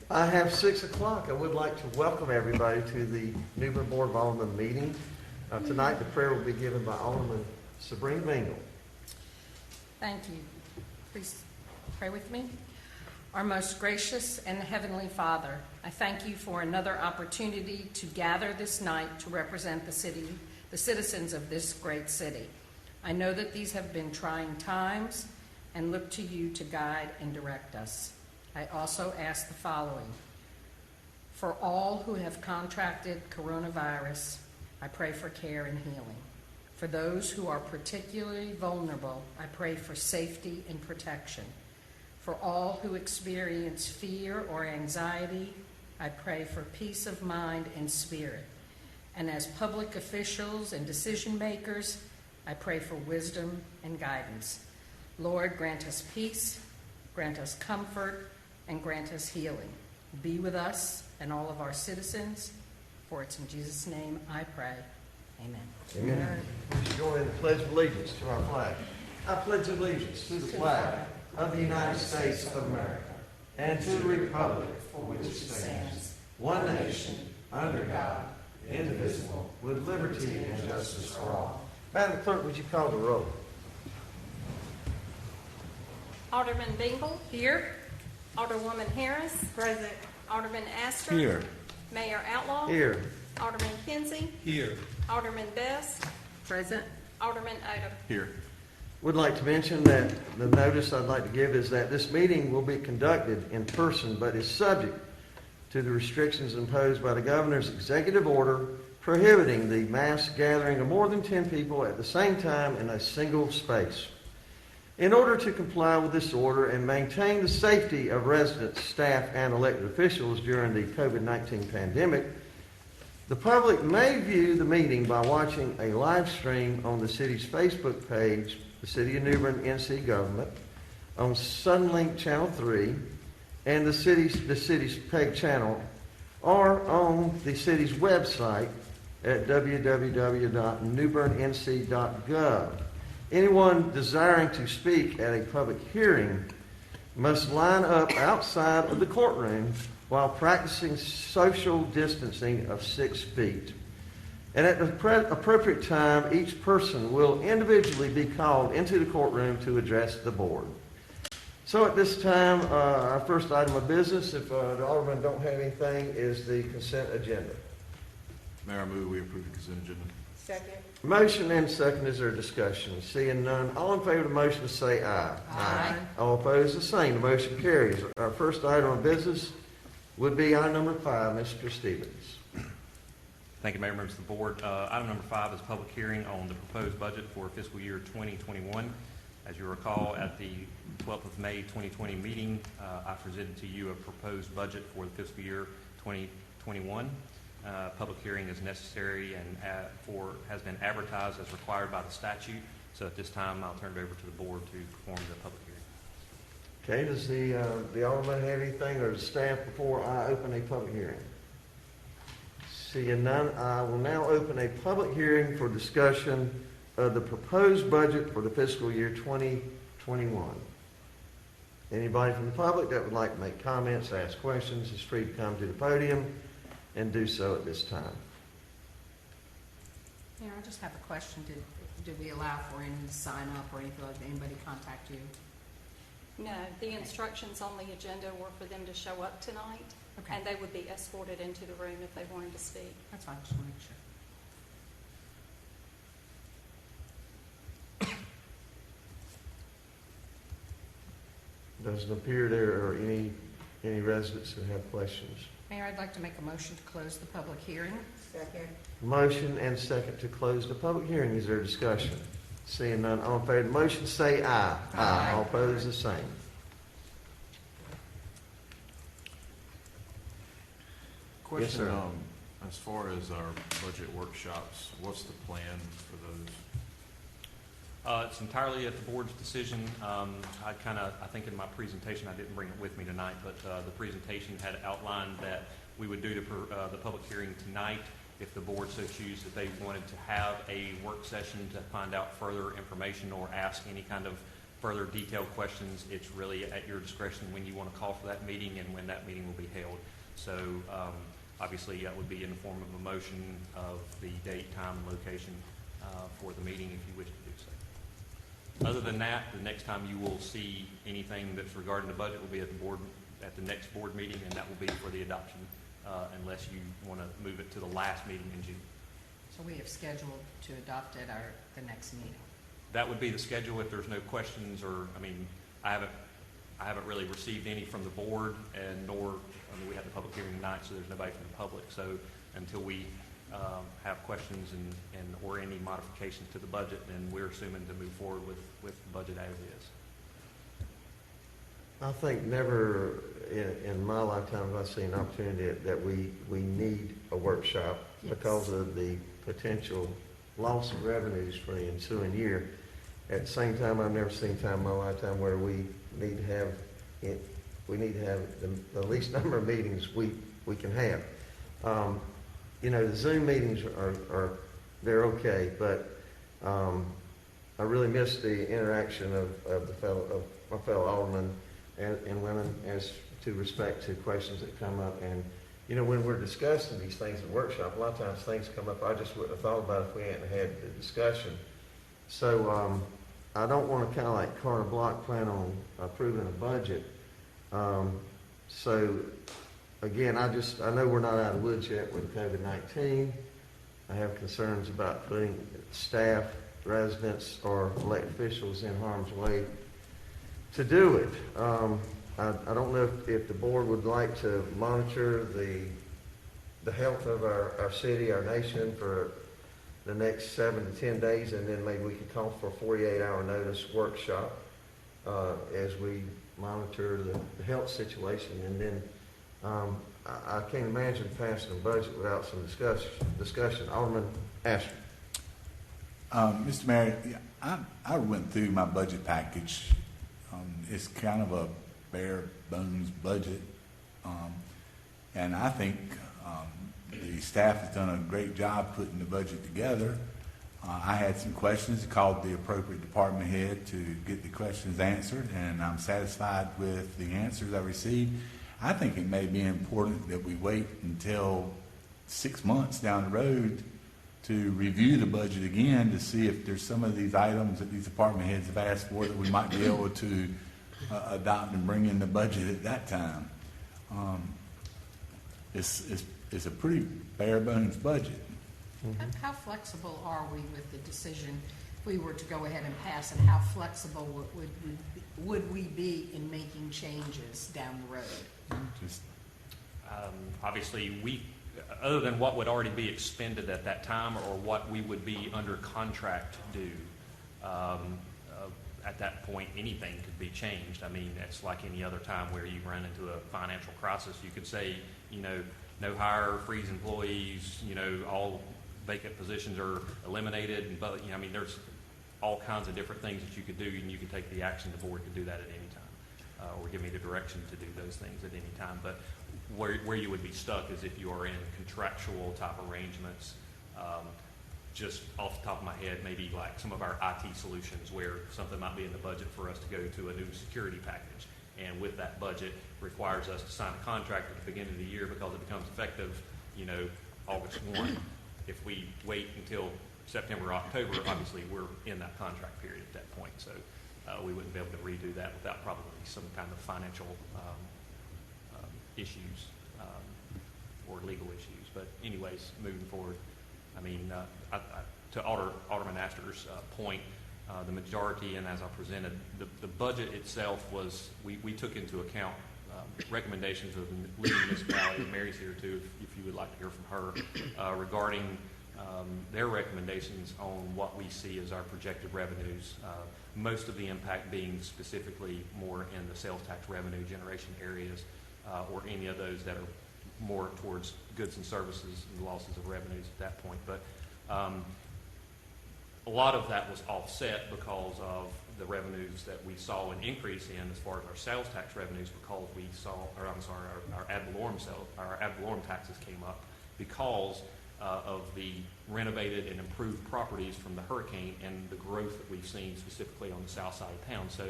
I have 6 o'clock. I would like to welcome everybody to the New Bern Board of Aldermen meeting. Tonight the prayer will be given by Alderman Sabrina Bengel. Thank you. Please pray with me. Our most gracious and heavenly Father, I thank you for another opportunity to gather this night to represent the citizens of this great city. I know that these have been trying times and look to you to guide and direct us. I also ask the following. For all who have contracted coronavirus, I pray for care and healing. For those who are particularly vulnerable, I pray for safety and protection. For all who experience fear or anxiety, I pray for peace of mind and spirit. And as public officials and decision makers, I pray for wisdom and guidance. Lord, grant us peace, grant us comfort, and grant us healing. Be with us and all of our citizens, for it's in Jesus' name I pray. Amen. Amen. We should join in the Pledge of Allegiance to our flag. I pledge allegiance to the flag of the United States of America and to the republic for which it stands, one nation, under God, indivisible, with liberty and justice for all. Madam Clerk, would you call the roll? Alderman Bengel. Here. Alderwoman Harris. Present. Alderman Astor. Here. Mayor Outlaw. Here. Alderman Kinsey. Here. Alderman Best. Present. Alderman Odom. Here. Would like to mention that the notice I'd like to give is that this meeting will be conducted in person, but is subject to the restrictions imposed by the governor's executive order prohibiting the mass gathering of more than 10 people at the same time in a single space. In order to comply with this order and maintain the safety of residents, staff, and elected officials during the COVID-19 pandemic, the public may view the meeting by watching a live stream on the city's Facebook page, the City of New Bern NC Government, on Sunlink Channel 3, and the city's PEG channel, or on the city's website at www.newbernnc.gov. Anyone desiring to speak at a public hearing must line up outside of the courtroom while practicing social distancing of 6 feet. And at the appropriate time, each person will individually be called into the courtroom to address the board. So at this time, our first item of business, if the Aldermen don't have anything, is the consent agenda. Mayor, I move we approve the consent agenda. Second. Motion and second. Is there discussion? Seeing none, all in favor of the motion say aye. Aye. All opposed, the same. The motion carries. Our first item of business would be item number 5, Mr. Stevens. Thank you, Mayor, members of the board. Item number 5 is public hearing on the proposed budget for fiscal year 2021. As you recall, at the 12th of May 2020 meeting, I presented to you a proposed budget for the fiscal year 2021. Public hearing is necessary and has been advertised as required by the statute. So at this time, I'll turn it over to the board to perform the public hearing. Okay, does the Alderman have anything, or the staff, before I open a public hearing? Seeing none, I will now open a public hearing for discussion of the proposed budget for the fiscal year 2021. Anybody from the public that would like to make comments, ask questions, is free to come to the podium and do so at this time. Mayor, I just have a question. Did we allow for any sign up or anything like that? Anybody contact you? No, the instructions on the agenda were for them to show up tonight, Okay. and they would be escorted into the room if they wanted to speak. That's fine. Just want to make sure. Doesn't appear there are any residents who have questions. Mayor, I'd like to make a motion to close the public hearing. Second. Motion and second to close the public hearing. Is there discussion? Seeing none, all in favor of the motion say aye. Aye. All opposed, the same. Question, sir. As far as our budget workshops, what's the plan for those? It's entirely at the board's decision. I think in my presentation, I didn't bring it with me tonight, but the presentation had outlined that we would do the public hearing tonight if the board so choose that they wanted to have a work session to find out further information or ask any kind of further detailed questions, it's really at your discretion when you want to call for that meeting and when that meeting will be held. So obviously, that would be in the form of a motion of the date, time, and location for the meeting if you wish to do so. Other than that, the next time you will see anything that's regarding the budget will be at the next board meeting, and that will be for the adoption, unless you want to move it to the last meeting in June. So we have scheduled to adopt at the next meeting. That would be the schedule if there's no questions, or, I haven't really received any from the board, and we had the public hearing tonight, so there's nobody from the public. So until we have questions or any modifications to the budget, then we're assuming to move forward with the budget as is. I think never in my lifetime have I seen an opportunity that we need a workshop because of the potential loss of revenues for the ensuing year. At the same time, I've never seen time in my lifetime where we need to have the least number of meetings we can have. The Zoom meetings they're okay, but I really miss the interaction of my fellow aldermen and women as to respect to questions that come up. And when we're discussing these things in workshop, a lot of times things come up I just wouldn't have thought about if we hadn't had the discussion. So I don't want to kind of like carte blanche plan on approving a budget. So again, I know we're not out of the woods yet with COVID-19. I have concerns about putting staff, residents, or elected officials in harm's way to do it. I don't know if the board would like to monitor the health of our city, our nation for the next 7 to 10 days, and then maybe we could call for a 48-hour notice workshop as we monitor the health situation. And then I can't imagine passing a budget without some discussion. Alderman Ashton. Mr. Mayor, I went through my budget package. It's kind of a bare bones budget, and I think the staff has done a great job putting the budget together. I had some questions, called the appropriate department head to get the questions answered, and I'm satisfied with the answers I received. I think it may be important that we wait until 6 months down the road to review the budget again to see if there's some of these items that these department heads have asked for that we might be able to adopt and bring in the budget at that time. It's a pretty bare bones budget. How flexible are we with the decision if we were to go ahead and pass, and how flexible would we be in making changes down the road? Obviously, other than what would already be expended at that time or what we would be under contract to do, at that point, anything could be changed. It's like any other time where you run into a financial crisis. You could say, no hire, freeze employees, all vacant positions are eliminated. But, there's all kinds of different things that you could do, and you could take the action. The board could do that at any time, or give me the direction to do those things at any time. But where you would be stuck is if you are in contractual type arrangements. Just off the top of my head, maybe like some of our IT solutions where something might be in the budget for us to go to a new security package. And with that budget requires us to sign a contract at the beginning of the year because it becomes effective, August 1. If we wait until September or October, obviously we're in that contract period at that point. So we wouldn't be able to redo that without probably some kind of financial issues or legal issues. But anyways, moving forward, to Alderman Astor's point, the majority, and as I presented, the budget itself was, we took into account recommendations of the leading municipality, Mary's here too, if you would like to hear from her, regarding their recommendations on what we see as our projected revenues, most of the impact being specifically more in the sales tax revenue generation areas, or any of those that are more towards goods and services and losses of revenues at that point. But a lot of that was offset because of the revenues that we saw an increase in as far as our sales tax revenues, because we saw, our ad valorem taxes came up because of the renovated and improved properties from the hurricane and the growth that we've seen specifically on the south side of town. So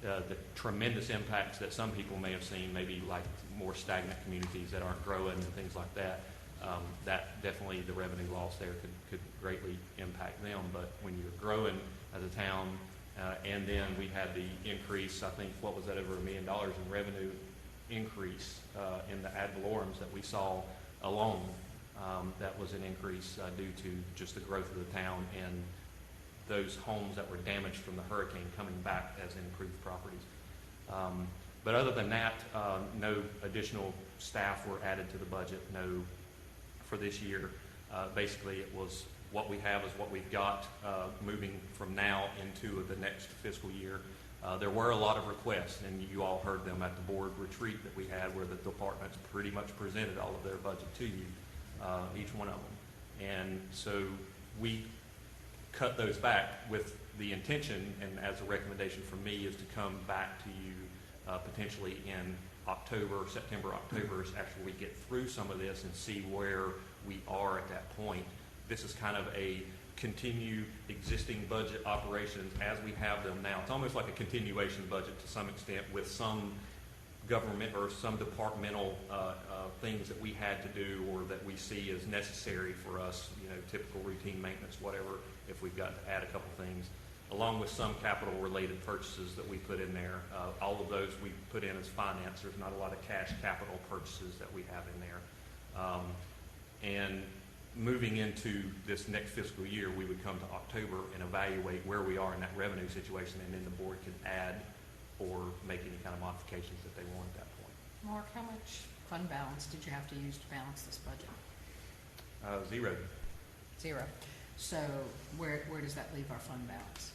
the tremendous impacts that some people may have seen, maybe like more stagnant communities that aren't growing and things like that, that definitely the revenue loss there could greatly impact them. But when you're growing as a town, and then we had the increase, I think, what was that, over $1 million in revenue increase in the ad valorums that we saw alone. That was an increase due to just the growth of the town and those homes that were damaged from the hurricane coming back as improved properties. But other than that, no additional staff were added to the budget, no for this year. Basically, it was what we have is what we've got moving from now into the next fiscal year. There were a lot of requests, and you all heard them at the board retreat that we had where the departments pretty much presented all of their budget to you, each one of them. And so we cut those back with the intention, and as a recommendation from me, is to come back to you potentially in October, September, October, after we get through some of this and see where we are at that point. This is kind of a continue existing budget operations as we have them now. It's almost like a continuation budget to some extent, with some government or some departmental things that we had to do or that we see as necessary for us, typical routine maintenance, whatever, if we've got to add a couple things, along with some capital related purchases that we put in there. All of those we put in as finance. There's not a lot of cash capital purchases that we have in there. And moving into this next fiscal year, we would come to October and evaluate where we are in that revenue situation, and then the board can add or make any kind of modifications that they want at that point. Mark, how much fund balance did you have to use to balance this budget? Zero. Zero. So where does that leave our fund balance?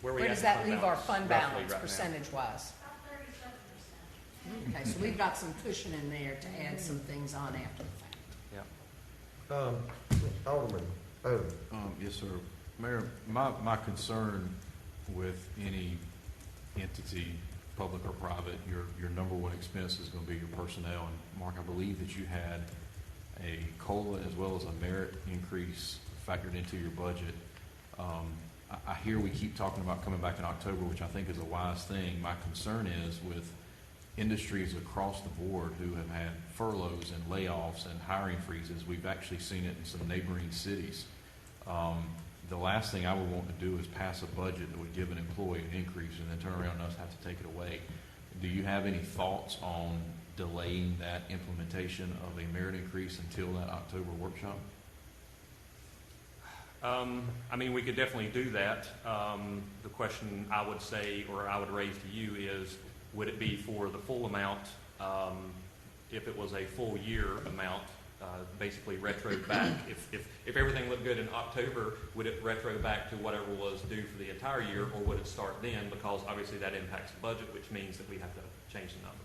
Where does that leave our fund balance percentage-wise? Okay, so we've got some cushion in there to add some things on after the fact. Yeah. Alderman. Yes, sir. Mayor, my concern with any entity, public or private, your number one expense is going to be your personnel. And Mark, I believe that you had a COLA as well as a merit increase factored into your budget. I hear we keep talking about coming back in October, which I think is a wise thing. My concern is with industries across the board who have had furloughs and layoffs and hiring freezes. We've actually seen it in some neighboring cities. The last thing I would want to do is pass a budget that would give an employee an increase and then turn around and us have to take it away. Do you have any thoughts on delaying that implementation of a merit increase until that October workshop? We could definitely do that. The question I would say, or I would raise to you is, would it be for the full amount, if it was a full year amount, basically retro back? If everything looked good in October, would it retro back to whatever was due for the entire year, or would it start then? Because obviously that impacts the budget, which means that we have to change the numbers.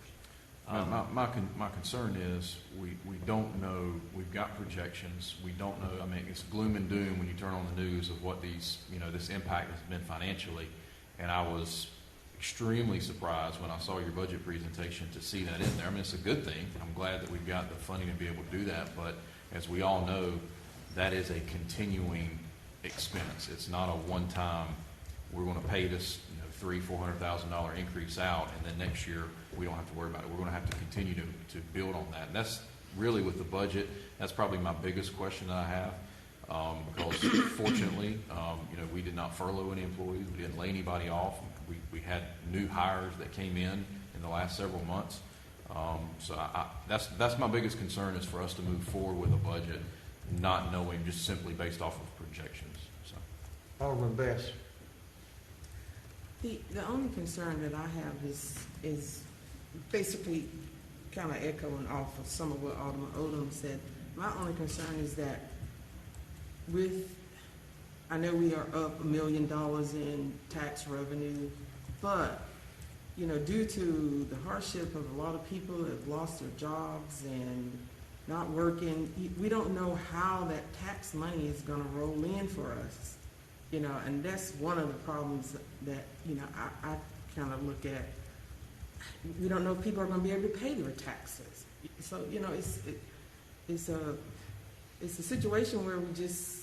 My concern is we don't know. We've got projections. We don't know. It's gloom and doom when you turn on the news of what these, this impact has been financially. And I was extremely surprised when I saw your budget presentation to see that in there. It's a good thing. I'm glad that we've got the funding to be able to do that. But as we all know, that is a continuing expense. It's not a one-time, we're going to pay this $300,000-$400,000 increase out, and then next year we don't have to worry about it. We're going to have to continue to build on that. And that's really with the budget. That's probably my biggest question that I have. Because fortunately, we did not furlough any employees. We didn't lay anybody off. We had new hires that came in the last several months. So that's my biggest concern, is for us to move forward with a budget, not knowing, just simply based off of projections. So, Alderman Best. The only concern that I have is basically kind of echoing off of some of what Alderman Odom said. My only concern is that I know we are up $1 million in tax revenue, but due to the hardship of a lot of people that have lost their jobs and not working, we don't know how that tax money is going to roll in for us. And that's one of the problems that I kind of look at. We don't know if people are going to be able to pay their taxes. So it's a situation where we just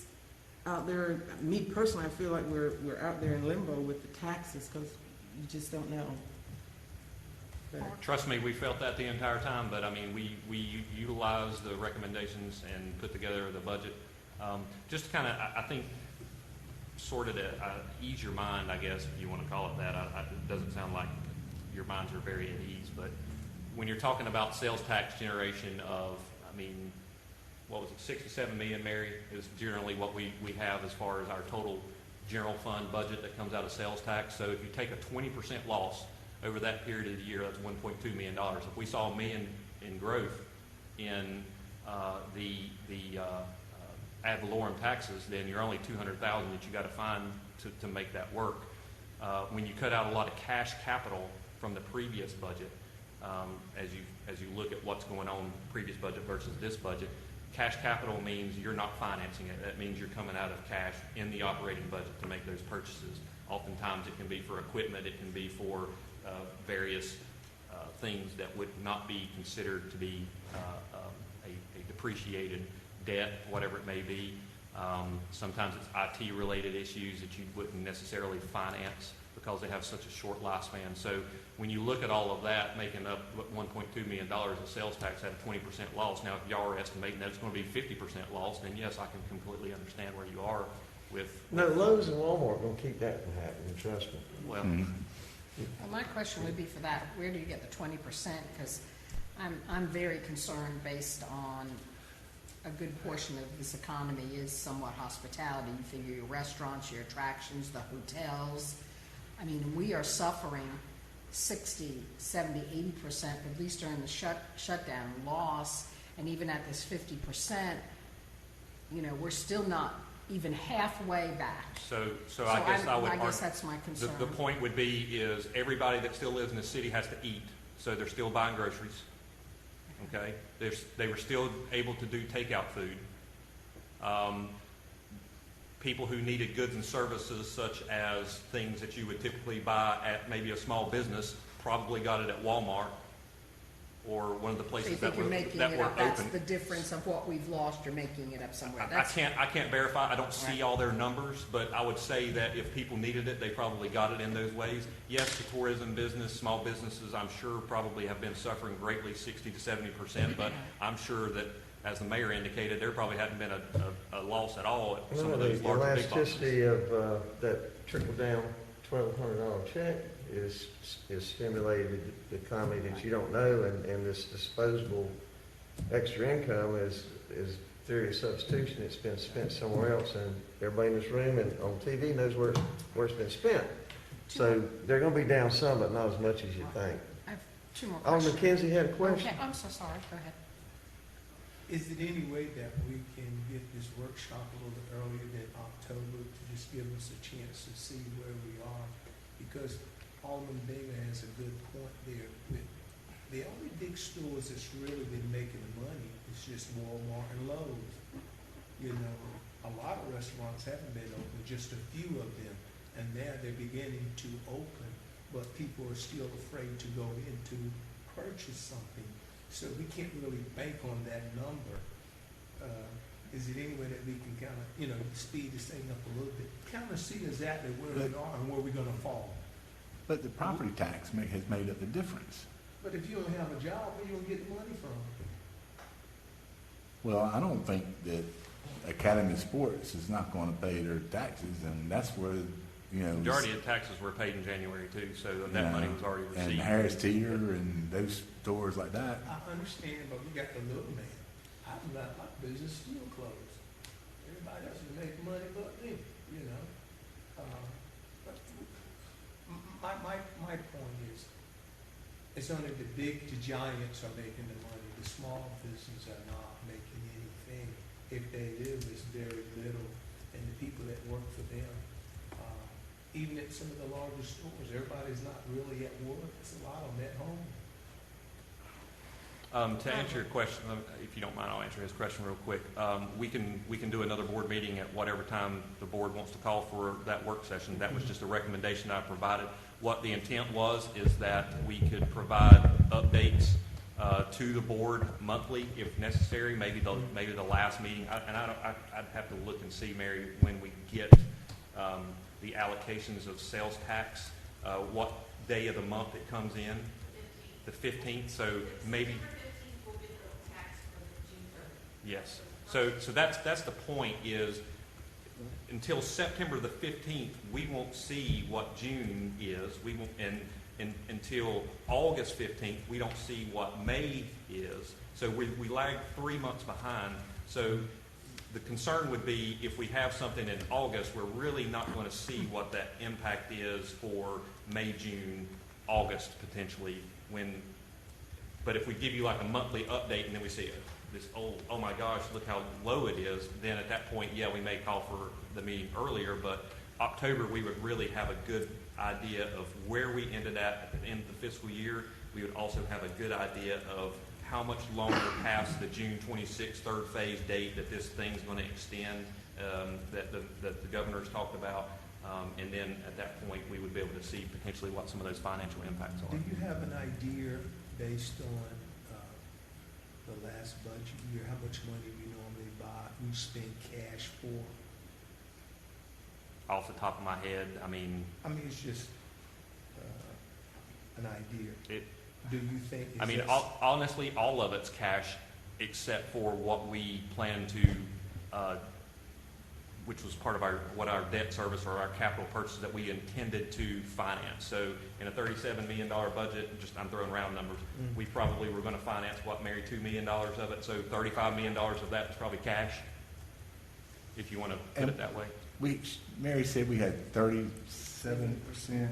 out there, me personally, I feel like we're out there in limbo with the taxes because you just don't know. But Trust me, we felt that the entire time, but I mean, we utilized the recommendations and put together the budget. Just to kind of, I think, sort of to ease your mind, I guess, if you want to call it that. It doesn't sound like your minds are very at ease, but when you're talking about sales tax generation of, I mean, what was it, 67 million, Mary, is generally what we have as far as our total general fund budget that comes out of sales tax. So if you take a 20% loss over that period of the year, that's $1.2 million. If we saw $1 million in growth in the ad valorem taxes, then you're only $200,000 that you got to find to make that work. When you cut out a lot of cash capital from the previous budget, as you look at what's going on previous budget versus this budget, cash capital means you're not financing it. That means you're coming out of cash in the operating budget to make those purchases. Oftentimes it can be for equipment, it can be for various things that would not be considered to be a depreciated debt, whatever it may be. Sometimes it's IT-related issues that you wouldn't necessarily finance because they have such a short lifespan. So when you look at all of that, making up $1.2 million of sales tax at a 20% loss, now if y'all are estimating that it's going to be 50% loss, then yes, I can completely understand where you are with... No, Lowe's and Walmart don't keep that from happening, trust me. Well, Well, my question would be for that, where do you get the 20%? Because I'm very concerned based on a good portion of this economy is somewhat hospitality. You figure your restaurants, your attractions, the hotels. I mean, we are suffering 60, 70, 80%, at least during the shutdown loss. And even at this 50%, you know, we're still not even halfway back. so I guess I would I guess argue, that's my concern. the point would be is everybody that still lives in the city has to eat, so they're still buying groceries. Okay, they were still able to do takeout food. People who needed goods and services, such as things that you would typically buy at maybe a small business, probably got it at Walmart or one of the So you places think that you're were making that it were up? That's open. the difference of what we've lost. You're making it up somewhere. I can't verify. I don't see Right. all their numbers, but I would say that if people needed it, they probably got it in those ways. Yes, the tourism business, small businesses, I'm sure probably have been suffering greatly, 60 to 70%. But I'm sure that, as the mayor indicated, there probably hadn't been a loss at all at some of those The larger big boxes. elasticity of that trickle-down $1,200 check is stimulated the economy that you don't know, and this disposable extra income is theory of substitution. It's been spent somewhere else, and everybody in this room and on TV knows where it's been spent. So they're going to be down some, but not as much as you think. I have two more Alderman questions. Kinsey had a question. Okay, I'm so sorry. Go ahead. Is it any way that we can get this workshop a little bit earlier than October to just give us a chance to see where we are? Because Alderman Bengel has a good point there. With the only big stores that's really been making money is just Walmart and Lowe's. You know, a lot of restaurants haven't been open, just a few of them, and now they're beginning to open, but people are still afraid to go in to purchase something. So we can't really bank on that number. Is it any way that we can kind of, speed this thing up a little bit? Kind of see exactly where we are and where we're going to fall. But the property tax has made up the difference. But if you don't have a job, where you going to get the money from? Well, I don't think that Academy Sports is not going to pay their taxes, and that's where, Majority of taxes were paid in January too, so that money was already received. and Harris Teeter and those stores like that. I understand, but we got the little man. I'm not, my business still closed. Everybody else is making money but me, But my point is, it's only the giants are making the money. The small businesses are not making anything. If they do, it's very little. And the people that work for them, even at some of the larger stores, everybody's not really at work. It's a lot of them at home. To answer your question, if you don't mind, I'll answer his question real quick. We can do another board meeting at whatever time the board wants to call for that work session. That was just a recommendation I provided. What the intent was is that we could provide updates to the board monthly if necessary, maybe the last meeting. I'd have to look and see, Mary, when we get the allocations of sales tax, what day of the month it comes in. The 15th, so maybe. Yes. So that's the point is until September the 15th, we won't see what June is. We won't, and until August 15th, we don't see what May is. So we lag 3 months behind. So the concern would be if we have something in August, we're really not going to see what that impact is for May, June, August potentially. But if we give you like a monthly update and then we see this, oh my gosh, look how low it is, then at that point, yeah, we may call for the meeting earlier, but October, we would really have a good idea of where we ended at the end of the fiscal year. We would also have a good idea of how much longer past the June 26th third phase date that this thing's going to extend, that the governor's talked about. And then at that point, we would be able to see potentially what some of those financial impacts are. Do you have an idea based on the last budget year, how much money we normally we spend cash for? Off the top of my head, I mean, it's just an idea. Do you think? Honestly, all of it's cash except for what we plan to, which was part of our debt service or our capital purchases that we intended to finance. So in a $37 million budget, I'm throwing round numbers, we probably were going to finance, Mary, $2 million of it. So $35 million of that is probably cash, if you want to put it that way. Mary said we had 37% in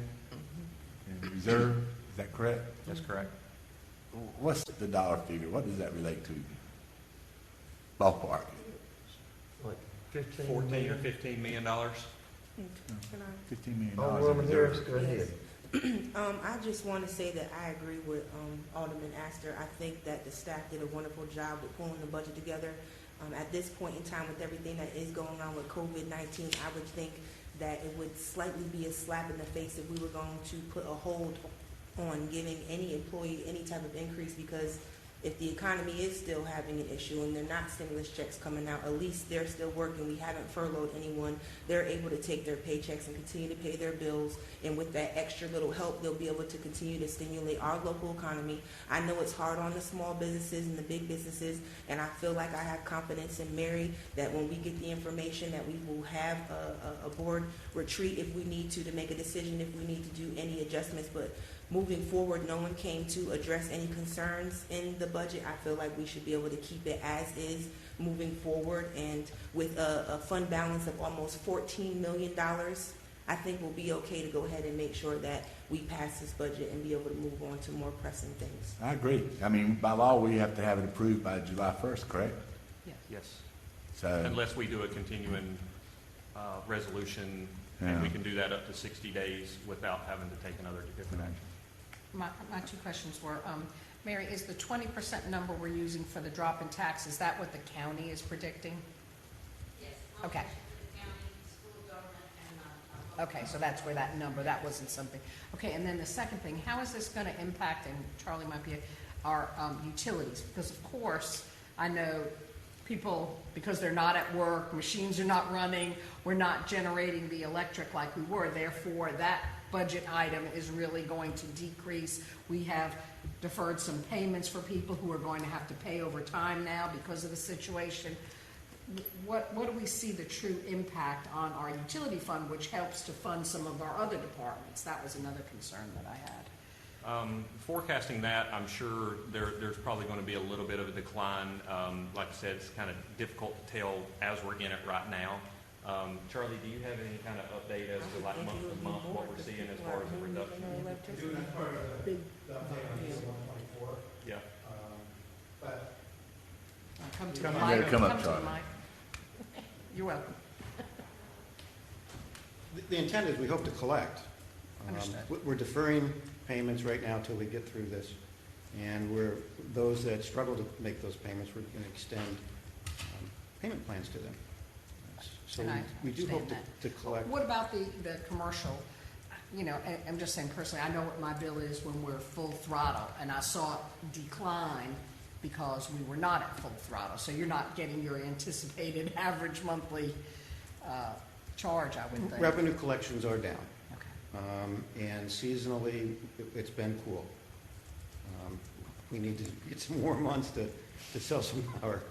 reserve. Is that correct? That's correct. What's the dollar figure? What does that relate to? Ballpark. Like 15 $14 million? or $15 million. $15 million. Alderman Harris, go ahead. I just want to say that I agree with Alderman Astor. I think that the staff did a wonderful job with pulling the budget together. At this point in time, with everything that is going on with COVID-19, I would think that it would slightly be a slap in the face if we were going to put a hold on giving any employee any type of increase, because if the economy is still having an issue and they're not stimulus checks coming out, at least they're still working. We haven't furloughed anyone. They're able to take their paychecks and continue to pay their bills. And with that extra little help, they'll be able to continue to stimulate our local economy. I know it's hard on the small businesses and the big businesses, and I feel like I have confidence in Mary that when we get the information that we will have a board retreat if we need to make a decision, if we need to do any adjustments. But moving forward, no one came to address any concerns in the budget. I feel like we should be able to keep it as is moving forward. And with a fund balance of almost $14 million, I think we'll be okay to go ahead and make sure that we pass this budget and be able to move on to more pressing things. I agree. By law, we have to have it approved by July 1st, correct? Yes. So unless we do a continuing resolution, and we can do that up to 60 days without having to take another different action. My two questions were, Mary, is the 20% number we're using for the drop in tax, is that what the county is predicting? Yes. Okay. The county, school government, and Okay, so that's where that number, that wasn't something. Okay, and then the second thing, how is this going to impact, and Charlie might be, our utilities? Because of course, I know people, because they're not at work, machines are not running, we're not generating the electric like we were, therefore that budget item is really going to decrease. We have deferred some payments for people who are going to have to pay over time now because of the situation. What do we see the true impact on our utility fund, which helps to fund some of our other departments? That was another concern that I had. Forecasting that, I'm sure there's probably going to be a little bit of a decline. Like I said, it's kind of difficult to tell as we're in it right now. Charlie, do you have any kind of update as to like month to month what we're seeing as far as the reduction? Doing part of the update on diesel 124. Yeah. But Come to Come the up, mic. come up, To the Charlie. mic. You're welcome. the intent is we hope to collect. Understood. We're deferring payments right now until we get through this. And those that struggle to make those payments, we're going to extend payment plans to them. So And I we do hope understand to collect. What about the commercial? You know, I'm just saying personally, I know what my bill is when we're full throttle, and I saw it decline because we were not at full throttle. So you're not getting your anticipated average monthly charge, I would think. Revenue collections are down, Okay. and seasonally, it's been cool. We need to get some more months to sell some power.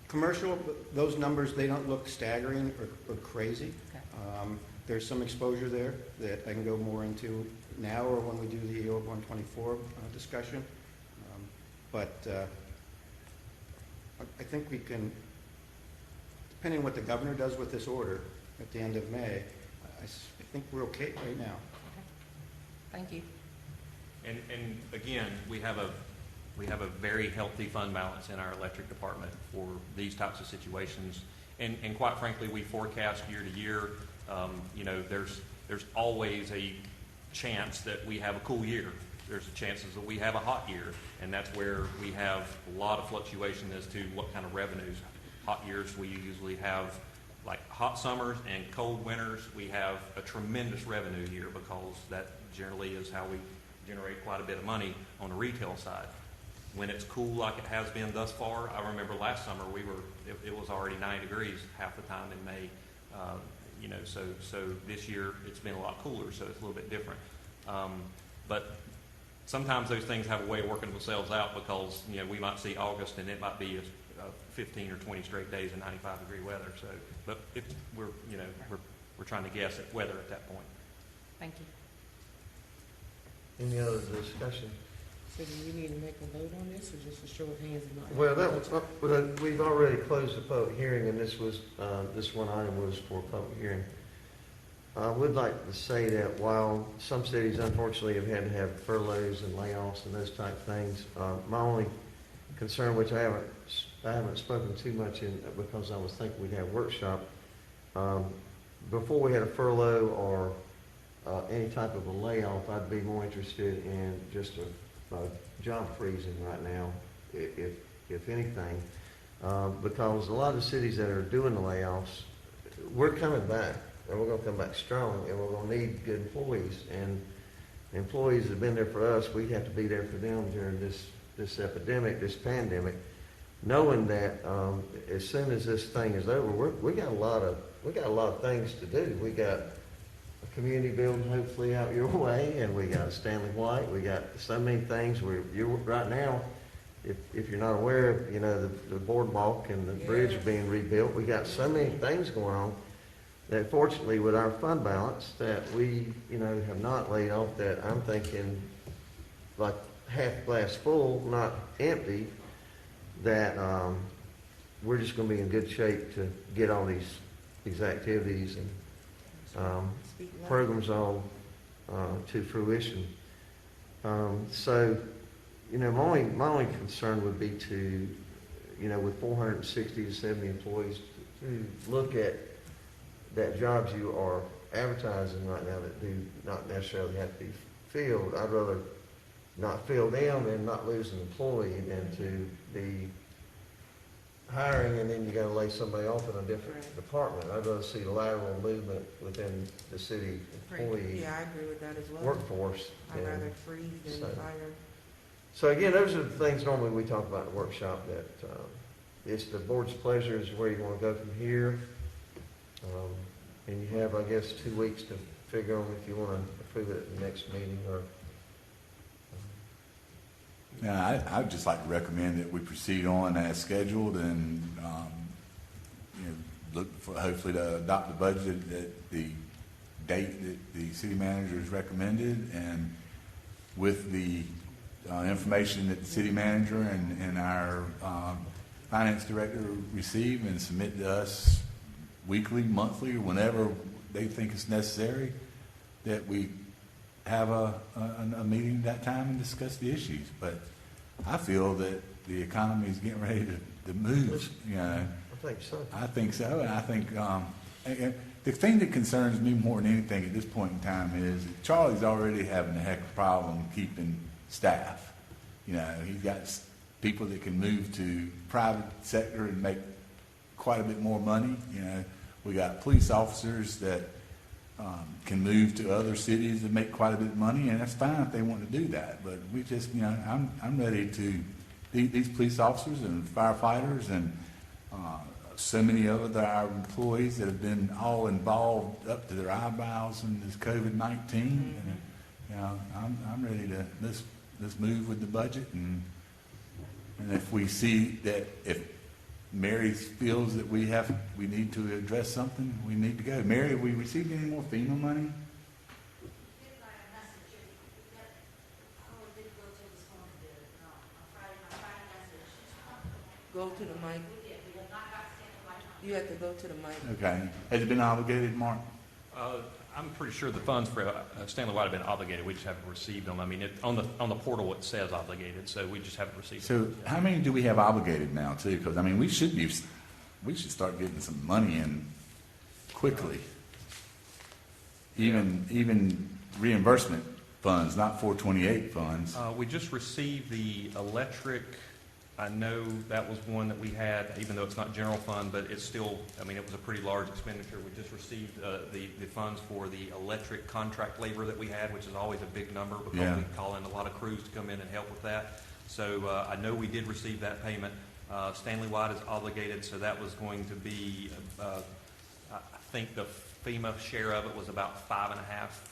Commercial, those numbers, they don't look staggering or crazy. Okay. There's some exposure there that I can go more into now or when we do the EO 124 discussion. But I think we can, depending on what the governor does with this order at the end of May, I think we're okay right now. Okay. Thank you. And again, we have a very healthy fund balance in our electric department for these types of situations. And quite frankly, we forecast year to year. There's always a chance that we have a cool year. There's chances that we have a hot year, and that's where we have a lot of fluctuation as to what kind of revenues. Hot years, we usually have like hot summers and cold winters. We have a tremendous revenue year because that generally is how we generate quite a bit of money on the retail side. When it's cool like it has been thus far, I remember last summer it was already 90 degrees half the time in May. So this year it's been a lot cooler, so it's a little bit different. But sometimes those things have a way of working themselves out because we might see August and it might be 15 or 20 straight days of 95-degree weather. So, but we're trying to guess at weather at that point. Thank you. Any other discussion? So do we need to make a vote on this, or just a show of hands? And Well, we've already closed the public hearing, and this one item was for public hearing. I would like to say that while some cities unfortunately have had to have furloughs and layoffs and those type things, my only concern, which I haven't spoken too much in because I was thinking we'd have a workshop, before we had a furlough or any type of a layoff, I'd be more interested in just a job freezing right now, if anything, because a lot of the cities that are doing the layoffs, we're coming back, and we're going to come back strong, and we're going to need good employees, and employees that have been there for us, we have to be there for them during this epidemic, this pandemic, knowing that as soon as this thing is over, we got a lot of things to do. We got a community building hopefully out your way, and we got a Stanley White. We got so many things where right now, if you're not aware, the boardwalk and the bridge are being rebuilt. We got so many things going on that fortunately with our fund balance that we, have not laid off, that I'm thinking like half glass full, not empty, that we're just going to be in good shape to get all these activities and programs all to fruition. So, my only concern would be to, with 460 to 70 employees, to look at that jobs you are advertising right now that do not necessarily have to be filled. I'd rather not fill them and not lose an employee than to be hiring and then you got to lay somebody off in a different department. I'd rather see lateral movement within the city employee Yeah, I agree with that as well. workforce. I'd rather freeze than fire. So again, those are the things normally we talk about in the workshop, that it's the board's pleasure is where you want to go from here. And you have, I guess, 2 weeks to figure out if you want to approve it at the next meeting or. Yeah, I'd just like to recommend that we proceed on as scheduled and, look for hopefully to adopt the budget at the date that the city manager has recommended, and with the information that the city manager and our finance director receive and submit to us weekly, monthly, or whenever they think it's necessary, that we have a meeting that time and discuss the issues. But I feel that the economy is getting ready to move. I think so. I think so, and I think and the thing that concerns me more than anything at this point in time is that Charlie's already having a heck of a problem keeping staff. He's got people that can move to private sector and make quite a bit more money. We got police officers that can move to other cities and make quite a bit of money, and that's fine if they want to do that. But we just, I'm ready to these police officers and firefighters and so many of our employees that have been all involved up to their eyebrows in this COVID-19. And, you know, I'm ready to let's move with the budget, and if we see that if Mary feels that we need to address something, we need to go. Mary, have we received any more FEMA money? Go to the mic. You have to go to the mic. Okay. Has it been obligated, Mark? I'm pretty sure the funds for Stanley White have been obligated. We just haven't received them. I mean, on the portal it says obligated, so we just haven't received them. So how many do we have obligated now, too? Because, I mean, we should start getting some money in quickly. Even reimbursement funds, not 428 funds. We just received the electric. I know that was one that we had, even though it's not general fund, but it's still, I mean, it was a pretty large expenditure. We just received the funds for the electric contract labor that we had, which is always a big number because we call in a lot of crews to come in and help with that. So I know we did receive that payment. Stanley White is obligated, so that was going to be, I think the FEMA share of it was about $5 to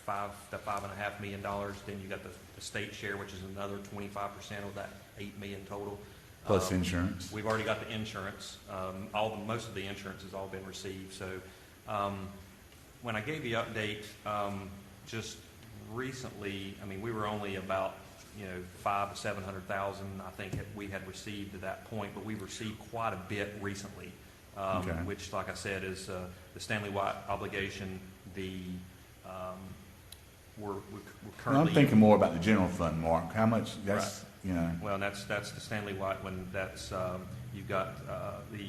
$5.5 million. Then you got the state share, which is another 25% of that $8 million total. Plus insurance. We've already got the insurance. Most of the insurance has all been received. So when I gave the update just recently, I mean, we were only about $500,000 to $700,000. I think we had received at that point, but we received quite a bit recently, which, like I said, is the Stanley White obligation. We're currently. I'm thinking more about the general fund, Mark. How much? That's. Right. Well, that's the Stanley White one. That's you've got the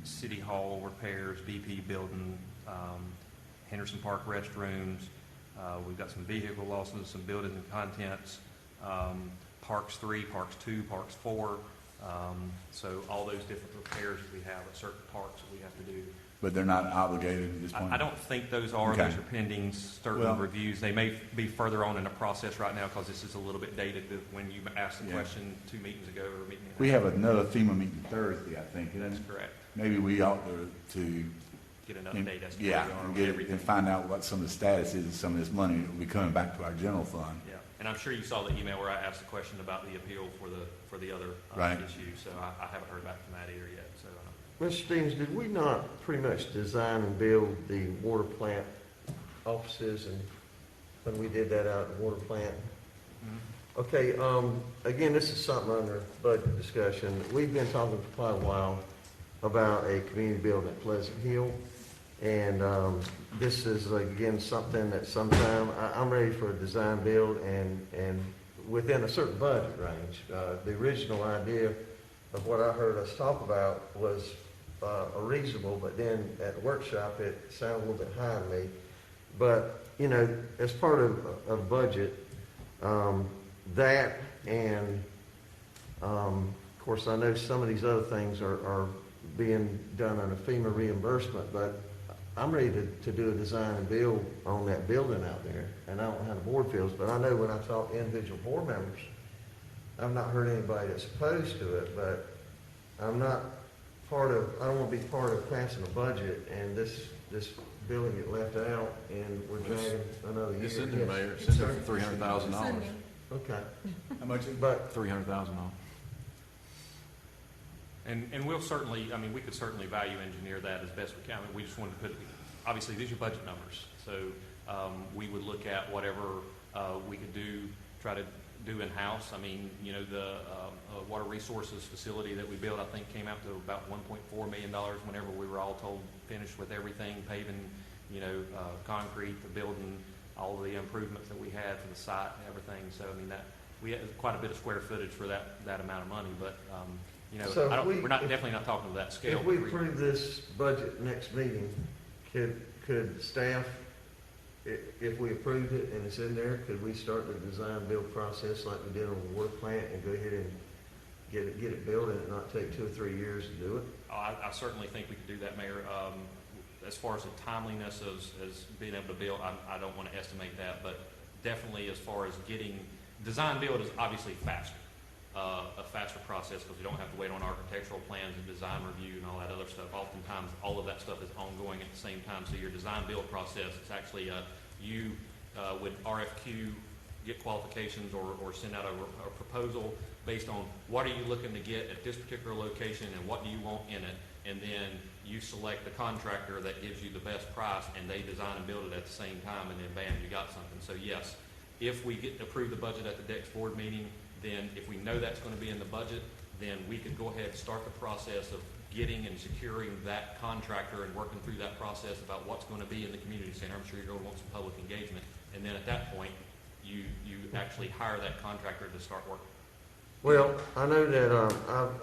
City Hall repairs, BP building, Henderson Park restrooms. We've got some vehicle losses, some buildings and contents, Parks 3, Parks 2, Parks 4. So all those different repairs that we have at certain parks that we have to do. But they're not obligated at this point? I don't think those are. Okay. Those are pending certain reviews. They may be further on in the process right now because this is a little bit dated to when you asked the question 2 meetings ago or a meeting. We have another FEMA meeting Thursday, I think. That's correct. Maybe we ought to get an update as to where we are and find out what some of the status is of some of this money that will be coming back to our general fund. Yeah, and I'm sure you saw the email where I asked the question about the appeal for the other issue. So I haven't heard back from that either yet. So. Mr. Stevens, did we not pretty much design and build the water plant offices and when we did that out at the water plant? Mm-hmm. Okay, again, this is something under budget discussion. We've been talking for quite a while about a community building at Pleasant Hill. And this is, again, something that sometime, I'm ready for a design build and within a certain budget range. The original idea of what I heard us talk about was reasonable, but then at the workshop it sounded a little bit high to me. But, as part of budget, that and, of course, I know some of these other things are being done on a FEMA reimbursement, but I'm ready to do a design and build on that building out there. And I don't know how the board feels, but I know when I talk to individual board members, I've not heard anybody that's opposed to it, but I don't want to be part of passing a budget and this building get left out and we're dragging another year. It's in there, Mayor. It's in there for $300,000. Okay. How much? But $300,000. And we'll certainly, we could certainly value engineer that as best we can. We just wanted to put, obviously, these are budget numbers. So we would look at whatever we could try to do in-house. The water resources facility that we built, I think, came out to about $1.4 million whenever we were all told finished with everything, paving, concrete, the building, all of the improvements that we had for the site and everything. So, that we had quite a bit of square footage for that amount of money. But, So we're definitely not talking to that scale. If we approve this budget next meeting, could staff, if we approved it and it's in there, could we start the design build process like we did on the water plant and go ahead and get it built and it not take 2 or 3 years to do it? I certainly think we could do that, Mayor. As far as the timeliness as being able to build, I don't want to estimate that, but definitely as far as getting design build is obviously faster. A process because we don't have to wait on architectural plans and design review and all that other stuff. Oftentimes, all of that stuff is ongoing at the same time. So your design build process is actually you would RFQ, get qualifications, or send out a proposal based on what are you looking to get at this particular location and what do you want in it, and then you select the contractor that gives you the best price, and they design and build it at the same time, and then bam, you got something. So yes, if we get to approve the budget at the next board meeting, then if we know that's going to be in the budget, then we could go ahead and start the process of getting and securing that contractor and working through that process about what's going to be in the community center. I'm sure you're going to want some public engagement, and then at that point, you actually hire that contractor to start working. Well, I know that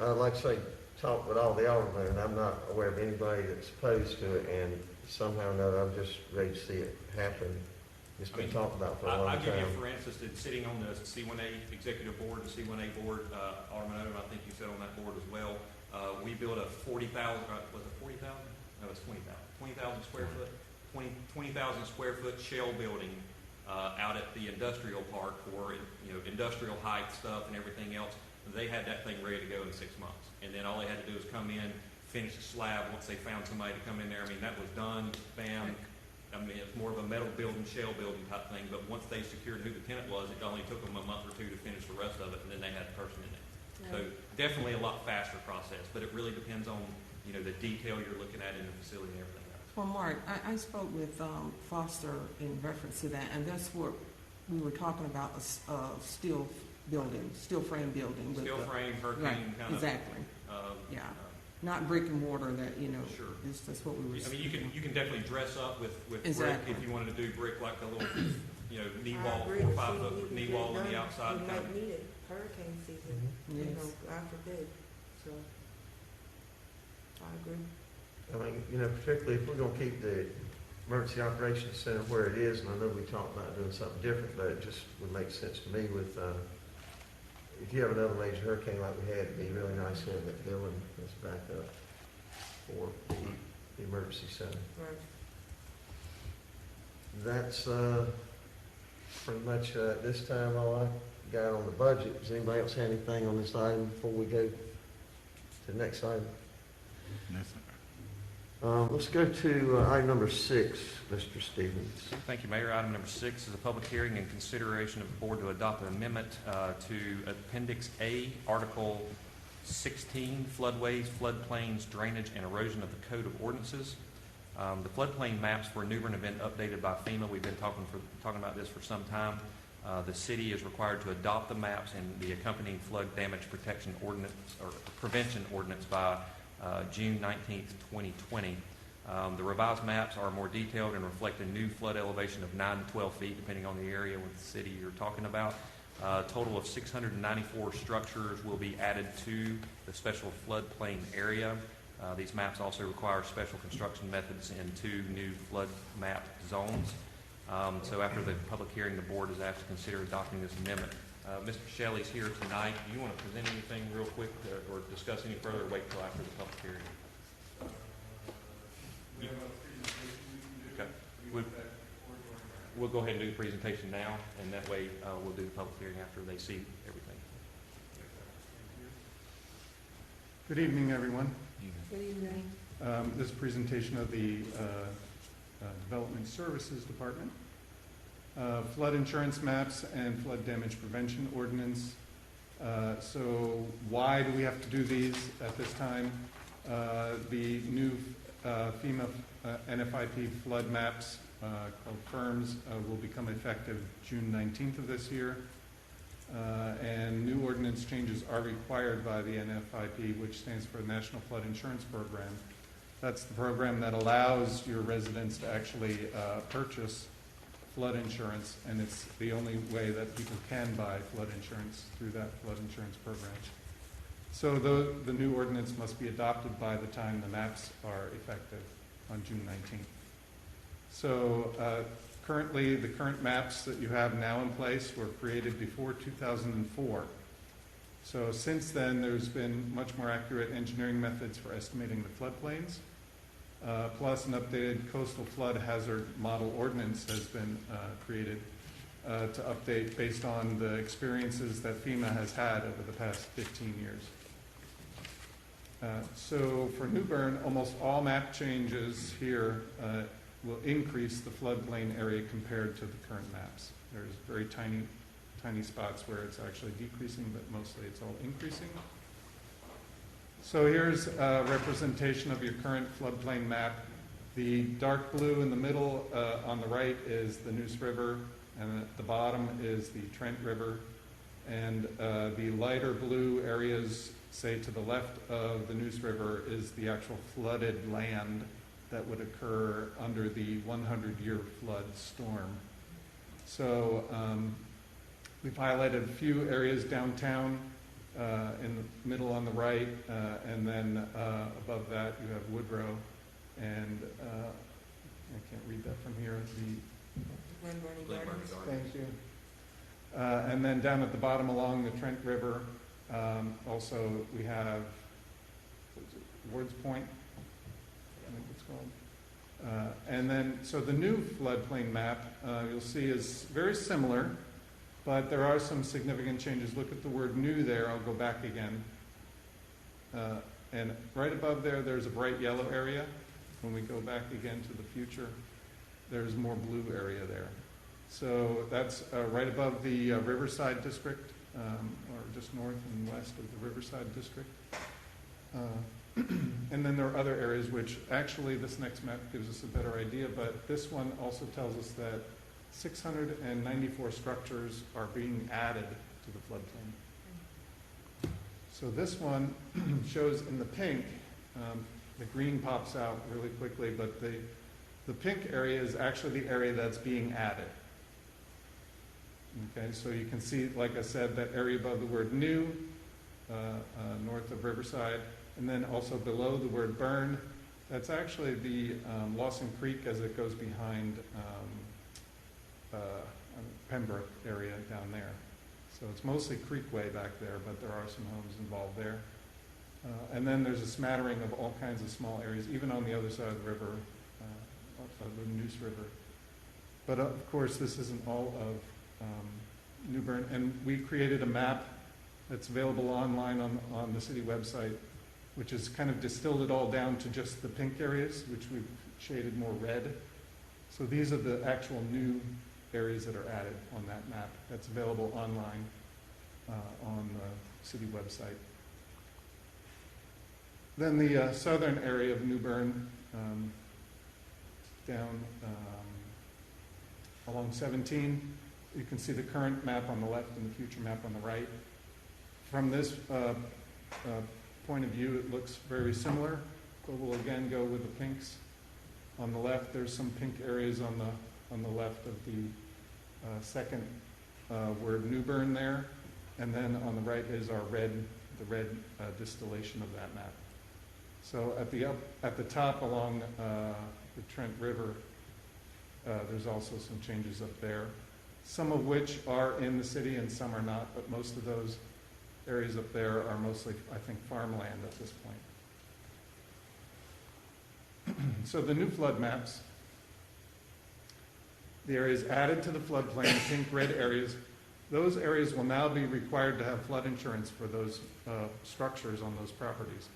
I like to say, talk with all the aldermen, and I'm not aware of anybody that's opposed to it, and somehow or another, I'm just ready to see it happen. It's been talked about for a long I'll give you, time. for instance, it's sitting on the C1A executive board and C1A board, Alderman Odom, I think you sit on that board as well. We built a 40,000, was it 40,000? No, it's 20,000. 20,000 square foot, 20,000 square foot shell building out at the industrial park for, industrial height stuff and everything else. They had that thing ready to go in 6 months. And then all they had to do was come in, finish the slab once they found somebody to come in there. I mean, that was done, bam. I mean, it's more of a metal building, shell building type thing, but once they secured who the tenant was, it only took them a month or two to finish the rest of it, and then they had the person in there. So definitely a lot faster process, but it really depends on, the detail you're looking at in the facility and everything else. Well, Mark, I spoke with Foster in reference to that, and that's what we were talking about, a steel building, steel frame building. With Steel frame, hurricane right, kind of. exactly. Yeah. Not brick and mortar that, Sure. that's what we were. I mean, you can definitely dress up with Exactly. brick if you wanted to do brick like a little, knee I wall, agree. 4 or 5 See, foot you knee get wall on done. the outside. We might need it hurricane season, Yes. God forbid, so. I agree. I mean, particularly if we're going to keep the emergency operations center where it is, and I know we talked about doing something different, but it just would make sense to me with, if you have another major hurricane like we had, it'd be really nice to have that building that's backed up for the emergency center. Right. That's pretty much this time all I got on the budget. Does anybody else have anything on this item before we go to the next item? No, sir. Let's go to item number 6, Mr. Stevens. Thank you, Mayor. Item number 6 is a public hearing and consideration of the board to adopt an amendment to Appendix A, Article 16, Floodways, Floodplains, Drainage, and Erosion of the Code of Ordinances. The floodplain maps for New Bern have been updated by FEMA. We've been talking about this for some time. The city is required to adopt the maps and the accompanying flood damage protection ordinance or prevention ordinance by June 19th, 2020. The revised maps are more detailed and reflect a new flood elevation of 9 to 12 feet, depending on the area with the city you're talking about. A total of 694 structures will be added to the special floodplain area. These maps also require special construction methods in 2 new flood map zones. So after the public hearing, the board is asked to consider adopting this amendment. Mr. Shelley's here tonight. Do you want to present anything real quick or discuss any further, or wait until after the public hearing? Okay. We'll go ahead and do the presentation now, and that way we'll do the public hearing after they see everything. Good evening, everyone. Good evening. This is a presentation of the Development Services Department. Flood insurance maps and flood damage prevention ordinance. So why do we have to do these at this time? The new FEMA NFIP flood maps called FIRMS will become effective June 19th of this year. And new ordinance changes are required by the NFIP, which stands for National Flood Insurance Program. That's the program that allows your residents to actually purchase flood insurance, and it's the only way that people can buy flood insurance through that flood insurance program. So the new ordinance must be adopted by the time the maps are effective on June 19th. So currently, the current maps that you have now in place were created before 2004. So since then, there's been much more accurate engineering methods for estimating the floodplains. Plus an updated coastal flood hazard model ordinance has been created to update based on the experiences that FEMA has had over the past 15 years. So for New Bern, almost all map changes here will increase the floodplain area compared to the current maps. There's very tiny spots where it's actually decreasing, but mostly it's all increasing. So here's a representation of your current floodplain map. The dark blue in the middle on the right is the Neuse River, and at the bottom is the Trent River. And the lighter blue areas, say to the left of the Neuse River, is the actual flooded land that would occur under the 100-year flood storm. So we've highlighted a few areas downtown in the middle on the right, and then above that you have Woodrow, and I can't read that from here. Glen Burnie Gardens. Thank you. And then down at the bottom along the Trent River, also we have Ward's Point, I think it's called. And then, so the new floodplain map, you'll see, is very similar, but there are some significant changes. Look at the word new there. I'll go back again. And right above there, there's a bright yellow area. When we go back again to the future, there's more blue area there. So that's right above the Riverside District, or just north and west of the Riverside District. And then there are other areas which actually this next map gives us a better idea, but this one also tells us that 694 structures are being added to the floodplain. So this one shows in the pink, the green pops out really quickly, but the pink area is actually the area that's being added. Okay, so you can see, like I said, that area above the word new, north of Riverside, and then also below the word Bern, that's actually the Lawson Creek as it goes behind Pembroke area down there. So it's mostly creekway back there, but there are some homes involved there. And then there's a smattering of all kinds of small areas, even on the other side of the river, of the Neuse River. But of course, this isn't all of New Bern. And we created a map that's available online on the city website, which has kind of distilled it all down to just the pink areas, which we've shaded more red. So these are the actual new areas that are added on that map. That's available online on the city website. Then the southern area of New Bern, down along 17, you can see the current map on the left and the future map on the right. From this point of view, it looks very similar, but we'll again go with the pinks. On the left, there's some pink areas on the left of the second word New Bern there, and then on the right is our red distillation of that map. So at the top along the Trent River, there's also some changes up there, some of which are in the city and some are not, but most of those areas up there are mostly, I think, farmland at this point. So the new flood maps, the areas added to the floodplain, pink, red areas, those areas will now be required to have flood insurance for those structures on those properties.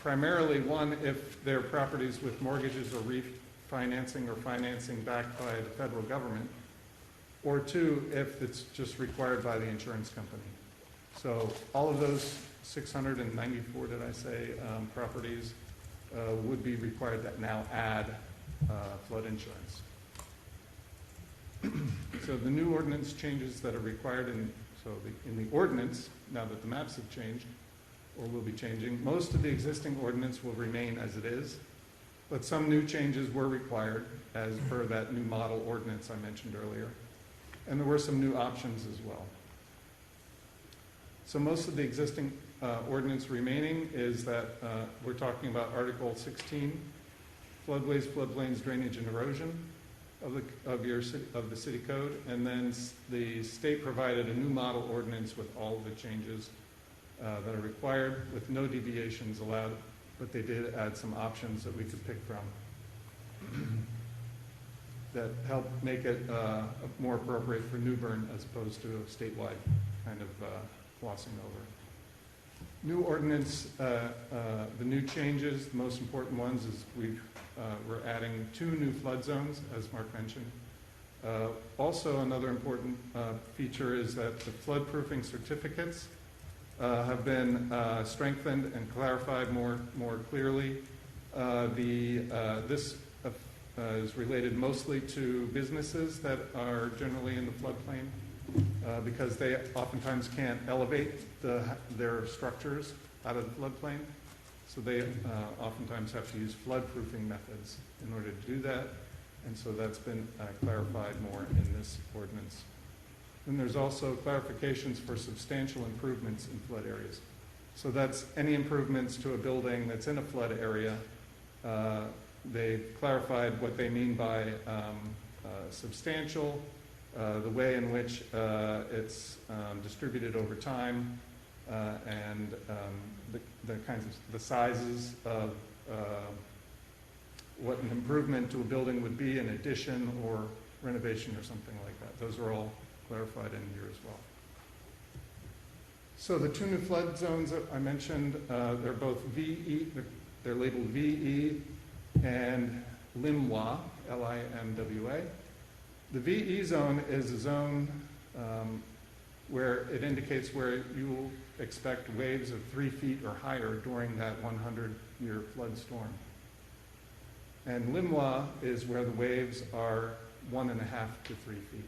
Primarily, one, if they're properties with mortgages or refinancing or financing backed by the federal government, or two, if it's just required by the insurance company. So all of those 694, did I say, properties would be required that now add flood insurance. So the new ordinance changes that are required in the ordinance, now that the maps have changed, or will be changing, most of the existing ordinance will remain as it is, but some new changes were required as per that new model ordinance I mentioned earlier. And there were some new options as well. So most of the existing ordinance remaining is that we're talking about Article 16, floodways, floodplains, drainage, and erosion of the city code, and then the state provided a new model ordinance with all of the changes that are required, with no deviations allowed, but they did add some options that we could pick from that help make it more appropriate for New Bern as opposed to a statewide kind of glossing over. New ordinance, the new changes, the most important ones is we're adding 2 new flood zones, as Mark mentioned. Also, another important feature is that the floodproofing certificates have been strengthened and clarified more clearly. This is related mostly to businesses that are generally in the floodplain because they oftentimes can't elevate their structures out of the floodplain. So they oftentimes have to use floodproofing methods in order to do that. And so that's been clarified more in this ordinance. Then there's also clarifications for substantial improvements in flood areas. So that's any improvements to a building that's in a flood area. They've clarified what they mean by substantial, the way in which it's distributed over time, and the kinds of the sizes of what an improvement to a building would be, an addition or renovation or something like that. Those are all clarified in here as well. So the 2 new flood zones that I mentioned, they're both VE, they're labeled VE and LIMWA, L-I-M-W-A. The VE zone is a zone where it indicates where you will expect waves of 3 feet or higher during that 100-year flood storm. And LIMWA is where the waves are 1.5 to 3 feet.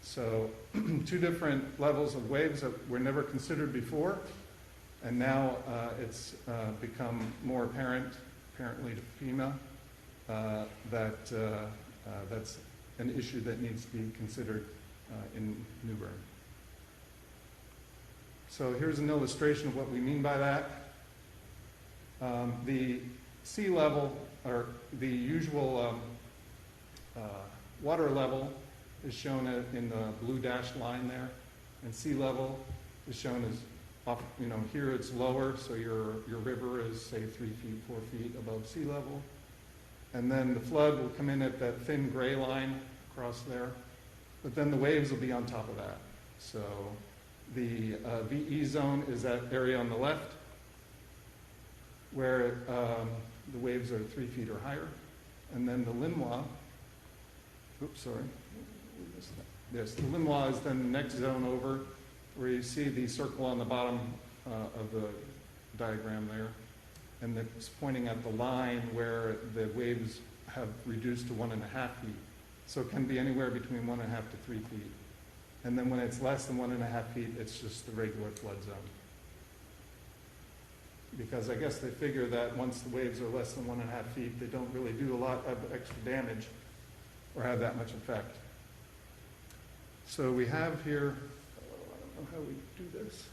So 2 different levels of waves that were never considered before, and now it's become more apparent, apparently to FEMA, that that's an issue that needs to be considered in New Bern. So here's an illustration of what we mean by that. The sea level, or the usual water level, is shown in the blue dashed line there, and sea level is shown as, here it's lower, so your river is, say, 3 feet, 4 feet above sea level. And then the flood will come in at that thin gray line across there, but then the waves will be on top of that. So the VE zone is that area on the left, where the waves are 3 feet or higher. And then the LIMWA, yes, the LIMWA is then the next zone over, where you see the circle on the bottom of the diagram there, and it's pointing at the line where the waves have reduced to 1.5 feet. So it can be anywhere between 1.5 to 3 feet. And then when it's less than 1.5 feet, it's just the regular flood zone. Because I guess they figure that once the waves are less than 1.5 feet, they don't really do a lot of extra damage or have that much effect. So we have here, I don't know how we do this.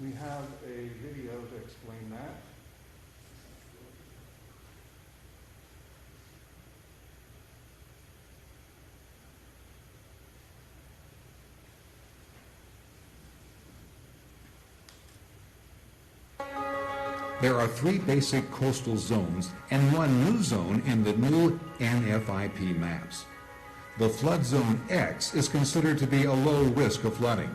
We have a video to explain that. There are 3 basic coastal zones and 1 new zone in the new NFIP maps. The flood zone X is considered to be a low risk of flooding.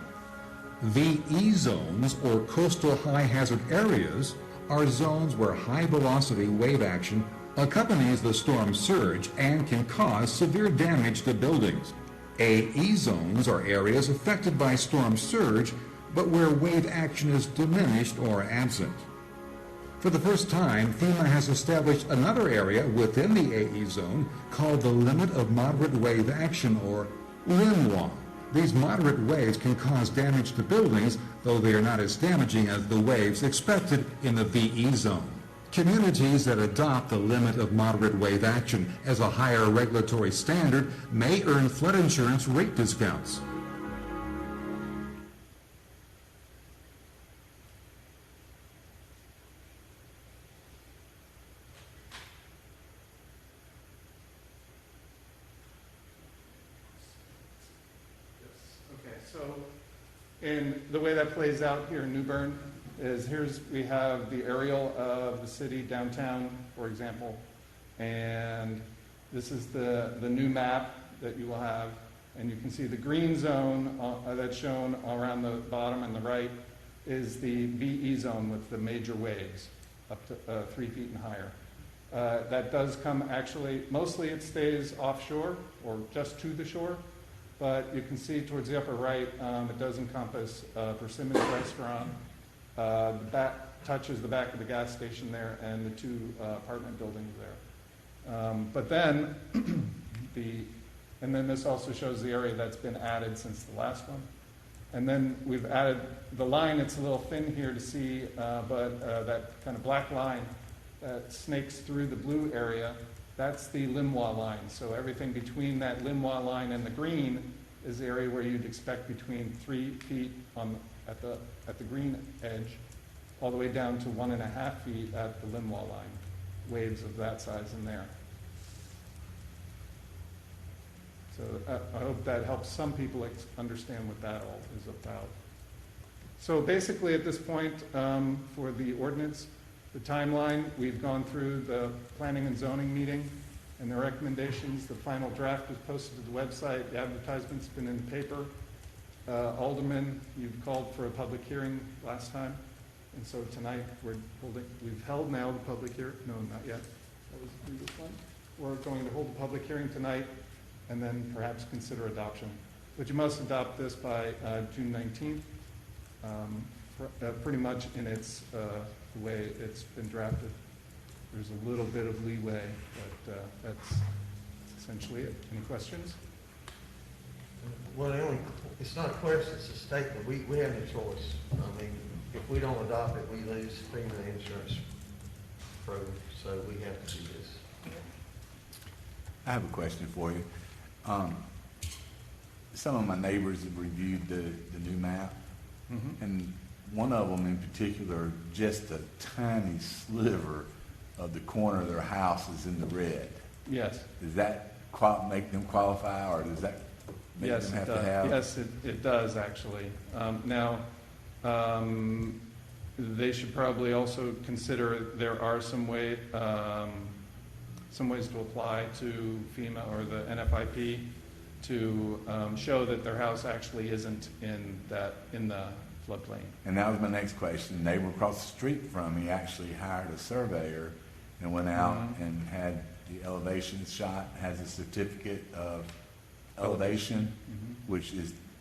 VE zones, or coastal high hazard areas, are zones where high velocity wave action accompanies the storm surge and can cause severe damage to buildings. AE zones are areas affected by storm surge, but where wave action is diminished or absent. For the first time, FEMA has established another area within the AE zone called the Limit of Moderate Wave Action, or LIMWA. These moderate waves can cause damage to buildings, though they are not as damaging as the waves expected in the VE zone. Communities that adopt the Limit of Moderate Wave Action as a higher regulatory standard may earn flood insurance rate discounts. And the way that plays out here in New Bern is we have the aerial of the city downtown, for example, and this is the new map that you will have, and you can see the green zone that's shown around the bottom and the right is the VE zone with the major waves, up to 3 feet and higher. That does come actually, mostly it stays offshore or just to the shore, but you can see towards the upper right, it does encompass Persimmon Restaurant, the back touches the back of the gas station there and the 2 apartment buildings there. But then, and then this also shows the area that's been added since the last one. And then we've added the line, it's a little thin here to see, but that kind of black line that snakes through the blue area, that's the Limois line. So everything between that Limois line and the green is the area where you'd expect between 3 feet at the green edge, all the way down to 1.5 feet at the Limois line. Waves of that size in there. So I hope that helps some people understand what that all is about. So basically at this point, for the ordinance, the timeline, we've gone through the planning and zoning meeting and the recommendations. The final draft is posted to the website. The advertisement's been in the paper. Alderman, you've called for a public hearing last time. And so tonight we've held now the public hearing. No, not yet. That was the previous one. We're going to hold a public hearing tonight and then perhaps consider adoption. But you must adopt this by June 19th, pretty much in its the way it's been drafted. There's a little bit of leeway, but that's essentially it. Any questions? Well, it's not a question, it's a statement. We have no choice. I mean, if we don't adopt it, we lose FEMA insurance program, so we have to do this. I have a question for you. Some of my neighbors have reviewed the new map, and one of them in particular, just a tiny sliver of the corner of their house is in the red. Yes. Does that make them qualify, or does that make them have to have? Yes, it does actually. Now, they should probably also consider there are some ways to apply to FEMA or the NFIP to show that their house actually isn't in the floodplain. And that was my next question. The neighbor across the street from me actually hired a surveyor and went out and had the elevation shot, has a certificate of elevation, which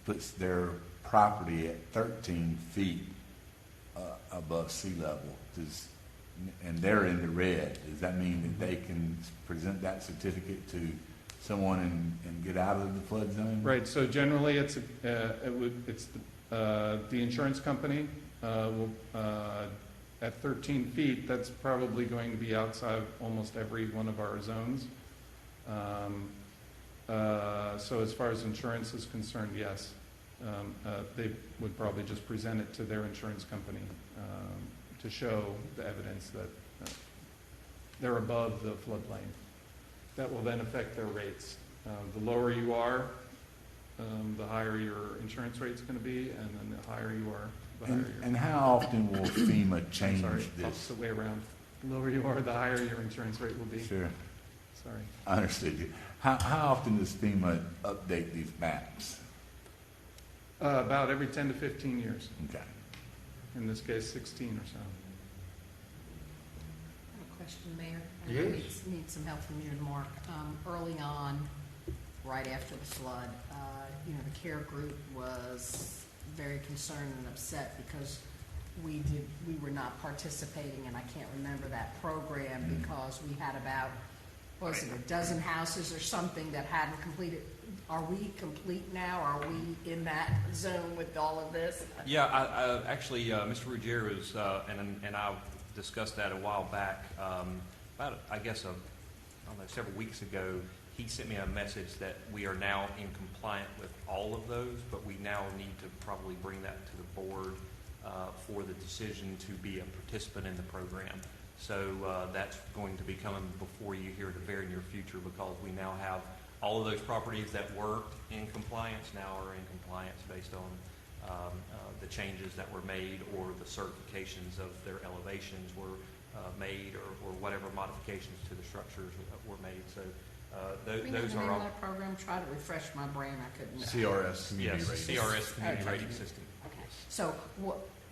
puts their property at 13 feet above sea level. And they're in the red. Does that mean that they can present that certificate to someone and get out of the flood zone? Right. So generally, it's the insurance company will at 13 feet. That's probably going to be outside almost every one of our zones. So as far as insurance is concerned, yes, they would probably just present it to their insurance company to show the evidence that they're above the floodplain. That will then affect their rates. The lower you are, the higher your insurance rate's going to be, and then the higher you are, the higher your... And how often will FEMA change this? Opposite way around. The lower you are, the higher your insurance rate will be. Sure. Sorry. I understood you. How often does FEMA update these maps? About every 10 to 15 years. Okay. In this case, 16 or so. I have a question, Mayor. Yes. I need some help from you and Mark. Early on, right after the flood, the care group was very concerned and upset because we were not participating, and I can't remember that program because we had about, what was it, a dozen houses or something that hadn't completed. Are we complete now? Are we in that zone with all of this? Yeah, I actually, Mr. Ruggiero was, and I discussed that a while back. About, I guess, several weeks ago, he sent me a message that we are now in compliant with all of those, but we now need to probably bring that to the board for the decision to be a participant in the program. So that's going to be coming before you here in the very near future, because we now have all of those properties that were in compliance now are in compliance based on the changes that were made, or the certifications of their elevations were made, or whatever modifications to the structures were made. So those are all. That program. Try to refresh my brain. I couldn't. CRS community rating. CRS community rating system. Okay. So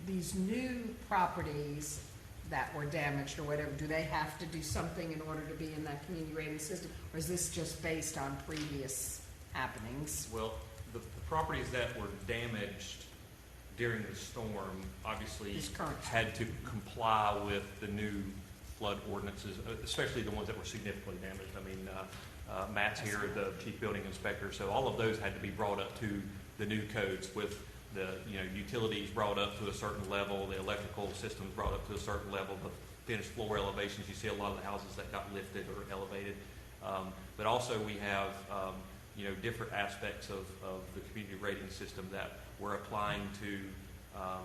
these new properties that were damaged or whatever, do they have to do something in order to be in that community rating system? Or is this just based on previous happenings? Well, the properties that were damaged during the storm obviously These current. had to comply with the new flood ordinances, especially the ones that were significantly damaged. I mean, Matt's here, the chief building inspector, so all of those had to be brought up to the new codes with the, utilities brought up to a certain level, the electrical systems brought up to a certain level, the finished floor elevations. You see a lot of the houses that got lifted or elevated. But also we have, different aspects of the community rating system that we're applying to, I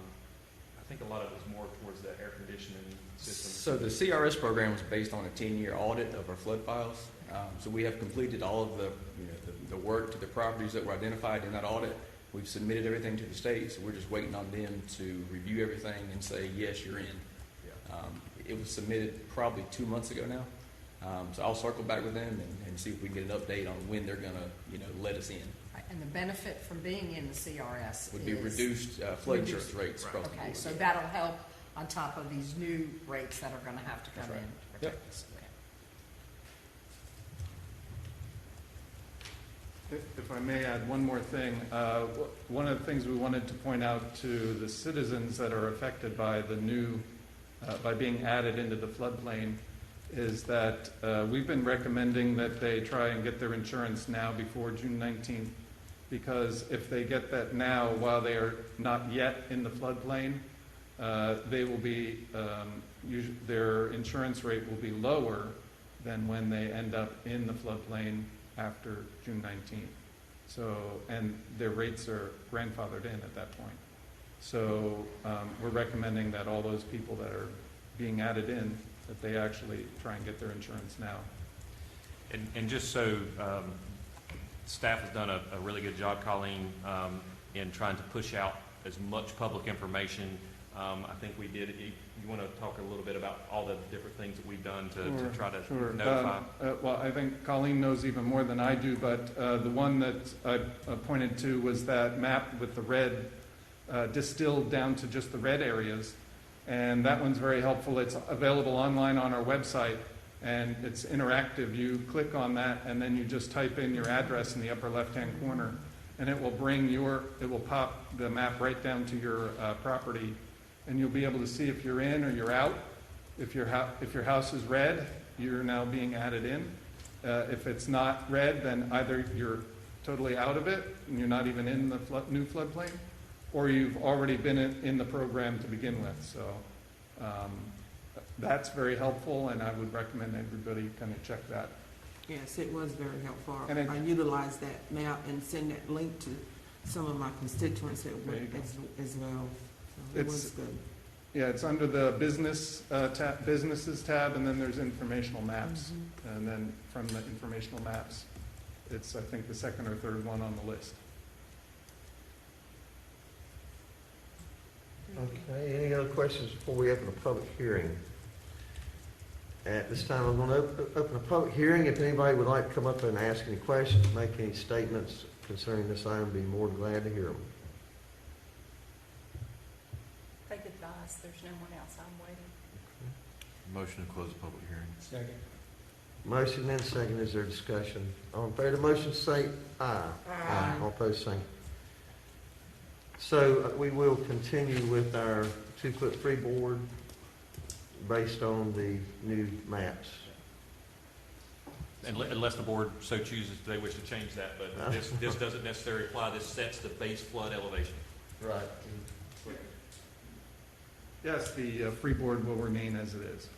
think a lot of it was more towards the air conditioning system. So the CRS program was based on a 10-year audit of our flood files. So we have completed all of the work to the properties that were identified in that audit. We've submitted everything to the state, so we're just waiting on them to review everything and say, yes, you're in. It was submitted probably 2 months ago now. So I'll circle back with them and see if we can get an update on when they're going to, let us in. And the benefit from being in the CRS Would be reduced flood insurance rates across the board. Okay, so that'll help on top of these new rates that are going to have to come That's right. in to protect us. Okay. If I may add one more thing, one of the things we wanted to point out to the citizens that are affected by the new, by being added into the floodplain, is that we've been recommending that they try and get their insurance now before June 19th, because if they get that now while they are not yet in the floodplain, they will be, their insurance rate will be lower than when they end up in the floodplain after June 19th. So, and their rates are grandfathered in at that point. So we're recommending that all those people that are being added in, that they actually try and get their insurance now. And just so staff has done a really good job, Colleen, in trying to push out as much public information. I think we did. You want to talk a little bit about all the different things that we've done to try to notify? Well, I think Colleen knows even more than I do, but the one that I pointed to was that map with the red, distilled down to just the red areas. And that one's very helpful. It's available online on our website, and it's interactive. You click on that, and then you just type in your address in the upper left-hand corner, and it will pop the map right down to your property, and you'll be able to see if you're in or you're out. If your house is red, you're now being added in. If it's not red, then either you're totally out of it, and you're not even in the new floodplain, or you've already been in the program to begin with. So that's very helpful, and I would recommend everybody kind of check that. Yes, it was very helpful. And I utilized that map and send that link to some of my constituents at work as well. So it was good. Yeah, it's under the businesses tab, and then there's informational maps. Mm-hmm. And then from the informational maps, it's, I think, the second or third one on the list. Okay, any other questions before we open a public hearing? At this time, I'm going to open a public hearing. If anybody would like to come up and ask any questions, make any statements concerning this item, I'd be more than glad to hear them. Take advice, there's no one else, I'm waiting. Motion to close the public hearing. Second. Motion and second, is there discussion? All in favor of the motion, say aye. Aye. All opposed, same. So we will continue with our 2-foot freeboard based on the new maps. Unless the board so chooses they wish to change that, but this doesn't necessarily apply. This sets the base flood elevation. Right. Yes, the freeboard will remain as it is.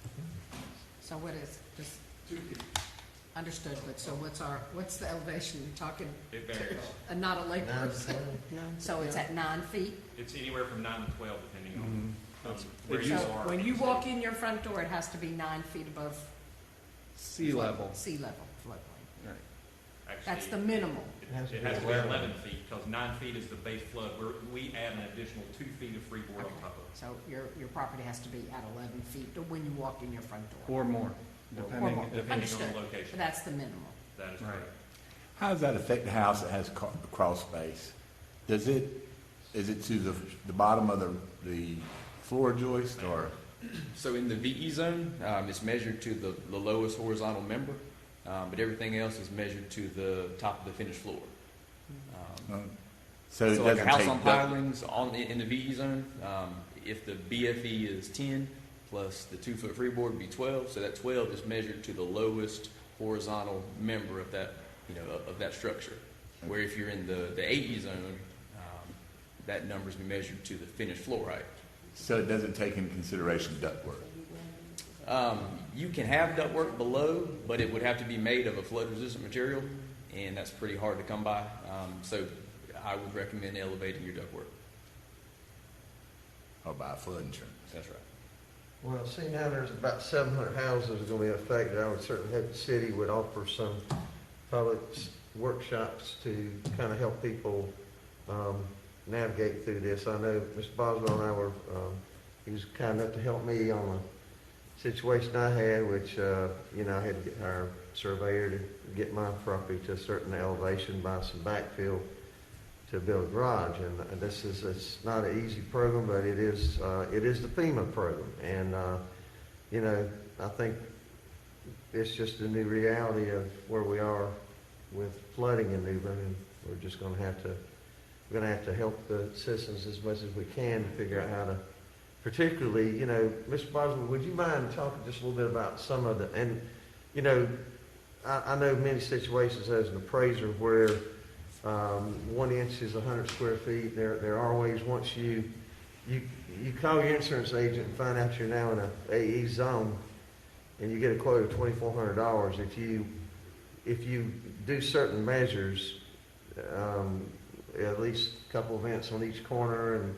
So what is this? Understood, but so what's the elevation you're talking? It varies. Not a lake person. So it's at 9 feet? It's anywhere from 9 to 12, depending on where So you are. when you walk in your front door, it has to be 9 feet above Sea level. sea level floodplain. Right. Actually, That's the minimal. It has to be 11 feet, because 9 feet is the base flood. We add an additional 2 feet of freeboard on top of it. So your property has to be at 11 feet when you walk in your front door. Or more, depending. more. Depending on Understood. the location. But that's the minimal. That is Right. correct. How does that affect the house that has crawl space? Does it Is it to the bottom of the floor joist, or? So in the VE zone, it's measured to the lowest horizontal member, but everything else is measured to the top of the finished floor. So it So like a doesn't house take on pilings in the VE zone, if the BFE is 10 plus the 2-foot freeboard would be 12, so that 12 is measured to the lowest horizontal member of that, of that structure. Where if you're in the AE zone, that number's been measured to the finished floor height. So it doesn't take into consideration ductwork? You can have ductwork below, but it would have to be made of a flood-resistant material, and that's pretty hard to come by. So I would recommend elevating your ductwork. Or by flood insurance? That's right. Well, see, now there's about 700 houses that are going to be affected. I would certainly hope the city would offer some public workshops to kind of help people navigate through this. I know Mr. Boswell and I were, he was kind enough to help me on a situation I had, which, I had to get our surveyor to get my property to a certain elevation, buy some backfill to build a garage. And it's not an easy program, but it is the FEMA program. And, I think it's just the new reality of where we are with flooding in New Bern, and we're just going to have to help the citizens as much as we can to figure out how to, particularly, Mr. Boswell, would you mind talking just a little bit about some of the, and, I know many situations as an appraiser where 1 inch is 100 square feet. There are ways once you call your insurance agent and find out you're now in a AE zone, and you get a quote of $2,400. If you do certain measures, at least a couple of vents on each corner, and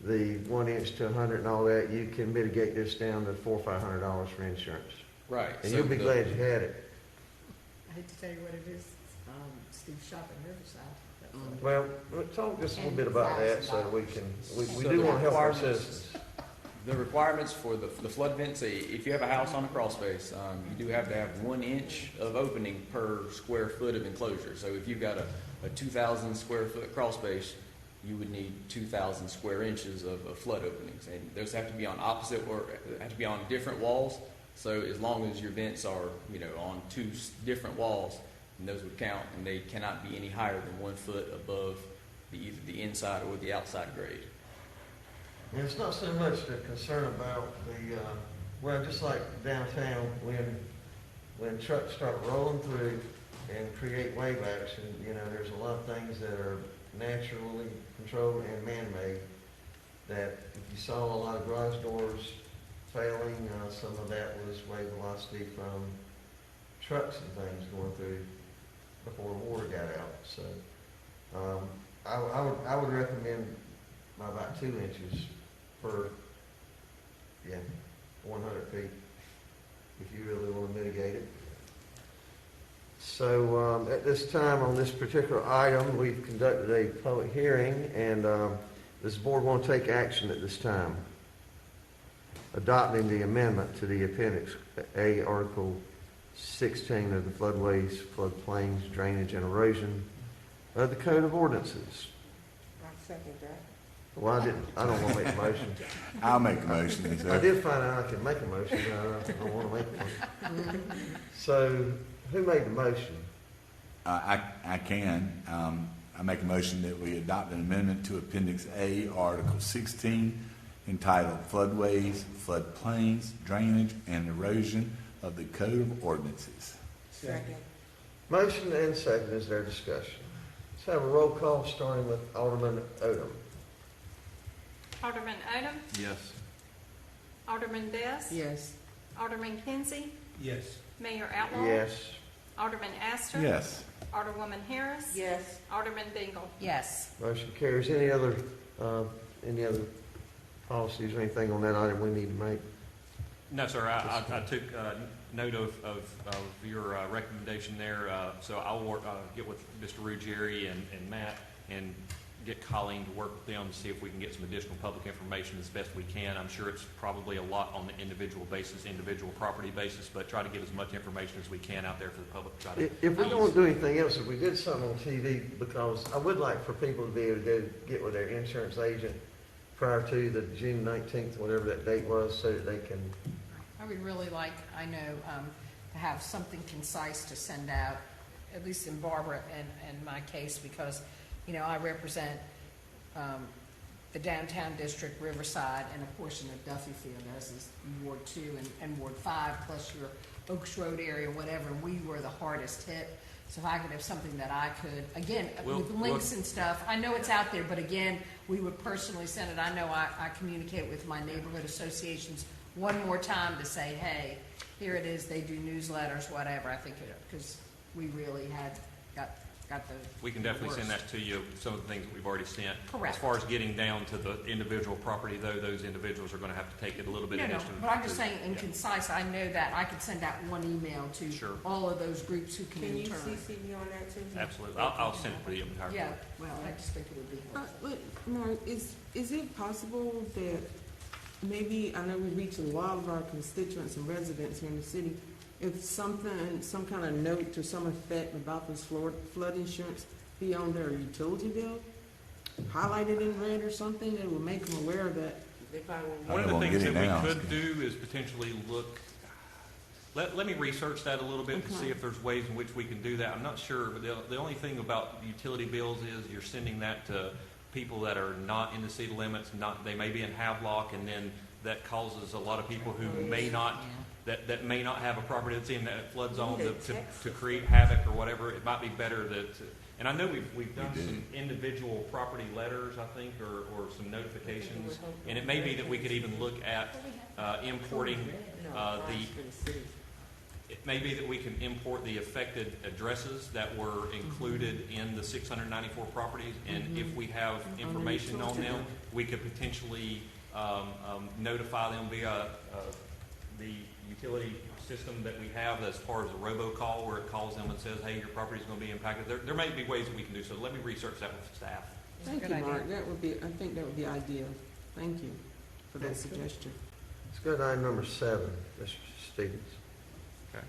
the 1 inch to 100 and all that, you can mitigate this down to $400 or $500 for insurance. Right. And So you'll be glad you had it. I hate to tell you what it is, Steve Shop in Riverside. Well, talk just a little bit about that so that we So do the want to help our requirements- citizens. The requirements for the flood vents, if you have a house on a crawl space, you do have to have 1 inch of opening per square foot of enclosure. So if you've got a 2,000 square foot crawl space, you would need 2,000 square inches of flood openings. And those have to be on opposite or have to be on different walls. So as long as your vents are, on 2 different walls, and those would count, and they cannot be any higher than 1 foot above either the inside or the outside grade. And it's not so much the concern about just like downtown, when trucks start rolling through and create wave action, there's a lot of things that are naturally controlled and man-made, that if you saw a lot of garage doors failing, some of that was wave velocity from trucks and things going through before the water got out. So I would recommend about 2 inches per 100 feet if you really want to mitigate it. So at this time on this particular item, we've conducted a public hearing, and does the board want to take action at this time? Adopting the amendment to the Appendix A, Article 16 of the Floodways, Floodplains, Drainage, and Erosion of the Code of Ordinances. I second that. Well, I don't want to make a motion. I'll make a motion. I did find out I could make a motion, but I don't want to make one. So, who made the motion? I can. I make a motion that we adopt an amendment to Appendix A, Article 16, entitled Floodways, Floodplains, Drainage, and Erosion of the Code of Ordinances. Second. Motion and second. Is there discussion? Let's have a roll call starting with Alderman Odom. Alderman Odom, Yes. Alderman Best. Yes. Alderman Kinsey, Yes. Mayor Outlaw. Yes. Alderman Astor. Yes. Alderwoman Harris. Yes. Alderman Bengel. Yes. Motion carries. Any other policies or anything on that item we need to make? No, sir, I took note of your recommendation there, so I'll get with Mr. Ruggieri and Matt and get Colleen to work with them to see if we can get some additional public information as best we can. I'm sure it's probably a lot on the individual basis, individual property basis, but try to get as much information as we can out there for the public. Try to If we don't do anything else, if we did something on TV, because I would like for people to be able to get with their insurance agent prior to the June 19th, whatever that date was, so that they can. I would really like, I know, to have something concise to send out, at least in Barbara and my case, because, I represent the downtown district, Riverside, and a portion of Duffyfield, as is Ward 2 and Ward 5, plus your Oaks Road area, whatever. We were the hardest hit. So if I could have something that I could, again, with links and stuff, I know it's out there, but again, we would personally send it. I know I communicate with my neighborhood associations one more time to say, hey, here it is, they do newsletters, whatever. I think because we really got the We can definitely worst. send that to you, some of the things that we've already sent. Correct. As far as getting down to the individual property, though, those individuals are going to have to take it a little bit No, extra. but I'm just saying, in concise, I know that I could send out one email to Sure. all of those groups who can Can you in turn. CC me on that too? Absolutely. I'll send it for the entire Yeah, board. well, I just think it would be helpful. Mark, is it possible that maybe, I know we reach a lot of our constituents and residents here in the city, if some kind of note to some effect about this flood insurance be on their utility bill, highlighted in red or something that will make them aware that they probably won't. One of the won't things get that it now. we could do is potentially look, let me research that a little bit to Okay. see if there's ways in which we can do that. I'm not sure, but the only thing about utility bills is you're sending that to people that are not in the city limits, they may be in Havelock, and then that causes a lot of people who may not, that may not have a property that's in that flood zone to create havoc or whatever. It might be better that, and I know we've done some individual property letters, I think, or some notifications, and it may be that we could even look at importing it may be that we can import the affected addresses that were included in the 694 properties, and if we have information on them, we could potentially notify them via the utility system that we have as far as a robocall, where it calls them and says, hey, your property is going to be impacted. There may be ways that we can do so. Let me research that with staff. Thank you, Mark. I think that would be ideal. Thank you for that suggestion. Let's go to item number 7, Mr. Stevens. Okay.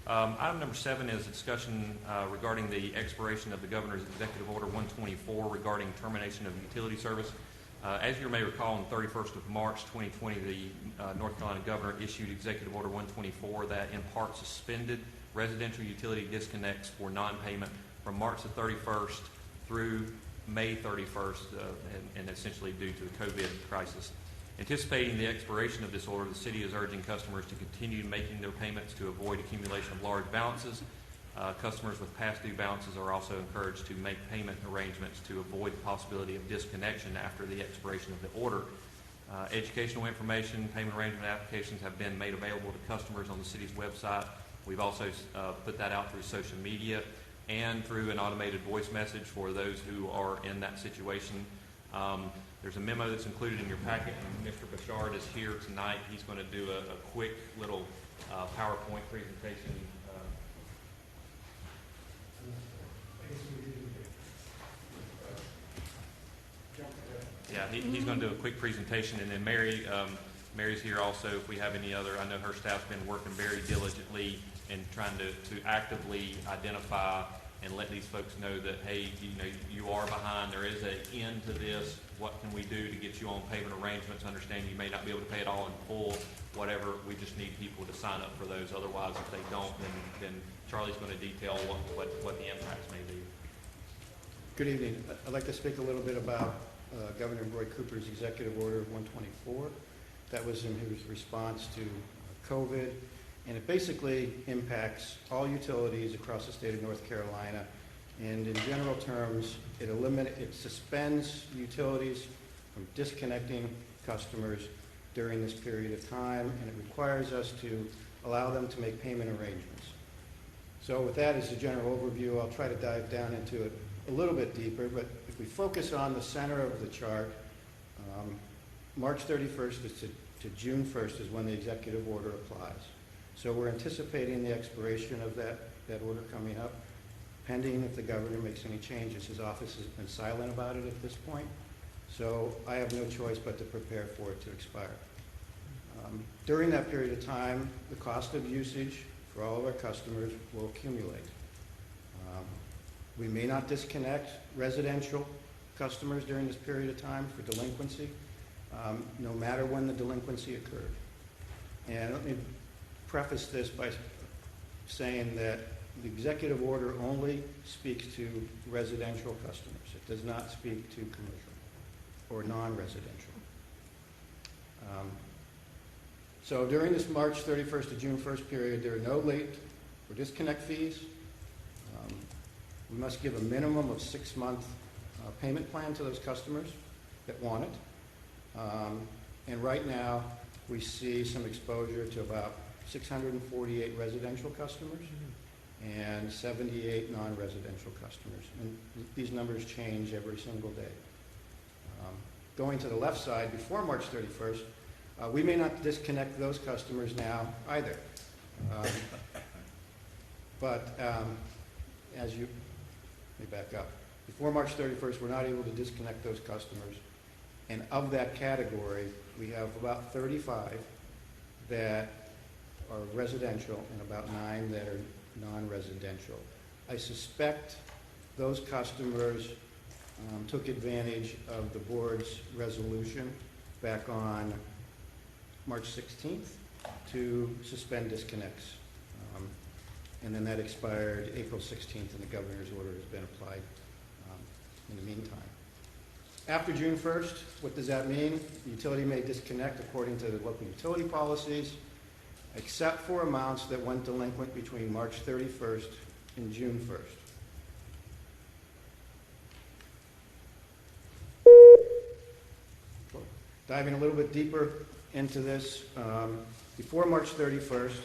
Item number 7 is a discussion regarding the expiration of the Governor's Executive Order 124 regarding termination of utility service. As you may recall, on the 31st of March 2020, the North Carolina Governor issued Executive Order 124 that in part suspended residential utility disconnects for non-payment from March the 31st through May 31st, and essentially due to the COVID crisis. Anticipating the expiration of this order, the city is urging customers to continue making their payments to avoid accumulation of large balances. Customers with past due balances are also encouraged to make payment arrangements to avoid the possibility of disconnection after the expiration of the order. Educational information, payment arrangement applications have been made available to customers on the city's website. We've also put that out through social media and through an automated voice message for those who are in that situation. There's a memo that's included in your packet, and Mr. Bouchard is here tonight. He's going to do a quick little PowerPoint presentation. Yeah, he's going to do a quick presentation, and then Mary's here also if we have any other. I know her staff's been working very diligently in trying to actively identify and let these folks know that, hey, you are behind. There is an end to this. What can we do to get you on payment arrangements? Understand you may not be able to pay it all in full, whatever. We just need people to sign up for those. Otherwise, if they don't, then Charlie's going to detail what the impacts may be. Good evening. I'd like to speak a little bit about Governor Roy Cooper's Executive Order 124. That was in his response to COVID, and it basically impacts all utilities across the state of North Carolina. And in general terms, it suspends utilities from disconnecting customers during this period of time, and it requires us to allow them to make payment arrangements. So with that as a general overview, I'll try to dive down into it a little bit deeper, but if we focus on the center of the chart, March 31st to June 1st is when the executive order applies. So we're anticipating the expiration of that order coming up. pending if the governor makes any changes. His office has been silent about it at this point, so I have no choice but to prepare for it to expire. During that period of time, the cost of usage for all of our customers will accumulate. We may not disconnect residential customers during this period of time for delinquency, no matter when the delinquency occurred. And let me preface this by saying that the executive order only speaks to residential customers. It does not speak to commercial or non-residential. So during this March 31st to June 1st period, there are no late or disconnect fees. We must give a minimum of 6-month payment plan to those customers that want it. And right now, we see some exposure to about 648 residential customers and 78 non-residential customers. And these numbers change every single day. Going to the left side, before March 31st, we may not disconnect those customers now either. But as you, let me back up. Before March 31st, we're not able to disconnect those customers. And of that category, we have about 35 that are residential and about 9 that are non-residential. I suspect those customers took advantage of the board's resolution back on March 16th to suspend disconnects. And then that expired April 16th, and the governor's order has been applied in the meantime. After June 1st, what does that mean? The utility may disconnect according to the local utility policies, except for amounts that went delinquent between March 31st and June 1st. Diving a little bit deeper into this, before March 31st,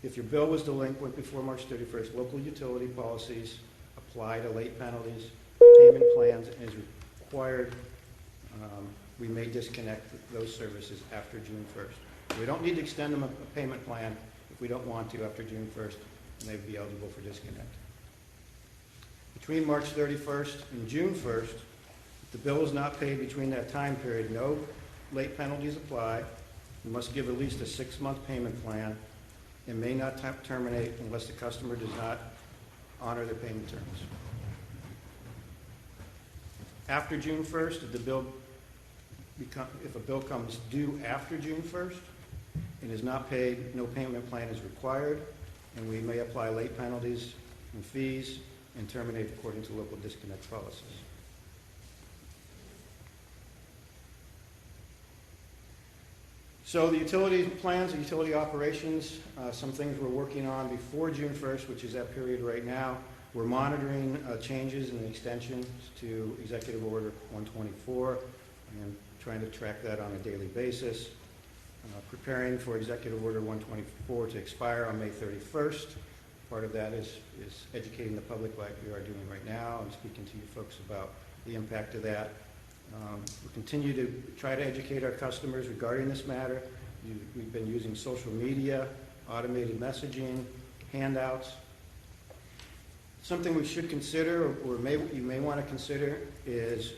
if your bill was delinquent before March 31st, local utility policies apply to late penalties, payment plans, and is required. We may disconnect those services after June 1st. We don't need to extend them a payment plan if we don't want to after June 1st, and they'd be eligible for disconnect. Between March 31st and June 1st, if the bill is not paid between that time period, no late penalties apply. You must give at least a 6-month payment plan and may not terminate unless the customer does not honor their payment terms. After June 1st, if a bill comes due after June 1st and is not paid, no payment plan is required, and we may apply late penalties and fees and terminate according to local disconnect policies. So the utility plans, the utility operations, some things we're working on before June 1st, which is that period right now. We're monitoring changes and extensions to Executive Order 124 and trying to track that on a daily basis. Preparing for Executive Order 124 to expire on May 31st. Part of that is educating the public like we are doing right now and speaking to you folks about the impact of that. We continue to try to educate our customers regarding this matter. We've been using social media, automated messaging, handouts. Something we should consider, or you may want to consider, is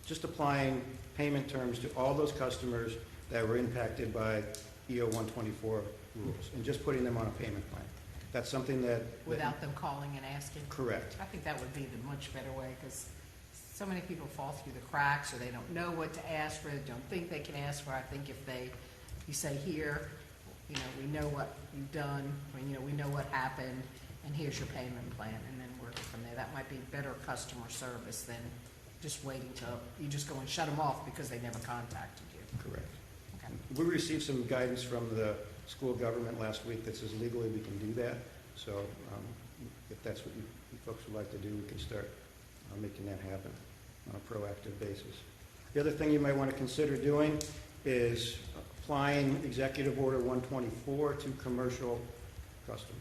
just applying payment terms to all those customers that were impacted by EO 124 rules, and just putting them on a payment plan. That's something that... Without them calling and asking? Correct. I think that would be the much better way, because so many people fall through the cracks, or they don't know what to ask for, don't think they can ask for. I think if you say, here, we know what you've done, or, we know what happened, and here's your payment plan, and then work it from there. That might be better customer service than just waiting till you just go and shut them off because they never contacted you. Correct. Okay. We received some guidance from the school government last week that says legally we can do that. So if that's what you folks would like to do, we can start making that happen on a proactive basis. The other thing you might want to consider doing is applying Executive Order 124 to commercial customers.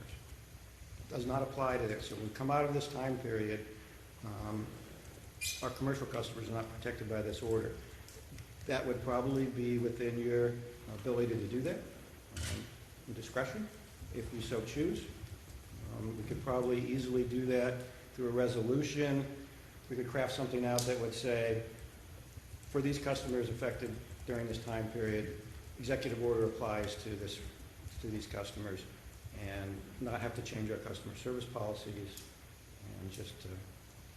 It does not apply to this. So when we come out of this time period, our commercial customers are not protected by this order. That would probably be within your ability to do that, discretion, if you so choose. We could probably easily do that through a resolution. We could craft something out that would say, for these customers affected during this time period, executive order applies to these customers, and not have to change our customer service policies, and just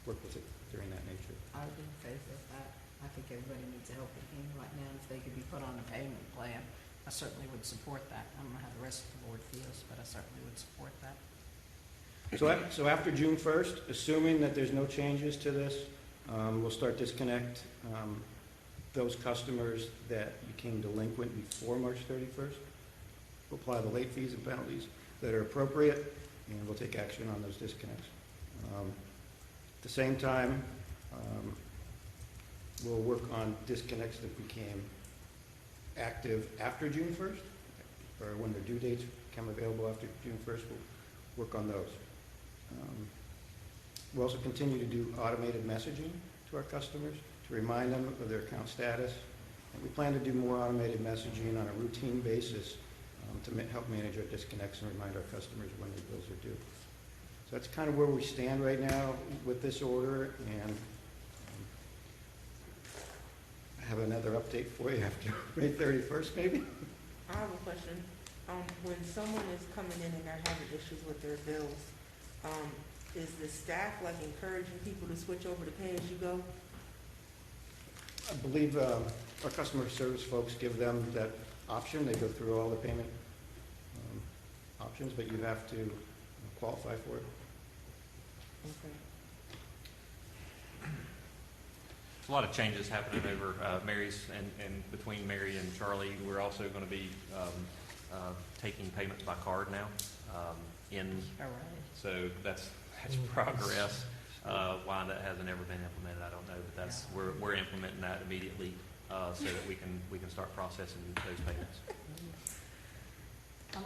work with it during that nature. I would be in favor of that. I think everybody needs a helping hand right now. If they could be put on a payment plan, I certainly would support that. I don't know how the rest of the board feels, but I certainly would support that. So after June 1st, assuming that there's no changes to this, we'll start disconnect those customers that became delinquent before March 31st. We'll apply the late fees and penalties that are appropriate, and we'll take action on those disconnects. At the same time, we'll work on disconnects that became active after June 1st, or when their due dates become available after June 1st, we'll work on those. We'll also continue to do automated messaging to our customers to remind them of their account status. And we plan to do more automated messaging on a routine basis to help manage our disconnects and remind our customers when their bills are due. So that's kind of where we stand right now with this order, and I have another update for you after May 31st, maybe? I have a question. When someone is coming in and they're having issues with their bills, is the staff like encouraging people to switch over to pay-as-you-go? I believe our customer service folks give them that option. They go through all the payment options, but you have to qualify for it. Okay. There's a lot of changes happening over Mary's and between Mary and Charlie. We're also going to be taking payments by card now. All right. So that's progress. Why that hasn't ever been implemented, I don't know, but that's we're implementing that immediately so that we can start processing those payments.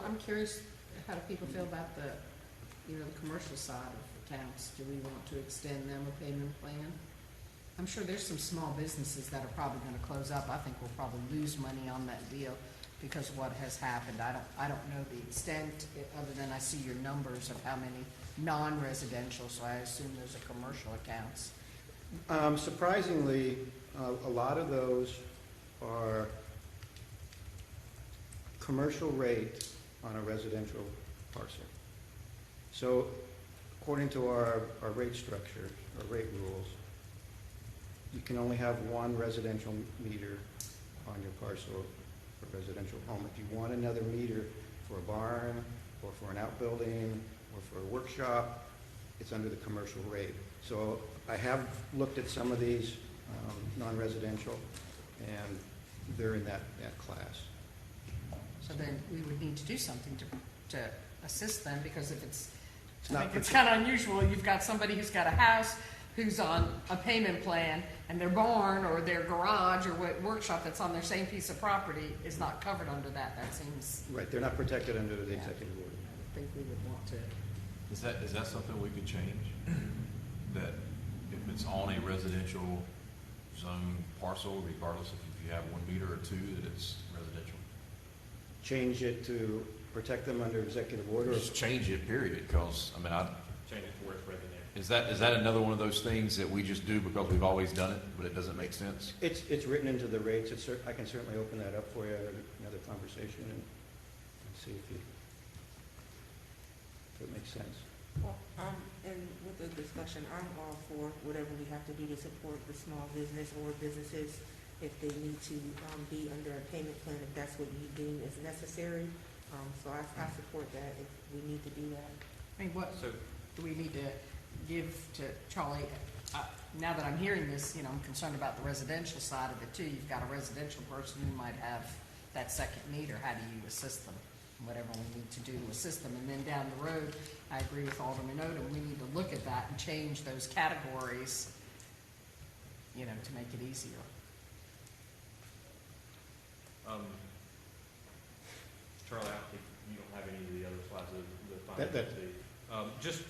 I'm curious, how do people feel about the commercial side of accounts? Do we want to extend them a payment plan? I'm sure there's some small businesses that are probably going to close up. I think we'll probably lose money on that deal because of what has happened. I don't know the extent, other than I see your numbers of how many non-residential, so I assume those are commercial accounts. Surprisingly, a lot of those are commercial rate on a residential parcel. So according to our rate structure, our rate rules, you can only have one residential meter on your parcel for residential home. If you want another meter for a barn or for an outbuilding or for a workshop, it's under the commercial rate. So I have looked at some of these non-residential, and they're in that class. So then we would need to do something to assist them, because if it's not it's kind of unusual. You've got somebody who's got a house who's on a payment plan, and their barn or their garage or workshop that's on their same piece of property is not covered under that. That seems... Right, they're not protected under the executive order. I think we would want to... Is that something we could change? That if it's on a residential zone parcel, regardless if you have 1 meter or 2, that it's residential? Change it to protect them under executive order? Just change it, period, because, I mean, Change it to where it's residential. Is that another one of those things that we just do because we've always done it, but it doesn't make sense? It's written into the rates. I can certainly open that up for you at another conversation and see if it makes sense. Well, and with the discussion, I'm all for whatever we have to do to support the small business or businesses if they need to be under a payment plan, if that's what you deem is necessary. So I support that if we need to do that. I mean, what do we need to give to Charlie? Now that I'm hearing this, I'm concerned about the residential side of it too. You've got a residential person who might have that second meter. How do you assist them? Whatever we need to do to assist them. And then down the road, I agree with Alderman Odom, we need to look at that and change those categories, to make it easier. Charlie, I think you don't have any of the other slides of the financials. Just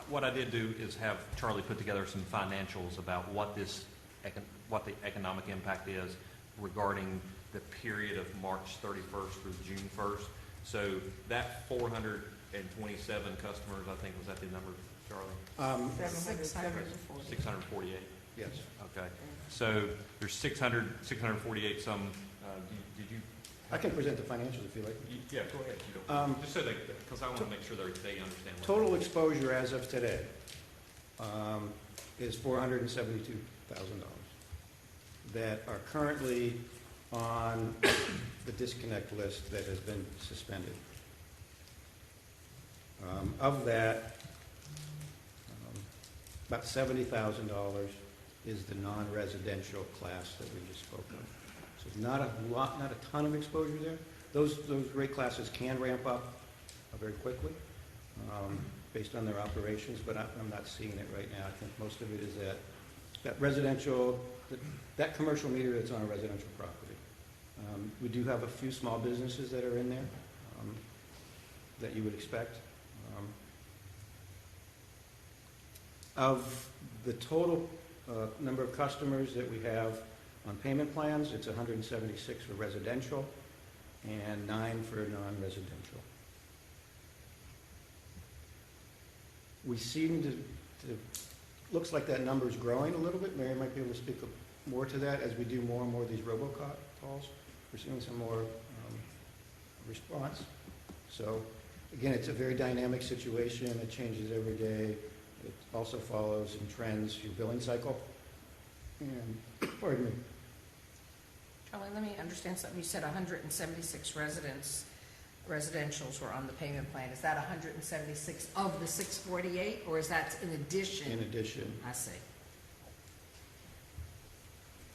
what I did do is have Charlie put together some financials about what the economic impact is regarding the period of March 31st through June 1st. So that 627 customers, I think, was that the number, Charlie? 640. 648. Yes. Okay. So there's 648 some, did you? I can present the financials if you like. Yeah, go ahead. If you don't. Just so they, because I want to make sure they understand. what- Total exposure as of today is $472,000 that are currently on the disconnect list that has been suspended. Of that, about $70,000 is the non-residential class that we just spoke of. So not a lot, not a ton of exposure there. Those rate classes can ramp up very quickly based on their operations, but I'm not seeing it right now. I think most of it is that residential, that commercial meter that's on a residential property. We do have a few small businesses that are in there that you would expect. Of the total number of customers that we have on payment plans, it's 176 for residential and 9 for non-residential. We seem to, looks like that number is growing a little bit. Mary might be able to speak more to that as we do more and more of these robocalls. We're seeing some more response. So again, it's a very dynamic situation. It changes every day. It also follows in trends your billing cycle. And, pardon me. Charlie, let me understand something. You said 176 residentials were on the payment plan. Is that 176 of the 648, or is that in addition? In addition. I see.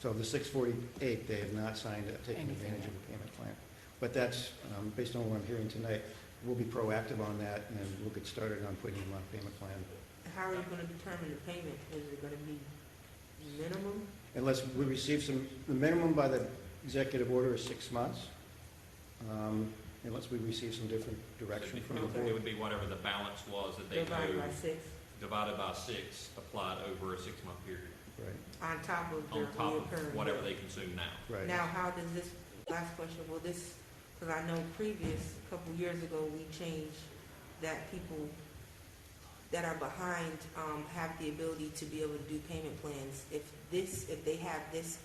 So of the 648, they have not signed up, taking advantage of the payment plan. But that's, based on what I'm hearing tonight, we'll be proactive on that, and we'll get started on putting them on payment plan. How are you going to determine the payment? Is it going to be minimum? Unless we receive the minimum by the executive order is 6 months, unless we receive some different direction from the It board. would be whatever the balance was that they Divided owed, by 6, divided by 6, applied over a 6-month period, Right, on top of on their top reoccurring. of whatever they consume now. right. Now, how does this, last question, will this, because I know a couple years ago, we changed that people that are behind have the ability to be able to do payment plans. If they have this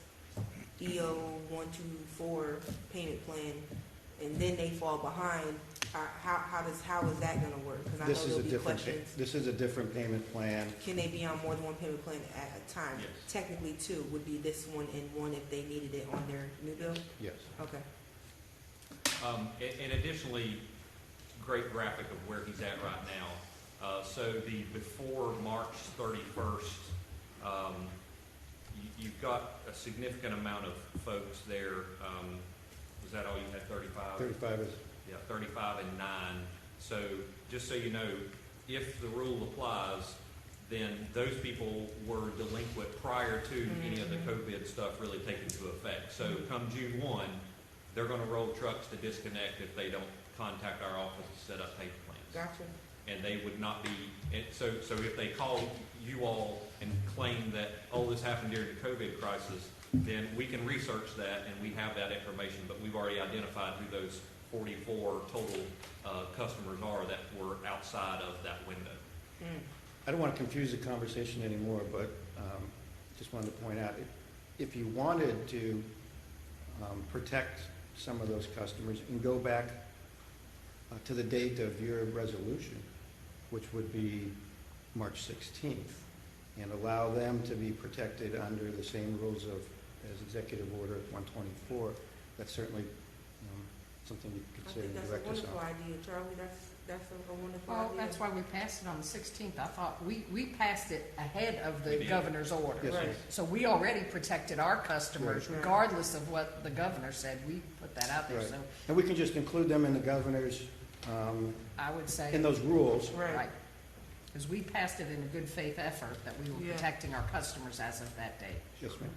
EO 124 payment plan, and then they fall behind, how is that going to work? Because I know there'll be questions. This is a different payment plan. Can they be on more than one payment plan at a time? Yes. Technically, 2 would be this one and one if they needed it on their new bill? Yes. Okay. And additionally, great graphic of where he's at right now. So the before March 31st, you've got a significant amount of folks there. Was that all you had, 35? 35 is, Yeah, 35 and 9. So just so you know, if the rule applies, then those people were delinquent prior to any of the COVID stuff really taking into effect. So come June 1, they're going to roll trucks to disconnect if they don't contact our office to set up payment plans. Gotcha. And they would not be, so if they call you all and claim that, oh, this happened during the COVID crisis, then we can research that and we have that information, but we've already identified who those 44 total customers are that were outside of that window. I don't want to confuse the conversation anymore, but just wanted to point out, if you wanted to protect some of those customers and go back to the date of your resolution, which would be March 16th, and allow them to be protected under the same rules as Executive Order 124, that's certainly something you could I consider think and that's a direct us wonderful on. idea, Charlie. That's a wonderful Well, idea. that's why we passed it on the 16th. I thought we passed it ahead of We the did. governor's order. Yes, Right. ma'am. So we already protected our customers Right. regardless of what the governor said. We put that out there. Right. So And we can just include them in the governor's, I would say. in those rules. Right. Because we passed it in a good faith effort that we were Yeah. protecting our customers as of that date. Yes, ma'am.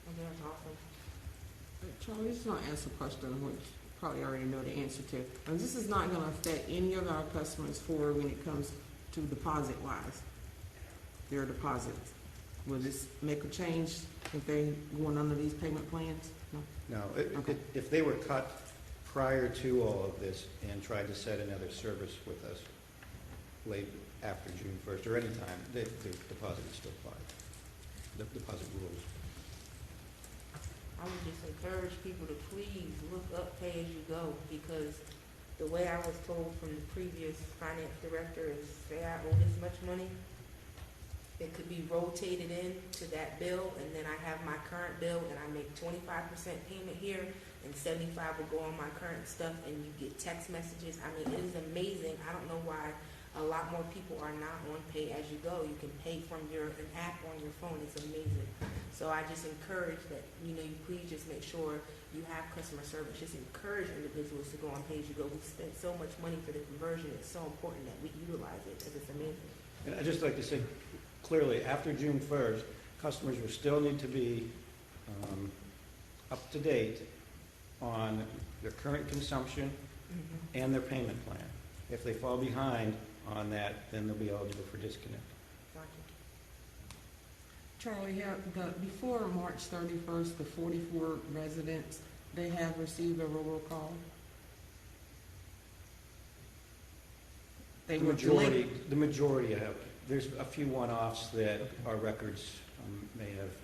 Okay, that's awesome. Charlie, this is going to answer a question which you probably already know the answer to. And this is not going to affect any of our customers for when it comes to deposit-wise, their deposits. Will this make a change if they going under these payment plans? No? No, Okay. if they were cut prior to all of this and tried to set another service with us late after June 1st or any time, the deposit is still applied. The deposit rules. I would just encourage people to please look up pay as you go, because the way I was told from the previous finance director is, say I owe this much money, it could be rotated into that bill, and then I have my current bill, and I make 25% payment here, and 75 will go on my current stuff, and you get text messages. I mean, it is amazing. I don't know why a lot more people are not on pay as you go. You can pay from an app on your phone. It's amazing. So I just encourage that, you please just make sure you have customer service. Just encourage individuals to go on pay as you go. We spend so much money for the conversion. It's so important that we utilize it, because it's amazing. And I'd just like to say clearly, after June 1st, customers will still need to be up to date on their current consumption and their payment plan. If they fall behind on that, then they'll be eligible for disconnect. Charlie, before March 31st, the 44 residents, they have received a robocall? The majority have. There's a few one-offs that our records may have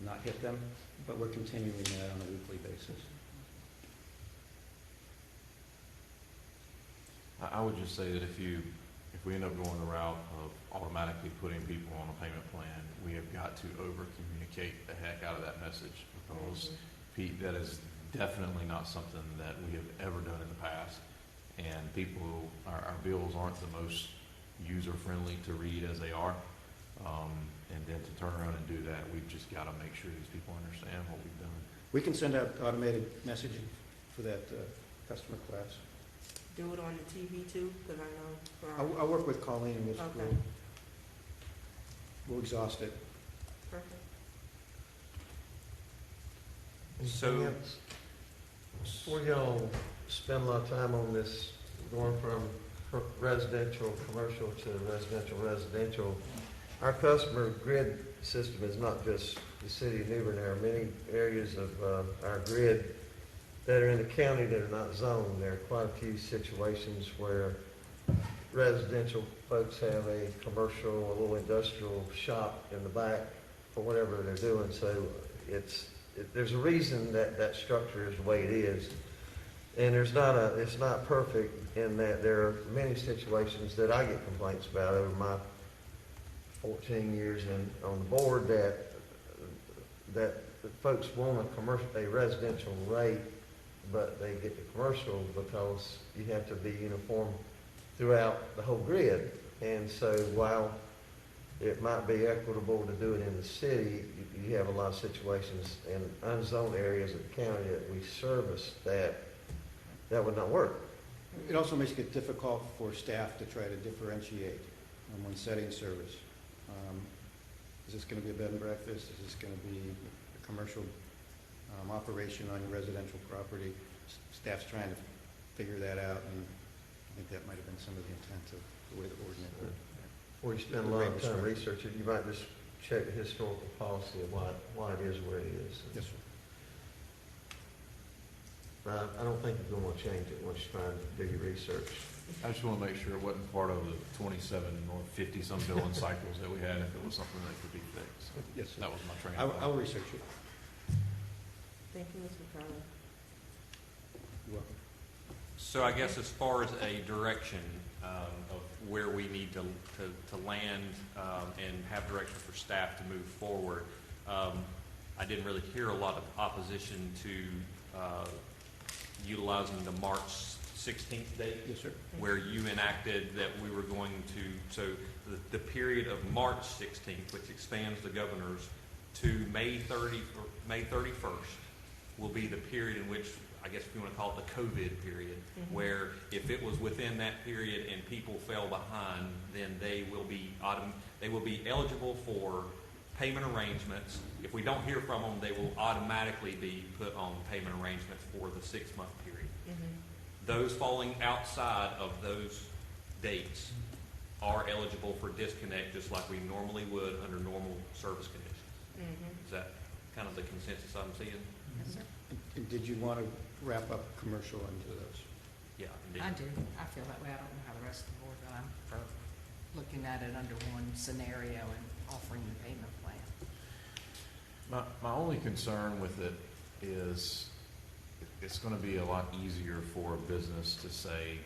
not hit them, but we're continuing that on a weekly basis. I would just say that if we end up going the route of automatically putting people on a payment plan, we have got to over-communicate the heck out of that message, because, Pete, that is definitely not something that we have ever done in the past. And our bills aren't the most user-friendly to read as they are. And then to turn around and do that, we've just got to make sure these people understand what we've done. We can send out automated messaging for that customer class. Do it on the TV too, because I know. I'll work with Colleen and we'll exhaust it. Perfect. Anything else? Before y'all spend a lot of time on this, going from residential, commercial to residential, our customer grid system is not just the city of New Bern. There are many areas of our grid that are in the county that are not zoned. There are quite a few situations where residential folks have a commercial, a little industrial shop in the back for whatever they're doing. So there's a reason that structure is the way it is. And it's not perfect in that there are many situations that I get complaints about over my 14 years on the board that folks want a residential rate, but they get the commercial because you have to be uniform throughout the whole grid. And so while it might be equitable to do it in the city, you have a lot of situations in unzoned areas of the county that we service that would not work. It also makes it difficult for staff to try to differentiate when setting service. Is this going to be a bed and breakfast? Is this going to be a commercial operation on your residential property? Staff's trying to figure that out, and I think that might have been some of the intent of the way the ordinance worked. Before you spend a lot of time researching, you might just check the historical policy of why it is where it is. Yes, sir. I don't think you're going to change it once you try to do your research. I just want to make sure it wasn't part of the 27 or 50-some billing cycles that we had, if it was something that could be fixed. Yes, sir. That was my train of thought. I'll research it. Thank you, Mr. McCarley. You're welcome. So I guess as far as a direction of where we need to land and have direction for staff to move forward, I didn't really hear a lot of opposition to utilizing the March 16th date. Yes, sir. Where you enacted that we were going to, so the period of March 16th, which expands the governor's to May 31st, will be the period in which, I guess if you want to call it the COVID period, where if it was within that period and people fell behind, then they will be eligible for payment arrangements. If we don't hear from them, they will automatically be put on payment arrangements for the 6-month period. Those falling outside of those dates are eligible for disconnect, just like we normally would under normal service conditions. Does that kind of the consensus I'm seeing. Yes, sir. And did you want to wrap up commercial into those? Yeah, indeed. I do. I feel that way. I don't know how the rest of the board, but I'm for looking at it under one scenario and offering the payment plan. My only concern with it is it's going to be a lot easier for a business to say,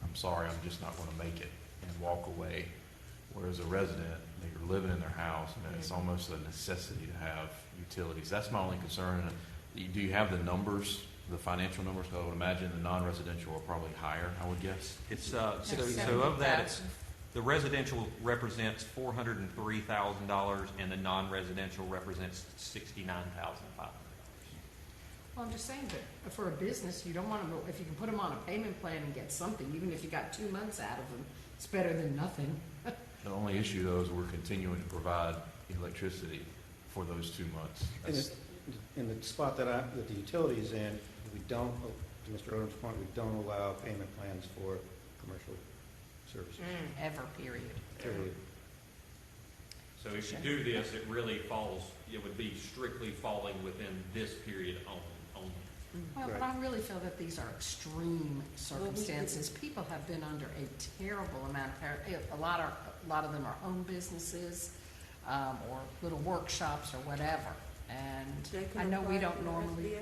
I'm sorry, I'm just not going to make it, and walk away. Whereas a resident, they're living in their house, and it's almost a necessity to have utilities. That's my only concern. Do you have the numbers, the financial numbers? I would imagine the non-residential are probably higher, I would guess. It's, so of that, it's, the residential represents $403,000 and the non-residential represents $69,500. Well, I'm just saying that for a business, you don't want them, if you can put them on a payment plan and get something, even if you got 2 months out of them, it's better than nothing. The only issue, though, is we're continuing to provide electricity for those 2 months. In the spot that the utility's in, we don't, to Mr. Odom's point, we don't allow payment plans for commercial services. Ever, period. Period. So if you do this, it really falls, it would be strictly falling within this period only. Well, but I really feel that these are extreme circumstances. People have been under a terrible amount of, a lot of them are home businesses, or little workshops or whatever. And I know we don't normally.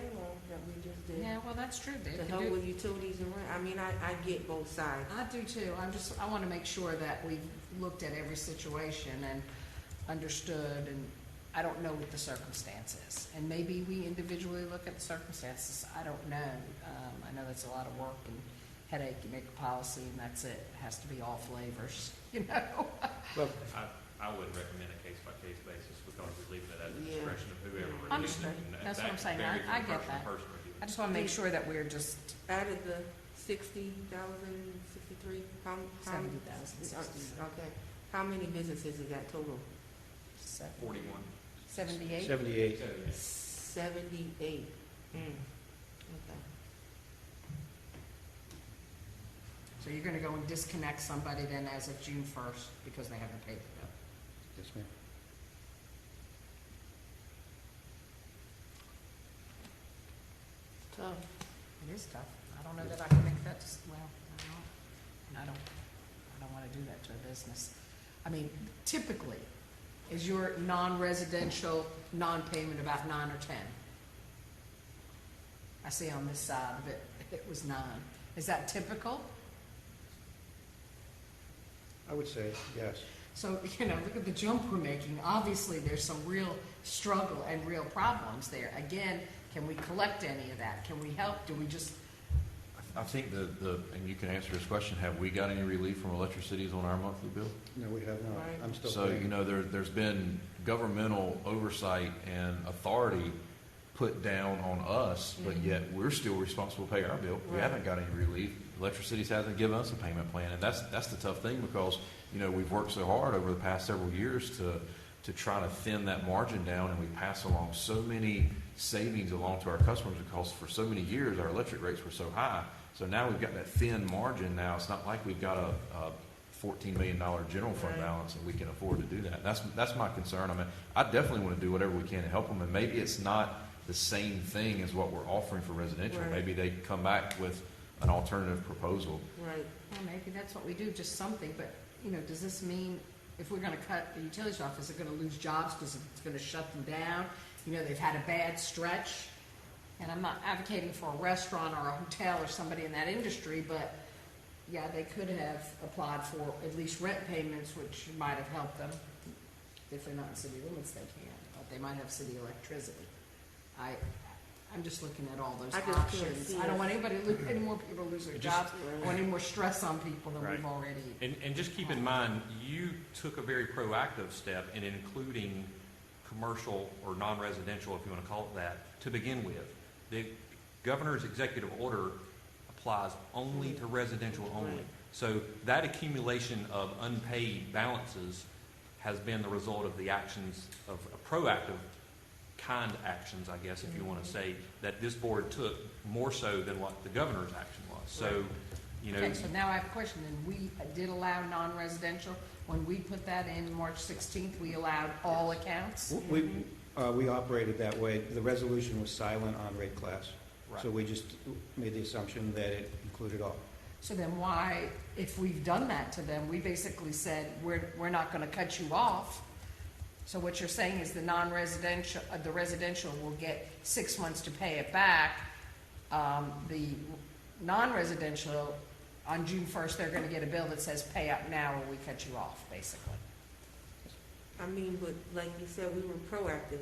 That we just did. Yeah, well, that's true. They To can help do- with utilities and rent. I mean, I get both sides. I do too. I want to make sure that we've looked at every situation and understood, and I don't know what the circumstance is. And maybe we individually look at the circumstances. I don't know. I know that's a lot of work and headache. You make a policy and that's it. It has to be all flavors, you know? Well, I would recommend a case-by-case basis because we're leaving it at the Yeah. discretion of whoever reviews it. Understood. And That's that what I'm saying. varies I from get person to that. person review. I just want to make sure that we're just Out of the 60,000, 63, how? 70,000. Okay. How many businesses is that total? 41. 78? 78. 78. Okay. So you're going to go and disconnect somebody then as of June 1st because they haven't paid the bill. Yes, ma'am. Tough. It is tough. I don't know that I can make that, well, I don't want to do that to a business. I mean, typically, is your non-residential non-payment about 9 or 10? I see on this side of it, it was 9. Is that typical? I would say yes. So, you know, look at the jump we're making. Obviously, there's some real struggle and real problems there. Again, can we collect any of that? Can we help? Do we just... I think and you can answer this question, have we got any relief from electricities on our monthly bill? No, we have not. Right. I'm still So, paying. you know, there's been governmental oversight and authority put down on us, but yet we're still responsible to pay our bill. We Right. haven't got any relief. Electricities hasn't given us a payment plan, and that's the tough thing because, you know, we've worked so hard over the past several years to try to thin that margin down, and we pass along so many savings along to our customers because for so many years our electric rates were so high. So now we've got that thin margin now. It's not like we've got a $14 million general fund Right. balance and we can afford to do that. That's my concern. I mean, I definitely want to do whatever we can to help them, and maybe it's not the same thing as what we're offering for residential. Right. Maybe they come back with an alternative proposal. Right. Well, maybe that's what we do, just something, but, you know, does this mean if we're gonna cut the utilities off, is it gonna lose jobs because it's gonna shut them down? You know, they've had a bad stretch, and I'm not advocating for a restaurant or a hotel or somebody in that industry, but, yeah, they could have applied for at least rent payments, which might have helped them. If they're not in city limits, they can't, but they might have city electricity. I'm just looking at all those I just can't options. see I don't it. want any more people to lose their Just- jobs. I don't want any more stress on people than Right. we've already. And just keep in mind, you took a very proactive step in including commercial or non-residential, if you want to call it that, to begin with. The governor's executive order applies only to residential only. So that accumulation of unpaid balances has been the result of the actions of a proactive kind actions, I guess, if you want to say, that this board took more so than what the governor's action was. So, you know. Okay, so now I have a question, and we did allow non-residential, when we put that in March 16th, we allowed all accounts? We operated that way. The resolution was silent on rate class. Right. So we just made the assumption that it included all. So then why, if we've done that to them, we basically said, we're not gonna cut you off. So what you're saying is the non-residential, the residential will get 6 months to pay it back. The non-residential, on June 1st, they're gonna get a bill that says pay up now or we cut you off, basically. I mean, but like you said, we were proactive,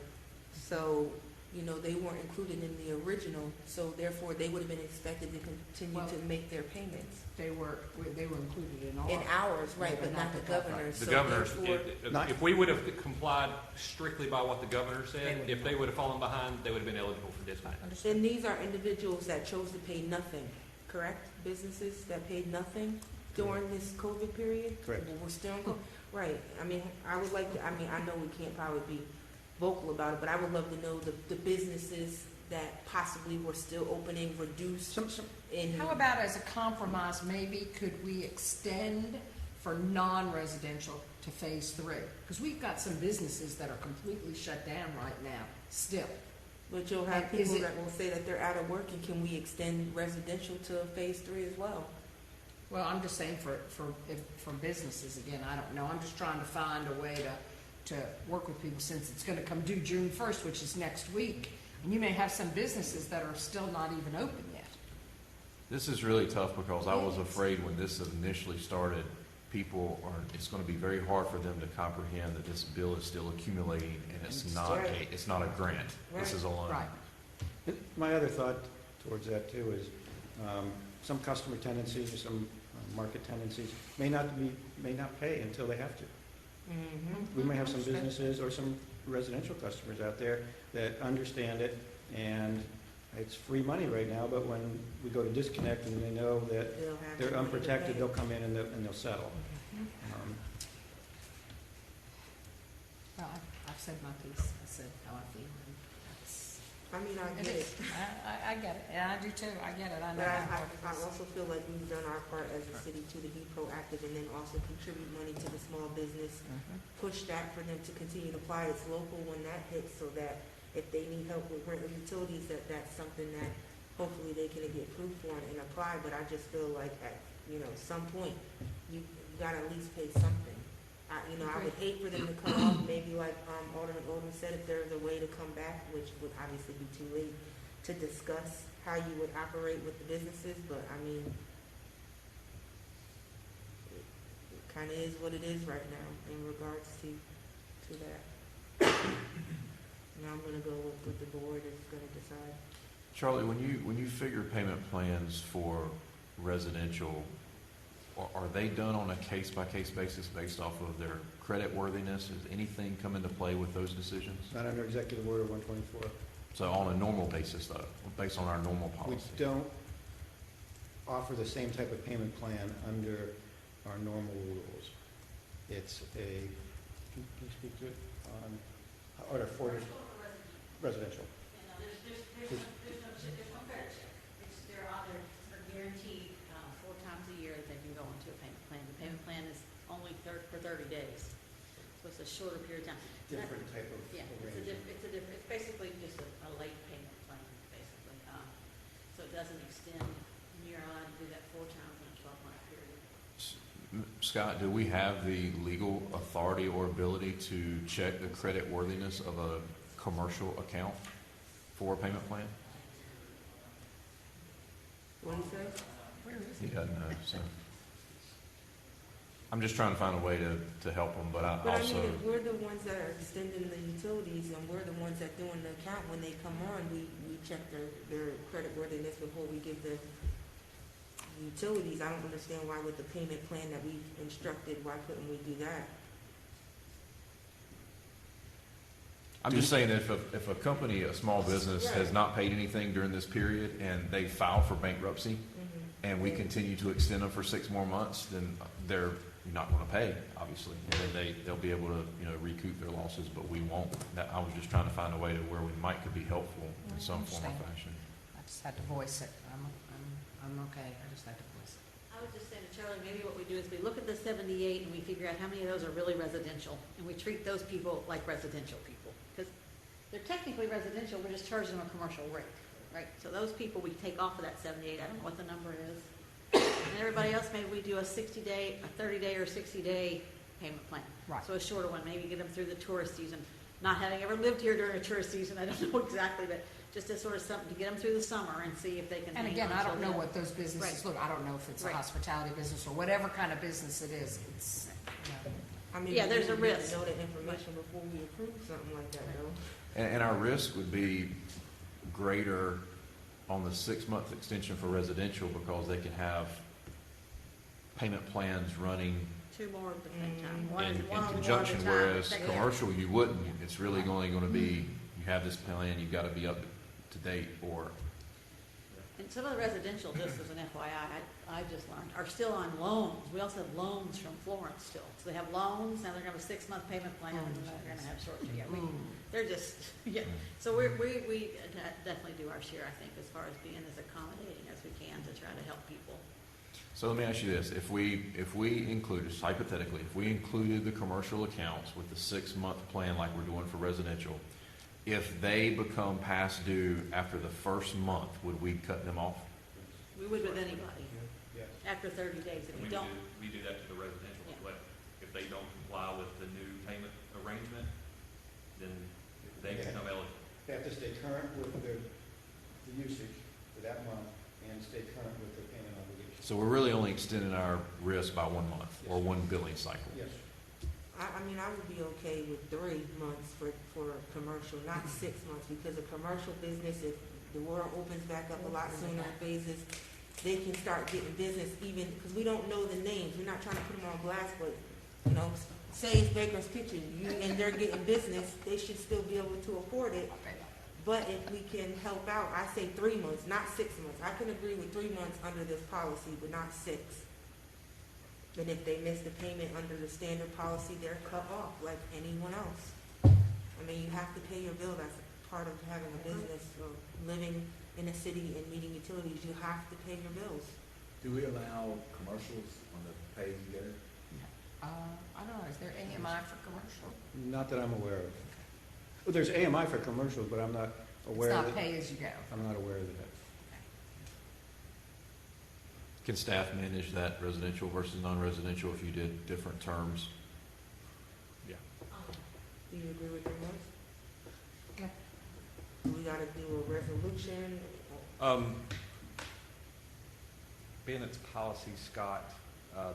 so, you know, they weren't included in the original, so therefore they would have been expected to continue Well, to make their payments. They were included in ours. In ours, right, but not the governor's. The So governor's, therefore- if we would have complied strictly by what the governor said, if they would have fallen behind, they would have been eligible for dispatch. And these are individuals that chose to pay nothing, correct? Businesses that paid nothing during this COVID period? Correct. We're still, right, I mean, I would like to, I mean, I know we can't probably be vocal about it, but I would love to know the businesses that possibly were still opening, reduced in. How about as a compromise, maybe could we extend for non-residential to phase 3? Because we've got some businesses that are completely shut down right now, still. But you'll have And is people it- that will say that they're out of work, and can we extend residential to phase 3 as well? Well, I'm just saying for businesses, again, I don't know. I'm just trying to find a way to work with people since it's gonna come due June 1st, which is next week. And you may have some businesses that are still not even open yet. This is really tough because I was afraid when this initially started, it's going to be very hard for them to comprehend that this bill is still accumulating and it's not a grant. This is a loan. Right. My other thought towards that too is some customer tendencies or some market tendencies may not pay until they have to. Mm-hmm. We may have some businesses or some residential customers out there that understand it, and it's free money right now, but when we go to disconnect and they know that They'll have they're to unprotected, pay. they'll come in and they'll settle. Well, I've said my piece. I said how I feel. And that's, I mean, I it get is. it. I get it. And I do too. I get it. I know. But how I hard it is. also feel like we've done our part as a city too, to be proactive and then also contribute money to the small business. Mhm. Push that for them to continue to apply. It's local when that hits, so that if they need help with rent or utilities, that's something that hopefully they can get approved for and apply. But I just feel like at, some point, you gotta at least pay something. I would hate for them to come off, maybe like Alderman said, if there's a way to come back, which would obviously be too late, to discuss how you would operate with the businesses, but I mean, it kind of is what it is right now in regards to that. Now I'm gonna go with what the board is gonna decide. Charlie, when you figure payment plans for residential, are they done on a case-by-case basis based off of their credit worthiness? Does anything come into play with those decisions? Not under Executive Order 124. So on a normal basis, though, based on our normal We policy? don't offer the same type of payment plan under our normal rules. It's can you speak to it? Order for residential. There's no credit check. They're either guaranteed 4 times a year that they can go into a payment plan. The payment plan is only for 30 days, so it's a shorter period of time. Different type of Yeah, arrangement. it's basically just a late payment plan, basically. So it doesn't extend, and you're allowed to do that 4 times in a 12-month period. Scott, do we have the legal authority or ability to check the credit worthiness of a commercial account for a payment plan? What do you say? Where is He it? doesn't know, so. I'm just trying to find a way to help him, but I But I also, mean, if we're the ones that are extending the utilities and we're the ones that doing the account, when they come on, we check their credit worthiness before we give the utilities. I don't understand why with the payment plan that we've instructed, why couldn't we do that? I'm just saying that if a company, a small business, has not paid anything during this period and they file for bankruptcy, and we continue to extend them for 6 more months, then they're not going to pay, obviously, and then they'll be able to recoup their losses, but we won't. I was just trying to find a way to where we could be helpful in some form or fashion. I just had to voice it. I'm okay. I just had to voice it. I was just saying to Charlie, maybe what we do is we look at the 78 and we figure out how many of those are really residential, and we treat those people like residential people. Because they're technically residential, we're just charging them a commercial rate, right? So those people we take off of that 78, I don't know what the number is. And everybody else, maybe we do a 60-day, a 30-day or 60-day payment plan. Right. So a shorter one, maybe get them through the tourist season. Not having ever lived here during a tourist season, I don't know exactly, but just as sort of something to get them through the summer and see if they can And hang again, on I don't till know then. what those businesses Right. look, I don't know if it's a Right. hospitality business or whatever kind of business it is, it's, you know. I mean, Yeah, we there's a would need to risk. know that information before we approve something like that, though. And our risk would be greater on the 6-month extension for residential because they can have payment plans running Two more at the same time. One in is one on one conjunction, at a time. whereas Take- commercial, you wouldn't. It's really only going to be, you have this plan, you've got to be up to date, or And some of the residential, just as an FYI, I just learned, are still on loans. We also have loans from Florence still. So they have loans, now they're gonna have a 6-month payment plan, and then they're gonna have short, yeah, they're just, yeah. So we definitely do our share, I think, as far as being as accommodating as we can to try to help people. So let me ask you this, if we included, just hypothetically, if we included the commercial accounts with the 6-month plan like we're doing for residential, if they become past due after the first month, would we cut them off? We would with anybody, Yes. after 30 days. If you don't, We do that to the residential, Yeah. but if they don't comply with the new payment arrangement, then they Yeah. become eligible. They have to stay current with the usage for that month and stay current with their payment obligation. So we're really only extending our risk by 1 month or one billing cycle. Yes. I mean, I would be okay with 3 months for commercial, not 6 months, because a commercial business, if the world opens back up a lot sooner in phases, they can start getting business even, because we don't know the names, we're not trying to put them on blast, but, you know, say it's Baker's Kitchen, and they're getting business, they should still be able to afford it. But if we can help out, I say 3 months, not 6 months. I can agree with 3 months under this policy, but not 6. And if they miss the payment under the standard policy, they're cut off like anyone else. I mean, you have to pay your bill. That's part of having a business or living in a city and meeting utilities. You have to pay your bills. Do we allow commercials on the pay as you go? I don't know, is there AMI for commercial? Not that I'm aware of. Well, there's AMI for commercials, but I'm not It's aware of not it. pay as you go. I'm not aware of that. Can staff manage that residential versus non-residential if you did different terms? Yeah. Do you agree with 3 months? Okay. We gotta do a resolution. Being it's policy, Scott,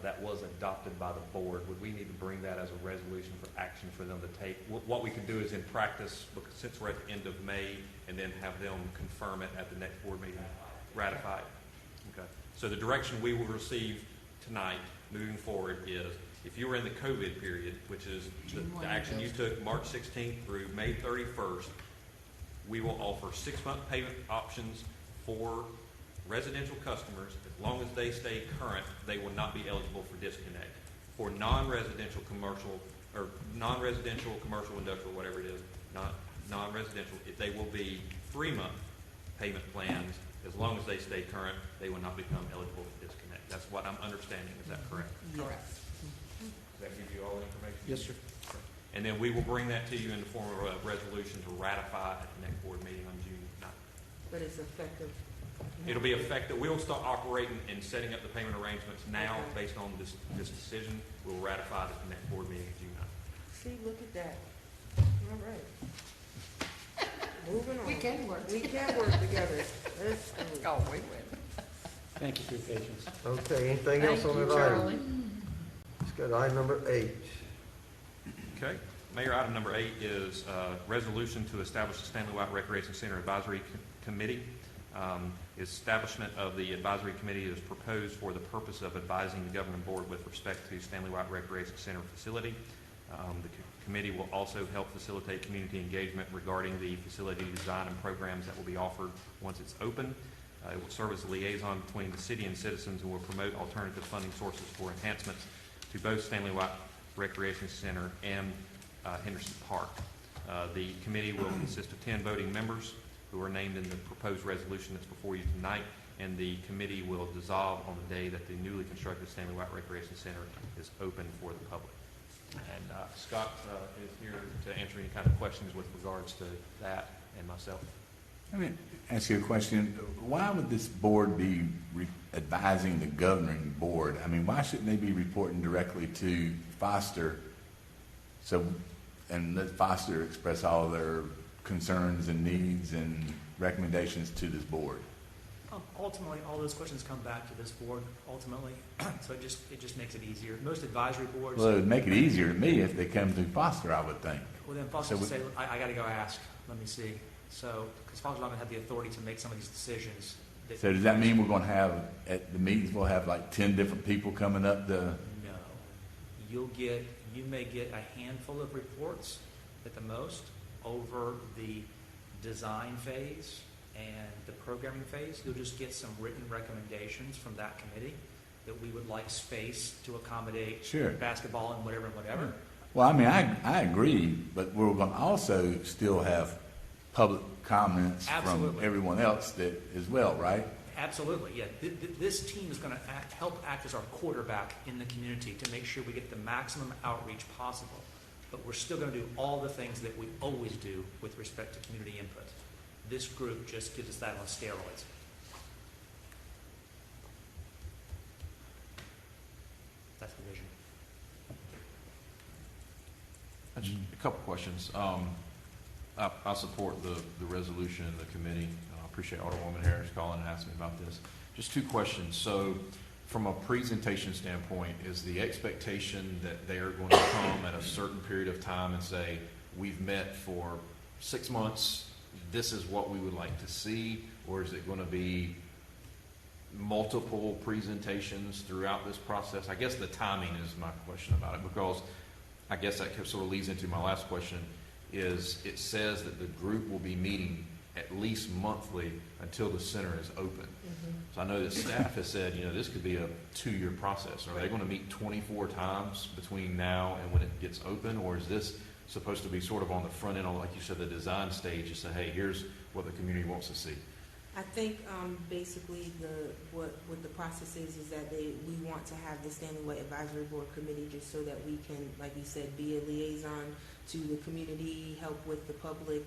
that was adopted by the board, would we need to bring that as a resolution for action for them to take? What we could do is in practice, because since we're at the end of May, and then have them confirm it at the next board meeting, ratify it. Okay. So the direction we will receive tonight, moving forward, is if you were in the COVID period, which is the action you took March 16th through May 31st, we will offer 6-month payment options for residential customers. As long as they stay current, they will not be eligible for disconnect. For non-residential commercial, or non-residential commercial industrial, whatever it is, not non-residential, they will be 3-month payment plans. As long as they stay current, they will not become eligible for disconnect. That's what I'm understanding. Is that correct? Correct. Does that give you all the information? Yes, sir. And then we will bring that to you in the form of a resolution to ratify at the next board meeting on June 9th. But it's effective. It'll be effective. We'll start operating and setting up the payment arrangements now based on this decision. We'll ratify it at the next board meeting in June 9th. See, look at that. All right. Moving on. We can work We can work together. Let's go. Oh, we win. Thank you for your patience. Okay, anything else Thank on you, that Charlie. item? Let's go to item number 8. Okay. Mayor, item number 8 is resolution to establish the Stanley White Recreation Center Advisory Committee. Establishment of the advisory committee is proposed for the purpose of advising the governing board with respect to Stanley White Recreation Center facility. The committee will also help facilitate community engagement regarding the facility design and programs that will be offered once it's open. It will serve as a liaison between the city and citizens and will promote alternative funding sources for enhancements to both Stanley White Recreation Center and Henderson Park. The committee will consist of 10 voting members who are named in the proposed resolution that's before you tonight, and the committee will dissolve on the day that the newly constructed Stanley White Recreation Center is open for the public. And Scott is here to answer any kind of questions with regards to that and myself. Let me ask you a question. Why would this board be advising the governing board? I mean, why shouldn't they be reporting directly to Foster? And let Foster express all of their concerns and needs and recommendations to this board? Ultimately, all those questions come back to this board, ultimately, so it just makes it easier. Most advisory boards... Well, it would make it easier to me if they come through Foster, I would think. Well, then Foster would say, I got to go ask, let me see. So, because Foster's not going to have the authority to make some of these decisions. So does that mean we're going to have, at the meetings, we'll have like 10 different people coming up to... No. You may get a handful of reports at the most over the design phase and the programming phase. You'll just get some written recommendations from that committee that we would like space to accommodate basketball and whatever. Well, I mean, I agree, but we're going to also still have public comments from everyone else that as well, right? Absolutely, yeah. This team is going to help act as our quarterback in the community to make sure we get the maximum outreach possible. But we're still going to do all the things that we always do with respect to community input. This group just gives us that on steroids. That's the vision. A couple questions. I support the resolution in the committee. I appreciate Alderwoman Harris calling and asking me about this. Just two questions. So from a presentation standpoint, is the expectation that they are going to come at a certain period of time and say, we've met for 6 months, this is what we would like to see, or is it going to be multiple presentations throughout this process? I guess the timing is my question about it, because I guess that sort of leads into my last question, is it says that the group will be meeting at least monthly until the center is open. So I know that staff has said, this could be a 2-year process. Are they going to meet 24 times between now and when it gets open, or is this supposed to be sort of on the front end, on, like you said, the design stage, to say, hey, here's what the community wants to see? I think basically what the process is that we want to have the Stanley Way Advisory Board Committee just so that we can, like you said, be a liaison to the community, help with the public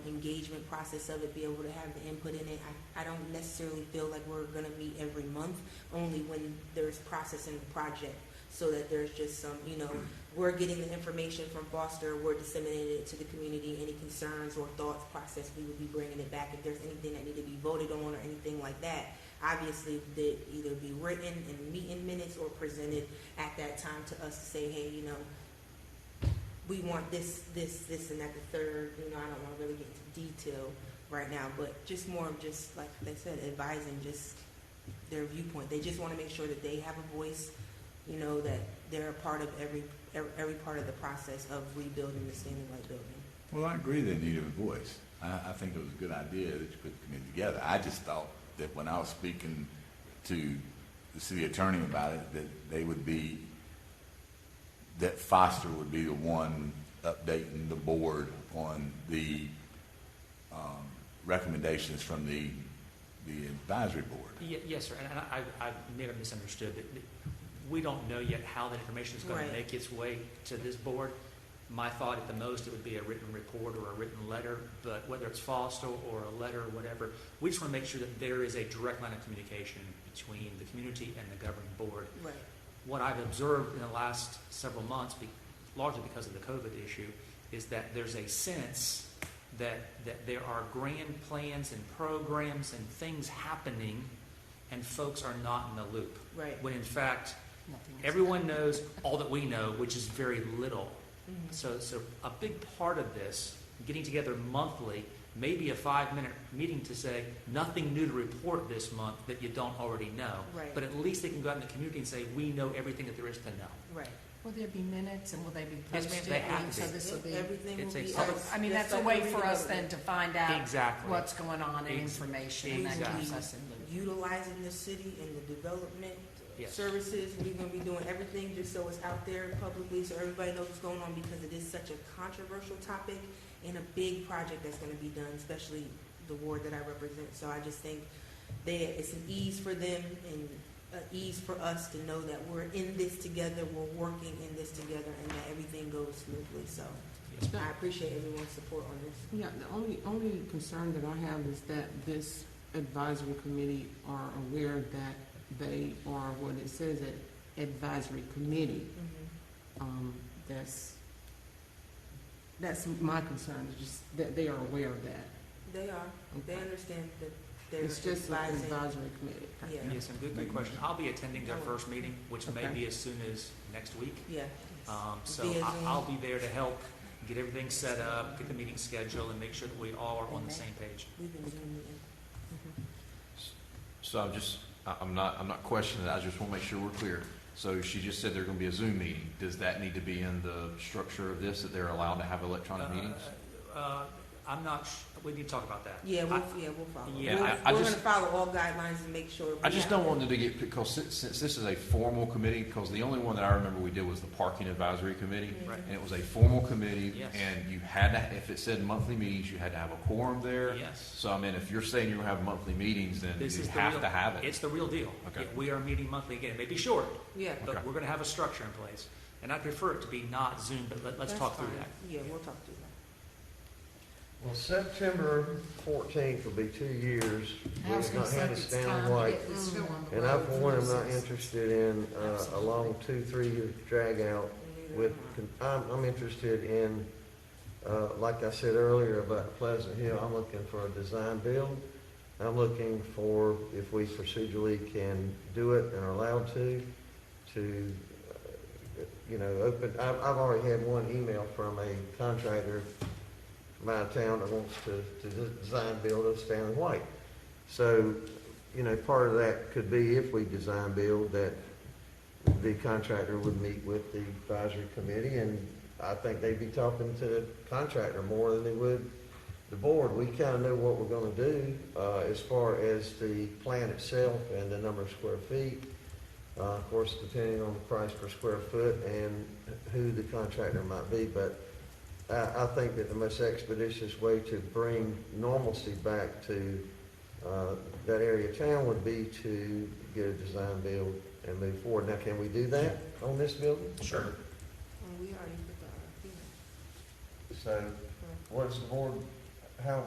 engagement process of it, be able to have the input in it. I don't necessarily feel like we're going to meet every month, only when there's process in the project, so that there's just some, we're getting the information from Foster, we're disseminating it to the community. Any concerns or thoughts process, we would be bringing it back. If there's anything that need to be voted on or anything like that, obviously that either be written in meeting minutes or presented at that time to us to say, hey, we want this, and that, the third. I don't want to really get into detail right now, but just more of just, like they said, advising just their viewpoint. They just want to make sure that they have a voice, that they're a part of every part of the process of rebuilding the Stanley White building. Well, I agree they needed a voice. I think it was a good idea that you put the committee together. I just thought that when I was speaking to the city attorney about it, that Foster would be the one updating the board on the recommendations from the advisory board. Yes, sir. And I may have misunderstood. We don't know yet how that information is going to make its way to this board. My thought at the most, it would be a written report or a written letter, but whether it's Foster or a letter or whatever, we just want to make sure that there is a direct line of communication between the community and the governing board. Right. What I've observed in the last several months, largely because of the COVID issue, is that there's a sense that there are grand plans and programs and things happening, and folks are not in the loop. Right. When in fact, everyone knows all that we know, which is very little. So a big part of this, getting together monthly, maybe a 5-minute meeting to say, nothing new to report this month that you don't already know. Right. But at least they can go out in the community and say, we know everything that there is to know. Right. Will there be minutes, and will they be Yes, posted? ma'am, they have to So be. this will be. Everything It's will a be. public- That's a way for us then to find out Exactly. what's going on and information, and that keeps us in the loop. Utilizing the city and the development Yes. services. We're going to be doing everything just so it's out there publicly, so everybody knows what's going on, because it is such a controversial topic and a big project that's going to be done, especially the ward that I represent. So I just think it's an ease for them, and ease for us to know that we're in this together, we're working in this together, and that everything goes smoothly. So I appreciate everyone's support on this. Yeah, the only concern that I have is that this advisory committee are aware that they are what it says at advisory committee. That's my concern, is just that they are aware of that. They are. Okay. They understand that they're It's just an advising. advisory committee. Yeah. Yes, and good question. I'll be attending their first meeting, which may Okay. be as soon as next week. Yeah. So Via Zoom. I'll be there to help get everything set up, get the meeting scheduled, and make sure that we all are on the same page. We've been Zoom meeting. So I'm not questioning it, I just want to make sure we're clear. So she just said there's going to be a Zoom meeting. Does that need to be in the structure of this, that they're allowed to have electronic meetings? I'm not, we need to talk about that. Yeah, we'll follow. Yeah, we're going to follow all guidelines and make sure. I just don't want it to get, because since this is a formal committee, because the only one that I remember we did was the Parking Advisory Committee, Right. and it was a formal committee, Yes. and you had to, if it said monthly meetings, you had to have a quorum there. Yes. So, I mean, if you're saying you're going to have monthly meetings, then This you is the have real- to have it. It's the real deal. Okay. Yeah, we are meeting monthly again. It may be short, Yeah. but Okay. we're going to have a structure in place. And I prefer it to be not Zoom, but let's That's talk through fine. that. Yeah, we'll talk through that. Well, September 14th will be 2 years. I was We've gonna not say had a it's time Stanley to White. get this show on the And I, road. for one, am not interested in a Absolutely. long 2-3 year drag out with, I'm interested in, like I said earlier about Pleasant Hill, I'm looking for a design build. I'm looking for, if we procedurally can do it and are allowed to open, I've already had one email from a contractor from out of town that wants to design build a Stanley White. So, part of that could be if we design build that the contractor would meet with the advisory committee, and I think they'd be talking to the contractor more than they would the board. We kind of know what we're going to do as far as the plan itself and the number of square feet. Of course, depending on the price per square foot and who the contractor might be, but I think that the most expeditious way to bring normalcy back to that area of town would be to get a design build and move forward. Now, can we do that on this building? Sure. And we already put the RFP in. So, what's the board, how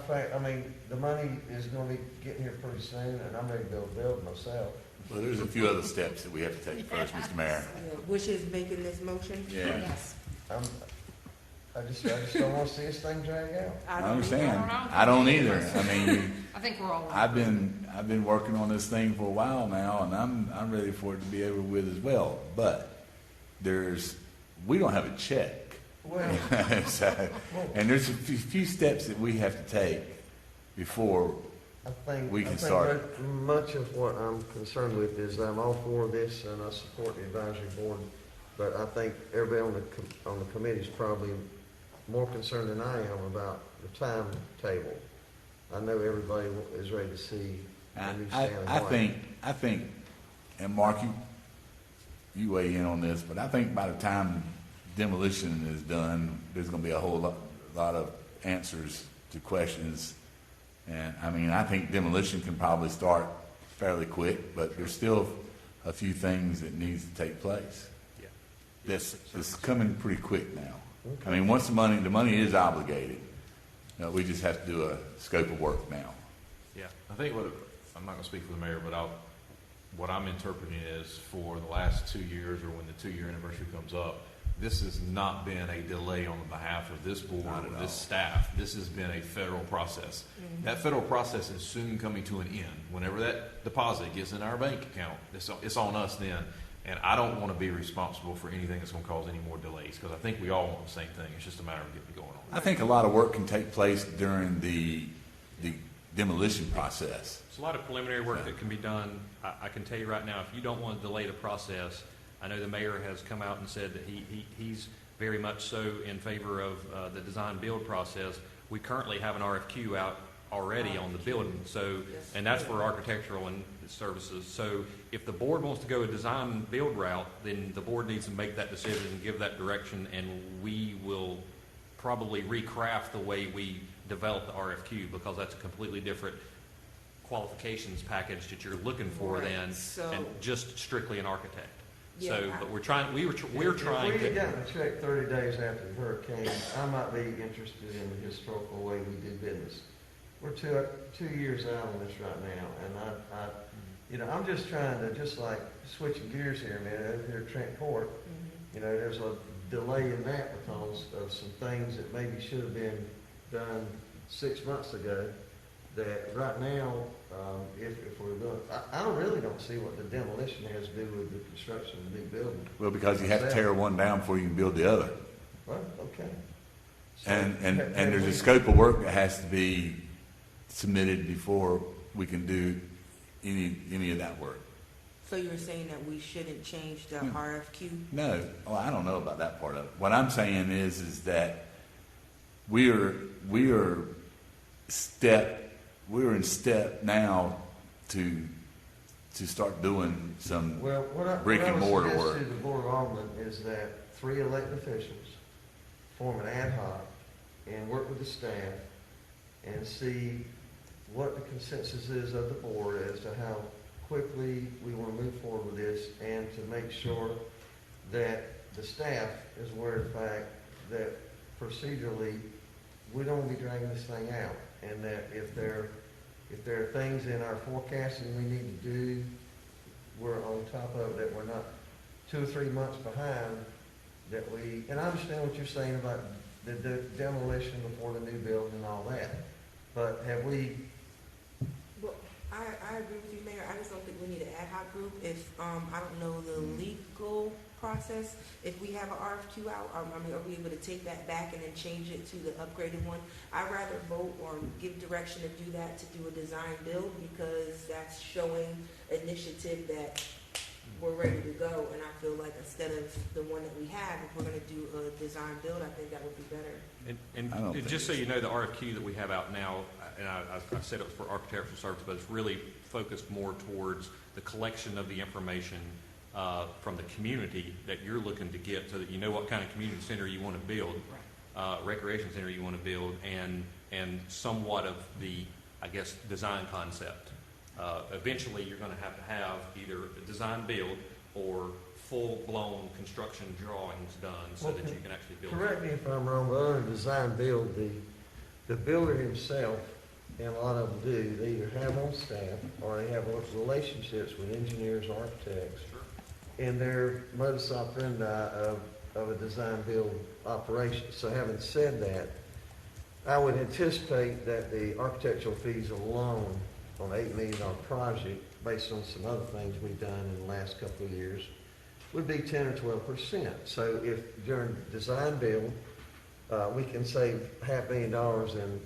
fast, the money is gonna be getting here pretty soon, and I'm ready to build myself. Well, there's a few other steps that we have to take first, Mr. Mayor. Yeah, which is making this motion? Yeah, Yes. I just don't wanna see this thing drag out. I don't understand. either. I don't either. I think we're all. I've been working on this thing for a while now, and I'm ready for it to be over with as well. But we don't have a check. Well, And there's a few steps that we have to take before we can start. Much of what I'm concerned with is I'm all for this and I support the advisory board, but I think everybody on the committee is probably more concerned than I am about the timetable. I know everybody is ready to see a new Stanley White. I think, and Mark, you weigh in on this, but I think by the time demolition is done, there's going to be a whole lot of answers to questions. And I think demolition can probably start fairly quick, but there's still a few things that needs to take place. Yeah. It's coming pretty quick now. Okay. Once the money is obligated, we just have to do a scope of work now. Yeah, I think I'm not going to speak for the mayor, but what I'm interpreting is for the last 2 years, or when the 2-year anniversary comes up, this has not been a delay on the behalf of this board or this staff. This has been a federal process. Mm-hmm. That federal process is soon coming to an end. Whenever that deposit gets in our bank account, it's on us then. And I don't want to be responsible for anything that's going to cause any more delays, because I think we all want the same thing. It's just a matter of getting it going on. I think a lot of work can take place during the demolition process. There's a lot of preliminary work that can be done. I can tell you right now, if you don't want to delay the process, I know the mayor has come out and said that he's very much so in favor of the design build process. We currently have an RFQ out already on the building, and that's for architectural and services. So if the board wants to go a design build route, then the board needs to make that decision and give that direction, and we will probably recraft the way we develop the RFQ, because that's a completely different qualifications package that you're looking for Right, then, so- and just strictly an architect. Yeah, So, I- but we're trying If we to. had gotten a check 30 days after the hurricane, I might be interested in the historical way we do business. We're 2 years out on this right now, and I'm just trying to, just like switching gears here, man, over here at Trent Court, there's a delay in that because of some things that maybe should have been done 6 months ago, that right now, if we're doing, I really don't see what the demolition has to do with the construction of the new building. Well, because you have to tear one down before you can build the other. Well, okay. So, And have there's we- a scope of work that has to be submitted before we can do any of that work. So you're saying that we shouldn't change the RFQ? No, well, I don't know about that part of it. What I'm saying is that we are in step now to start doing some Well, brick and mortar what I would work. suggest to the Board of Aldermen is that 3 elected officials form an ad hoc and work with the staff and see what the consensus is of the board as to how quickly we want to move forward with this, and to make sure that the staff is aware of the fact that procedurally, we don't want to be dragging this thing out, and that if there are things in our forecasting we need to do, we're on top of it, that we're not 2 or 3 months behind, and I understand what you're saying about the demolition before the new building and all that, but have we? Well, I agree with you, Mayor. I just don't think we need an ad hoc group. If, I don't know the legal process, if we have an RFQ out, are we able to take that back and then change it to the upgraded one? I'd rather vote or give direction to do that, to do a design build, because that's showing initiative that we're ready to go. And I feel like instead of the one that we have, if we're gonna do a design build, I think that would be better. And just so you know, the RFQ that we have out now, and I said it was for architectural services, but it's really focused more towards the collection of the information from the community that you're looking to get, so that you know what kind of community center you want to build, recreation center you want to build, and somewhat of the, I guess, design concept. Eventually, you're going to have either a design build or full-blown construction drawings done so that you can actually build. Correct me if I'm wrong, but under design build, the builder himself, and a lot of them do, they either have on staff or they have relationships with engineers, architects, and their modus operandi of a design build operation. So having said that, I would anticipate that the architectural fees alone on an $8 million project, based on some other things we've done in the last couple of years, would be 10 or 12%. So if during design build, we can save $500,000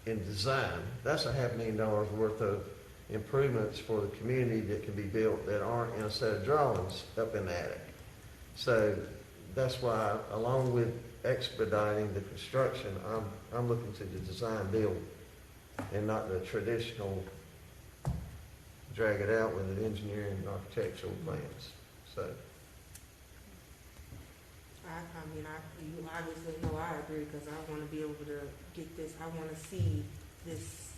in design, that's a $500,000 worth of improvements for the community that can be built that aren't in a set of drawings up in the attic. So that's why, along with expediting the construction, I'm looking to the design build and not the traditional drag it out with the engineering and architectural plans. So, You obviously know I agree, because I want to be able to get this, I want to see this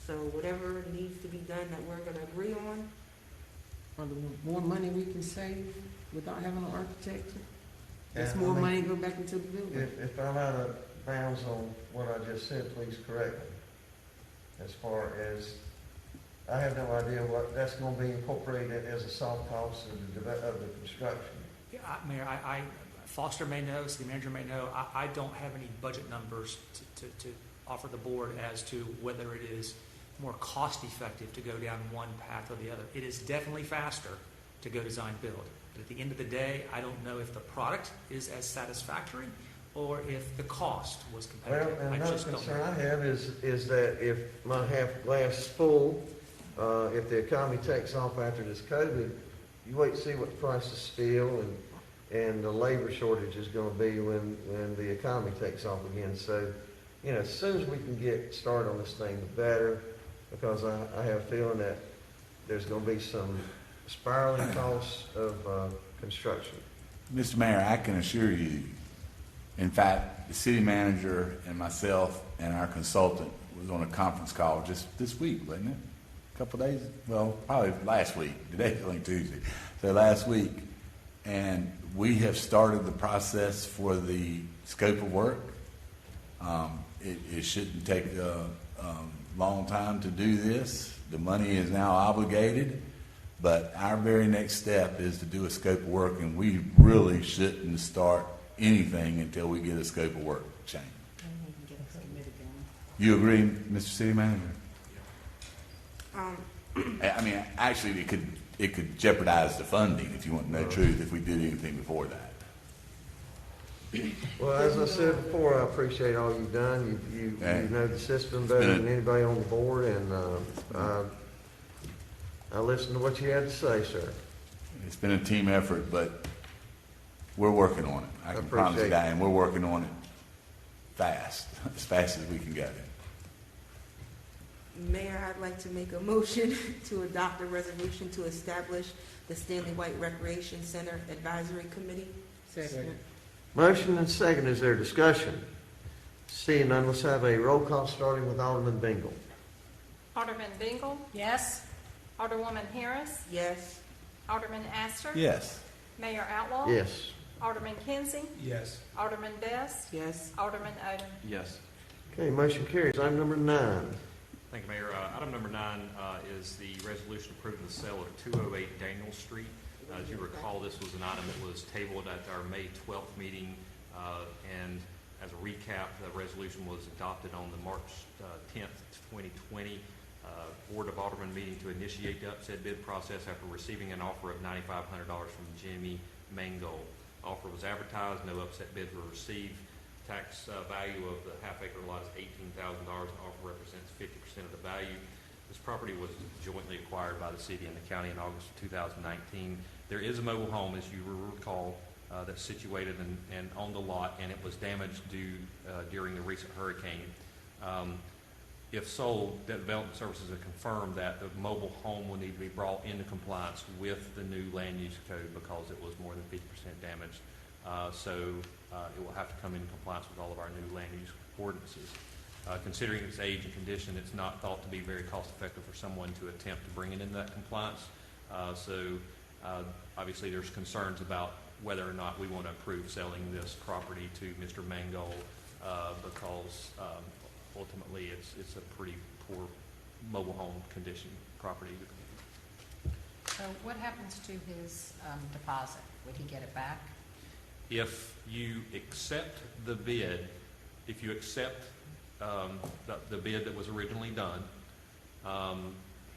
so whatever needs to be done that we're going to agree on. Or the more money we can save without having an architect, that's Yeah, more I mean, money go back into the building. if I'm out of bounds on what I just said, please correct me. As far as, I have no idea what that's going to be incorporated as a soft cost of the construction. Yeah, Mayor, Foster may know, city manager may know, I don't have any budget numbers to offer the board as to whether it is more cost effective to go down one path or the other. It is definitely faster to go design build. But at the end of the day, I don't know if the product is as satisfactory or if the cost was competitive. Well, and I another just don't concern know. I have is that if my half glass full, if the economy takes off after this COVID, you wait to see what the price of steel and the labor shortage is going to be when the economy takes off again. So, as soon as we can get started on this thing, the better, because I have a feeling that there's going to be some spiraling costs of construction. Mr. Mayor, I can assure you, in fact, the city manager and myself and our consultant was on a conference call just this week, wasn't it? A couple days, well, probably last week. Today's only Tuesday. So last week. And we have started the process for the scope of work. It shouldn't take a long time to do this. The money is now obligated, but our very next step is to do a scope of work, and we really shouldn't start anything until we get a scope of work changed. You agree, Mr. City Manager? I mean, actually, it could jeopardize the funding, if you want to know the truth, if we did anything before that. Well, as I said before, I appreciate all you've done. You know the system better than anybody on the board, and I listened to what you had to say, sir. It's been a team effort, but we're working on it. I can promise you that, and we're working on it fast, as fast as we can get it. Mayor, I'd like to make a motion to adopt a resolution to establish the Stanley White Recreation Center Advisory Committee. Second. Motion and second. Is there discussion? Seeing none, let's have a roll call starting with Alderman Bengel. Alderman Bengel, Yes? Alderwoman Harris, Yes. Alderman Astor. Yes. Mayor Outlaw. Yes. Alderman Kinsey, Yes. Alderman Best, Yes. Alderman Odom. Yes. Okay, motion carries. Item number 9. Thank you, Mayor. Item number 9 is the resolution approving the sale of 208 Daniel Street. As you recall, this was an item that was tabled at our May 12th meeting, and as a recap, the resolution was adopted on the March 10th, 2020 Board of Aldermen meeting to initiate the upset bid process after receiving an offer of $9,500 from Jimmy Bengel. Offer was advertised, no upset bids were received. Tax value of the half-acre lot is $18,000. The offer represents 50% of the value. This property was jointly acquired by the city and the county in August of 2019. There is a mobile home, as you will recall, that's situated and on the lot, and it was damaged during the recent hurricane. If sold, Development Services have confirmed that the mobile home will need to be brought into compliance with the new land use code because it was more than 50% damaged. So it will have to come in compliance with all of our new land use ordinances. Considering its age and condition, it's not thought to be very cost effective for someone to attempt to bring it into that compliance. Obviously there's concerns about whether or not we want to approve selling this property to Mr. Bengel because ultimately it's a pretty poor mobile home condition property. So what happens to his deposit? Would he get it back? If you accept the bid, if you accept the bid that was originally done,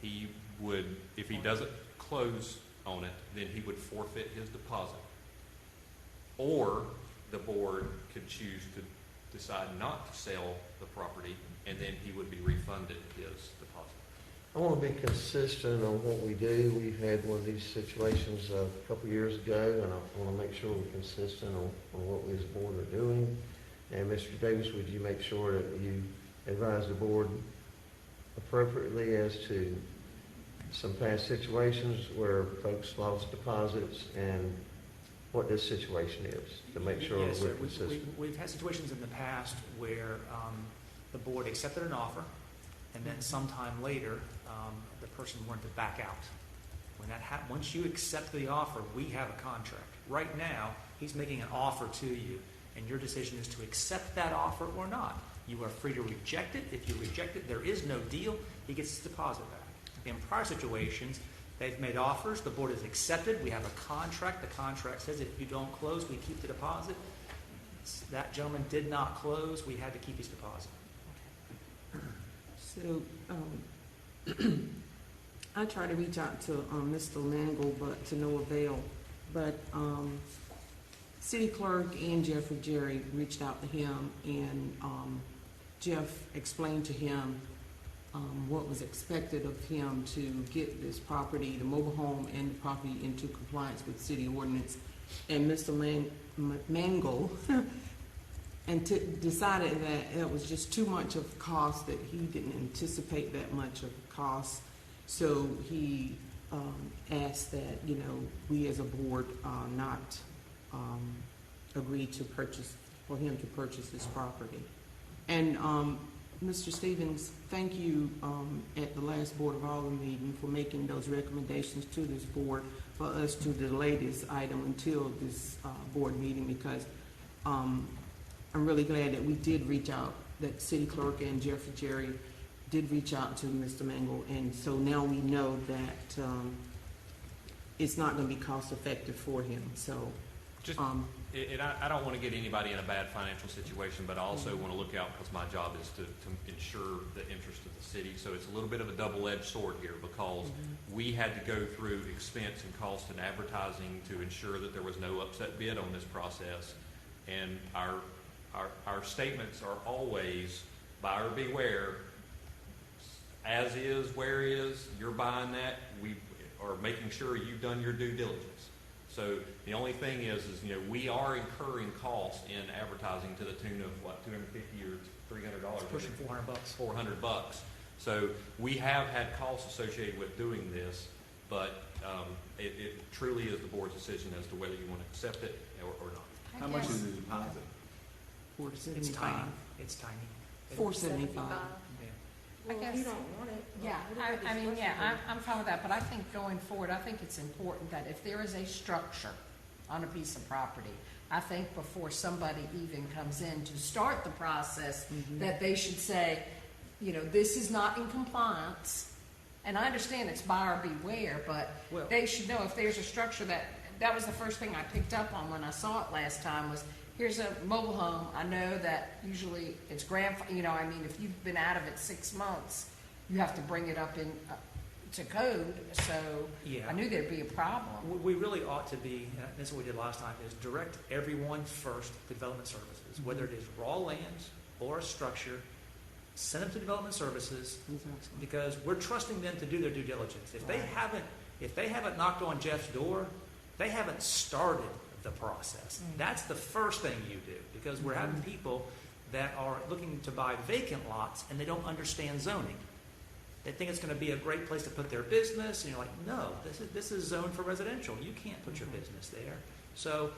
he would, if he doesn't close on it, then he would forfeit his deposit. Or the board could choose to decide not to sell the property, and then he would be refunded his deposit. I want to be consistent on what we do. We've had one of these situations a couple years ago, and I want to make sure we're consistent on what we as a board are doing. And Mr. Davis, would you make sure that you advise the board appropriately as to some past situations where folks lost deposits and what this situation is, to make sure Yes, we're sir. consistent? We've had situations in the past where the board accepted an offer, and then sometime later, the person wanted to back out. When that once you accept the offer, we have a contract. Right now, he's making an offer to you, and your decision is to accept that offer or not. You are free to reject it. If you reject it, there is no deal. He gets his deposit back. In prior situations, they've made offers. The board has accepted. We have a contract. The contract says if you don't close, we keep the deposit. That gentleman did not close. We had to keep his deposit. So, I tried to reach out to Mr. Langle, but to no avail. But City Clerk and Jeffrey Jerry reached out to him, and Jeff explained to him what was expected of him to get this property, the mobile home and the property, into compliance with city ordinance. And Mr. Mangle decided that it was just too much of cost, that he didn't anticipate that much of cost. So he asked that, we as a board not agree to purchase, for him to purchase this property. And Mr. Stevens, thank you at the last Board of Aldermen meeting for making those recommendations to this board for us to delay this item until this board meeting, because I'm really glad that we did reach out, that City Clerk and Jeffrey Jerry did reach out to Mr. Bengel, and so now we know that it's not going to be cost effective for him. So, Just, I don't want to get anybody in a bad financial situation, but I also want to look out, because my job is to ensure the interest of the city. So it's a little bit of a double-edged sword here, because we had to go through expense and cost and advertising to ensure that there was no upset bid on this process. And our statements are always buyer beware, as is, where is, you're buying that, we are making sure you've done your due diligence. So the only thing is we are incurring costs in advertising to the tune of what, $250 or $300? It's pushing $400. $400. So we have had costs associated with doing this, but it truly is the board's decision as to whether you want to accept it or not. How much is the deposit? It's tiny. It's tiny. $475. I Well, guess, if you don't want it, yeah, I'm fine with that, but I think going forward, I think it's important that if there is a structure on a piece of property, I think before somebody even comes in to start the process, that they should say, this is not in compliance. And I understand it's buyer beware, but they should know if there's a structure that was the first thing I picked up on when I saw it last time was, here's a mobile home. I know that usually it's if you've been out of it 6 months, you have to bring it up in to code. So Yeah. I knew there'd be a problem. We really ought to be, and this is what we did last time, is direct everyone first to development services, whether it is raw lands or a structure, send them to development services, because we're trusting them to do their due diligence. If they haven't knocked on Jeff's door, they haven't started the process. That's the first thing you do, because we're having people that are looking to buy vacant lots and they don't understand zoning. They think it's going to be a great place to put their business, and you're like, no, this is zoned for residential. You can't put your business there. So,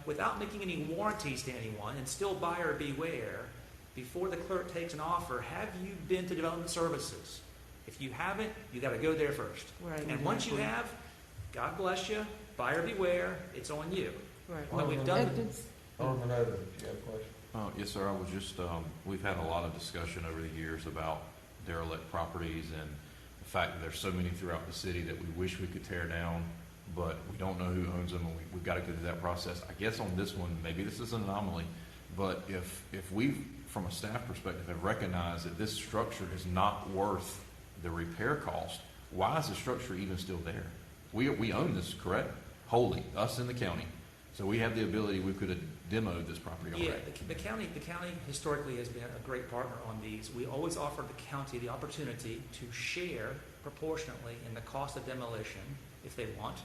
without making any warranties to anyone, and still buyer beware, before the clerk takes an offer, have you been to development services? If you haven't, you got to go there first. Right. And once you have, God bless you, buyer beware, it's on you. Right. But we've done Alderman Odom, do you have a question? Yes, sir. I was just, we've had a lot of discussion over the years about derelict properties and the fact that there's so many throughout the city that we wish we could tear down, but we don't know who owns them, and we've got to go through that process. I guess on this one, maybe this is an anomaly, but if we, from a staff perspective, have recognized that this structure is not worth the repair cost, why is the structure even still there? We own this, correct? Wholly, us in the county. So we have the ability, we could have demoed this property already. Yeah, the county historically has been a great partner on these. We always offer the county the opportunity to share proportionately in the cost of demolition if they want,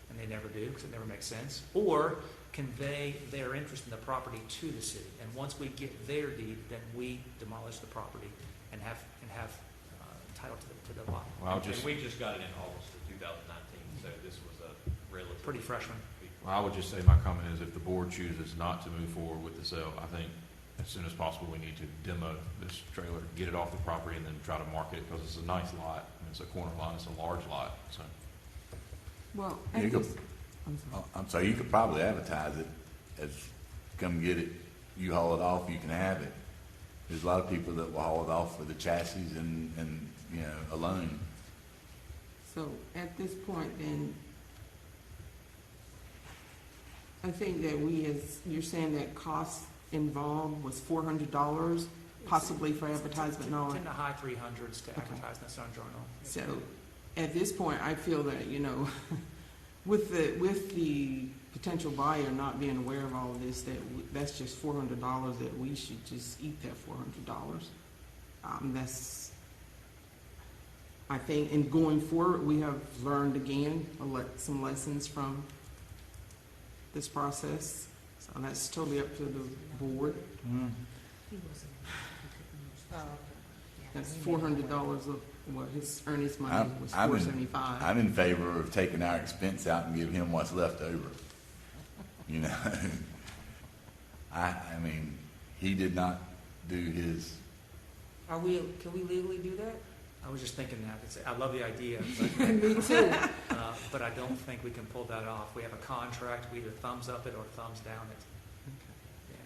and they never do because it never makes sense, or convey their interest in the property to the city. And once we get their deed, then we demolish the property and have title to the lot. Well, And we just got it in August of 2019, so this was a relatively Pretty fresh one. Well, I would just say my comment is if the board chooses not to move forward with the sale, I think as soon as possible we need to demo this trailer, get it off the property, and then try to market it, because it's a nice lot. I mean, it's a corner lot, it's a large lot, so. Well, I'm sorry, you could probably advertise it as, come get it, you haul it off, you can have it. There's a lot of people that will haul it off for the chassis and a loan. So at this point, then, I think that you're saying that cost involved was $400, possibly for advertisement and all It's that. in the high 300s to advertise in the Sun Journal. So at this point, I feel that, with the potential buyer not being aware of all of this, that's just $400 that we should just eat that $400. I think, and going forward, we have learned again some lessons from this process. So that's totally up to the board. That's $400 of what his earnings money was $475. I'm in favor of taking our expense out and give him what's left over. I mean, he did not do his Can we legally do that? I was just thinking that. I love the idea, but, Me too. but I don't think we can pull that off. We have a contract, we either thumbs up it or thumbs down it. Yeah.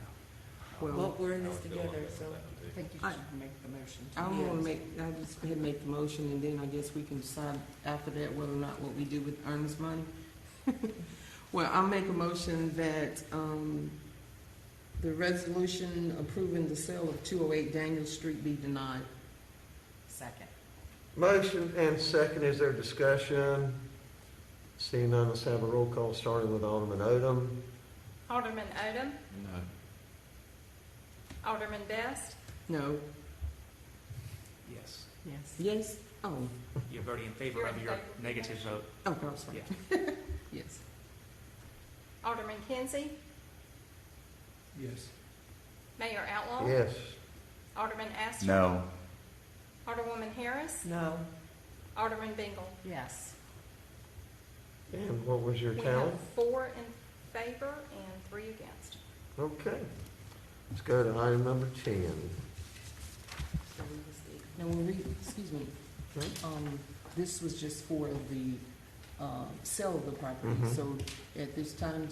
Well, We're in this together, so. I think you should make the motion. I just go ahead and make the motion, and then I guess we can decide after that whether or not what we do with earnest money. Well, I'll make a motion that, the resolution approving the sale of 208 Daniel Street be denied. Second. Motion and second, is there discussion? Seeing none, let's have a roll call, starting with Alderman Odom. Alderman Odom, No. Alderman Best, No. Yes. Yes. Yes? Oh, You're voting in favor You're of in your favor. negative vote. oh, I'm sorry. Yeah. Yes. Alderman Kinsey, Yes. Mayor Outlaw, Yes. Alderman Astor, No. Alderwoman Harris, No. Alderman Bengel. Yes. And what was your We tally? have 4 in favor and 3 against. Okay. Let's go to item number 10. Now, when we, excuse me, this was just for the, sale of the property. Mhm. So at this time,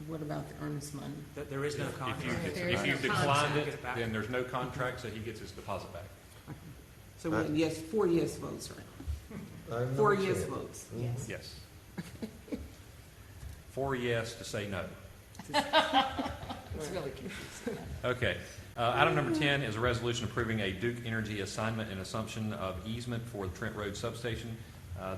what about the earnest money? There is no If contract. you no declined contract. it, then there's no contract, so he gets his deposit back. So we had yes, 4 yes votes, right? Item 4 number yes 10. votes. Mhm. Yes. 4 yes to say no. It's really confusing. Okay. Item number 10 is a resolution approving a Duke Energy assignment and assumption of easement for the Trent Road Substation.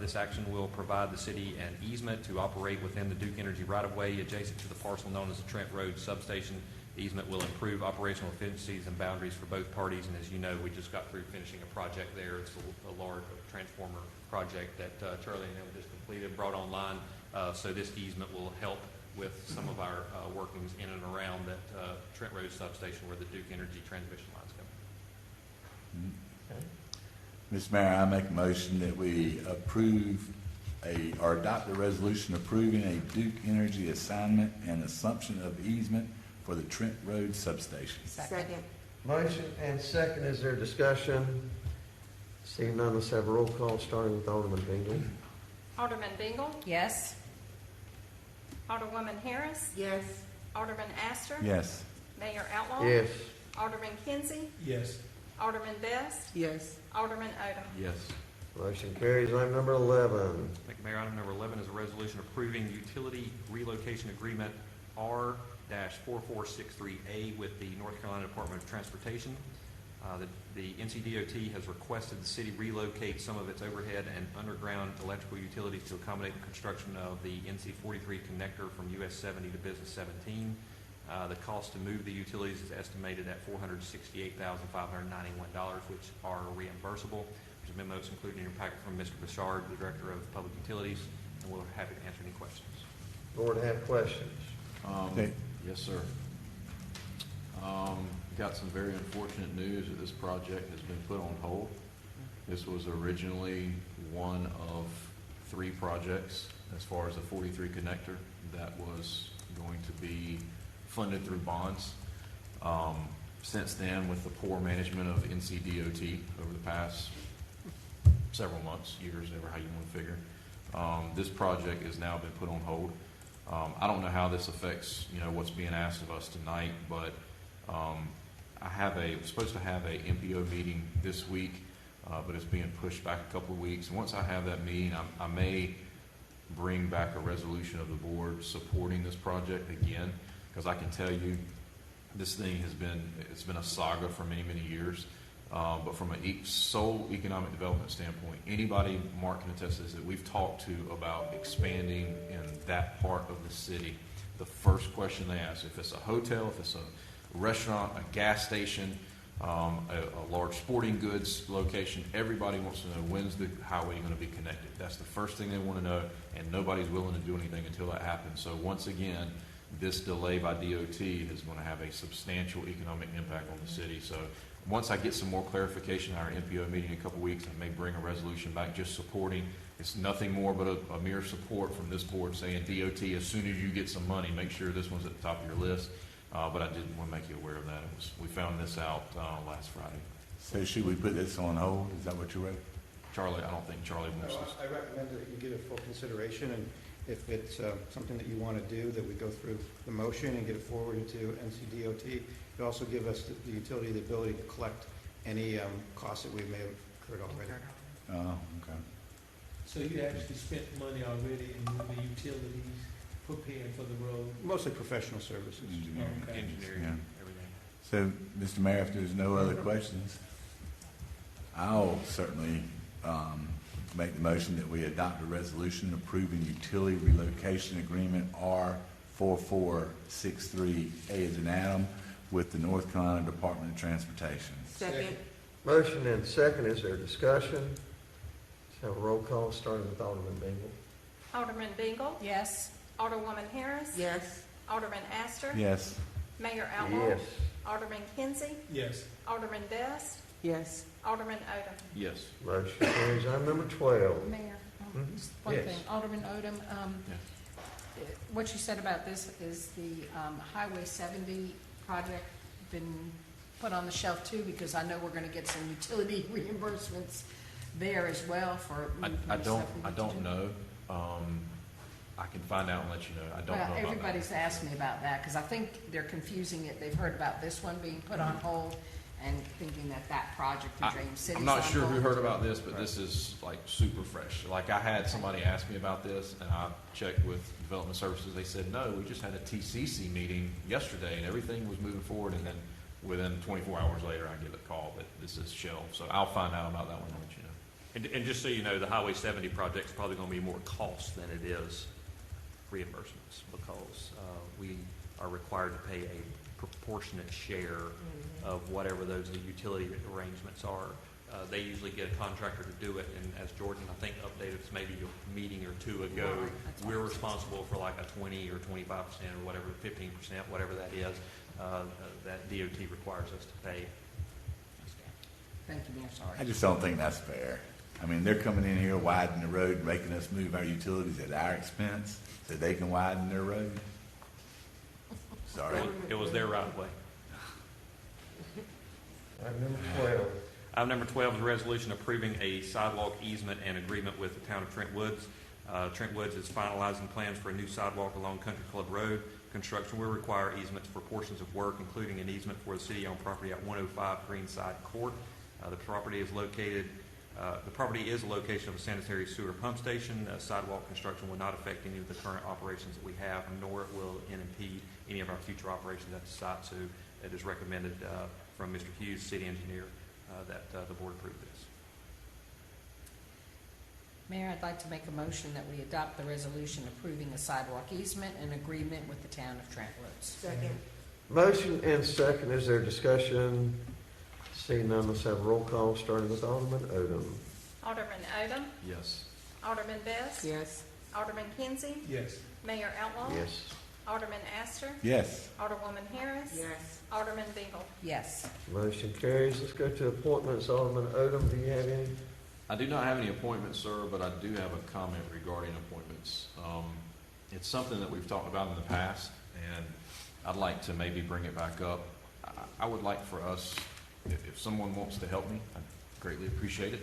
This action will provide the city an easement to operate within the Duke Energy right-of-way adjacent to the parcel known as the Trent Road Substation. The easement will improve operational efficiencies and boundaries for both parties, and as you know, we just got through finishing a project there. It's a large transformer project that Charlie and them just completed, brought online. So this easement will help with some of our workings in and around that Trent Road Substation where the Duke Energy transmission lines come. Mr. Mayor, I make a motion that we approve or adopt a resolution approving a Duke Energy assignment and assumption of easement for the Trent Road Substation. Second. Motion and second, is there discussion? Seeing none, let's have a roll call, starting with Alderman Bengel. Alderman Bengel, Yes. Alderwoman Harris, Yes. Alderman Astor, Yes. Mayor Outlaw, Yes. Alderman Kinsey, Yes. Alderman Best, Yes. Alderman Odom. Yes. Motion carries. Item number 11. Thank you, Mayor. Item number 11 is a resolution approving utility relocation agreement R-4463A with the North Carolina Department of Transportation. The NCDOT has requested the city relocate some of its overhead and underground electrical utilities to accommodate the construction of the NC 43 connector from US 70 to Business 17. The cost to move the utilities is estimated at $468,591, which are reimbursable. There's memos included in your packet from Mr. Bouchard, the Director of Public Utilities, and we're happy to answer any questions. Board have questions? Yes, sir. Got some very unfortunate news that this project has been put on hold. This was originally one of 3 projects as far as the 43 connector that was going to be funded through bonds. Since then, with the poor management of NCDOT over the past several months, years, ever how you want to figure, this project has now been put on hold. I don't know how this affects, what's being asked of us tonight, but I'm supposed to have a MPO meeting this week, but it's being pushed back a couple of weeks. And once I have that meeting, I may bring back a resolution of the board supporting this project again, because I can tell you this thing it's been a saga for many, many years. But from a sole economic development standpoint, anybody, Mark can attest to this, that we've talked to about expanding in that part of the city, the first question they ask, if it's a hotel, if it's a restaurant, a gas station, a large sporting goods location, everybody wants to know, when's the highway going to be connected? That's the first thing they want to know, and nobody's willing to do anything until that happens. So once again, this delay by DOT is going to have a substantial economic impact on the city. So once I get some more clarification in our MPO meeting in a couple weeks, I may bring a resolution back just supporting. It's nothing more but a mere support from this board saying, DOT, as soon as you get some money, make sure this one's at the top of your list. But I did want to make you aware of that. We found this out last Friday. So should we put this on hold? Is that what you wrote? Charlie, I don't think Charlie wants No, this. I recommend that you give it full consideration, and if it's something that you want to do, that we go through the motion and get it forwarded to NCDOT. It also give us the utility the ability to collect any costs that we may have incurred already. Oh, okay. So you actually spent money already in the utilities preparing for the road? Mostly professional services. Engineering. Okay. Engineering, Yeah. everything. So, Mr. Mayor, if there's no other questions, I'll certainly make the motion that we adopt a resolution approving utility relocation agreement R4463A as an Adam with the North Carolina Department of Transportation. Second. Motion and second, is there discussion? Let's have a roll call, starting with Alderman Bengel. Alderman Bengel, Yes. Alderwoman Harris, Yes. Alderman Astor, Yes. Mayor Outlaw, Yes. Alderman Kinsey, Yes. Alderman Best, Yes. Alderman Odom. Yes. Motion carries. Item number 12. Mayor, Mhm. just one Yes. thing. Alderman Odom, what you said about this is the Highway 70 project been put on the shelf too, because I know we're going to get some utility reimbursements there as well for. I stuff we need to don't do. know. I can find out and let you know. I don't know Well, about that. everybody's asked me about that, because I think they're confusing it. They've heard about this one being put on hold and thinking that that project in James City. I'm not sure who heard about this, but this is like super fresh. Like I had somebody ask me about this, and I checked with Development Services. They said, no, we just had a TCC meeting yesterday, and everything was moving forward. And then within 24 hours later, I get a call that this is shelved. So I'll find out about that one and let you know. And just so you know, the Highway 70 project's probably going to be more cost than it is reimbursements, because we are required to pay a proportionate share of whatever those utility arrangements are. They usually get a contractor to do it, and as Jordan, I think, updated us maybe a meeting or two ago, we're responsible for like a 20 or 25% or whatever, 15%, whatever that is, that DOT requires us to pay. Thank you, Mayor, sorry. I just don't think that's fair. I mean, they're coming in here widening the road, making us move our utilities at our expense so they can widen their road. Sorry. It was their right of way. Item number 12. Item number 12 is a resolution approving a sidewalk easement and agreement with the town of Trent Woods. Trent Woods is finalizing plans for a new sidewalk along Country Club Road. Construction will require easements for portions of work, including an easement for the city-owned property at 105 Greenside Court. The property is a location of a sanitary sewer pump station. Sidewalk construction will not affect any of the current operations that we have, nor will it impede any of our future operations at the site. So it is recommended from Mr. Hughes, city engineer, that the board approve this. Mayor, I'd like to make a motion that we adopt the resolution approving a sidewalk easement and agreement with the town of Trent Woods. Second. Motion and second, is there discussion? Seeing none, let's have a roll call, starting with Alderman Odom. Alderman Odom, Yes. Alderman Best, Yes. Alderman Kinsey, Yes. Mayor Outlaw, Yes. Alderman Astor, Yes. Alderwoman Harris, Yes. Alderman Bengel. Yes. Motion carries. Let's go to appointments. Alderman Odom, do you have any? I do not have any appointments, sir, but I do have a comment regarding appointments. It's something that we've talked about in the past, and I'd like to maybe bring it back up. I would like for us, if someone wants to help me, I'd greatly appreciate it.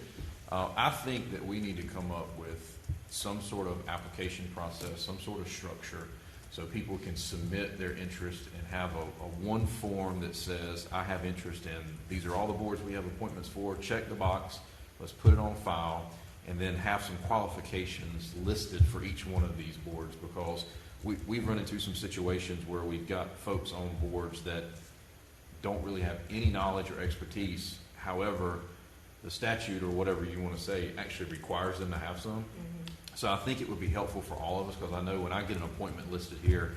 I think that we need to come up with some sort of application process, some sort of structure, so people can submit their interest and have a one form that says, I have interest in, these are all the boards we have appointments for, check the box, let's put it on file, and then have some qualifications listed for each one of these boards, because we've run into some situations where we've got folks on boards that don't really have any knowledge or expertise. However, the statute, or whatever you want to say, actually requires them to have some. So I think it would be helpful for all of us, because I know when I get an appointment listed here,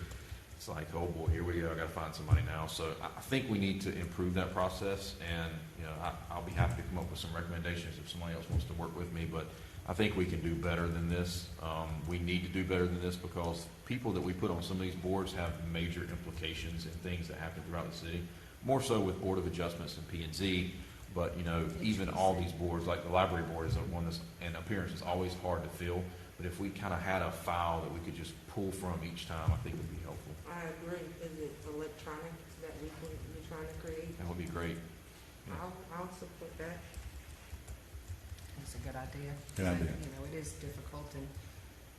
it's like, oh boy, here we go, I got to find somebody now. So I think we need to improve that process, and I'll be happy to come up with some recommendations if somebody else wants to work with me. But I think we can do better than this. We need to do better than this, because people that we put on some of these boards have major implications in things that happen throughout the city. More so with Board of Adjustments and P&Z, but even all these boards, like the library board is one that's, and appearance is always hard to fill. But if we kind of had a file that we could just pull from each time, I think it would be helpful. I agree. Is it electronic that you're trying to create? That would be great. I'll support that. That's a good idea. Good idea. You know, it is difficult, and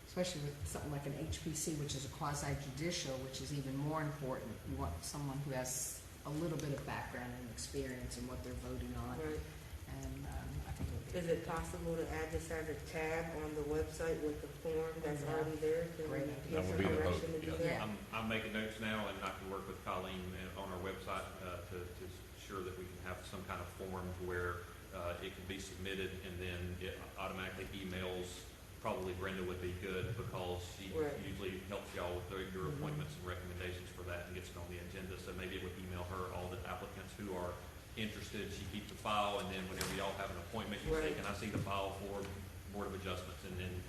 especially with something like an HPC, which is a quasi-judicial, which is even more important. You want someone who has a little bit of background and experience in what they're voting on. Right. And I think it would be. Is it possible to add this as a tab on the website with the form that's Yeah. already there? Can we Great get That would some be the hope, direction to do yeah. that? I'm making notes now, and I can work with Colleen on our website to ensure that we can have some kind of form to where it can be submitted, and then it automatically emails. Probably Brenda would be good because she Right. usually helps y'all with your appointments and recommendations for that and gets it on the agenda. So maybe it would email her all the applicants who are interested. She keeps a file, and then whenever y'all have an appointment, you say, Right. can I see the file for Board of Adjustments? And then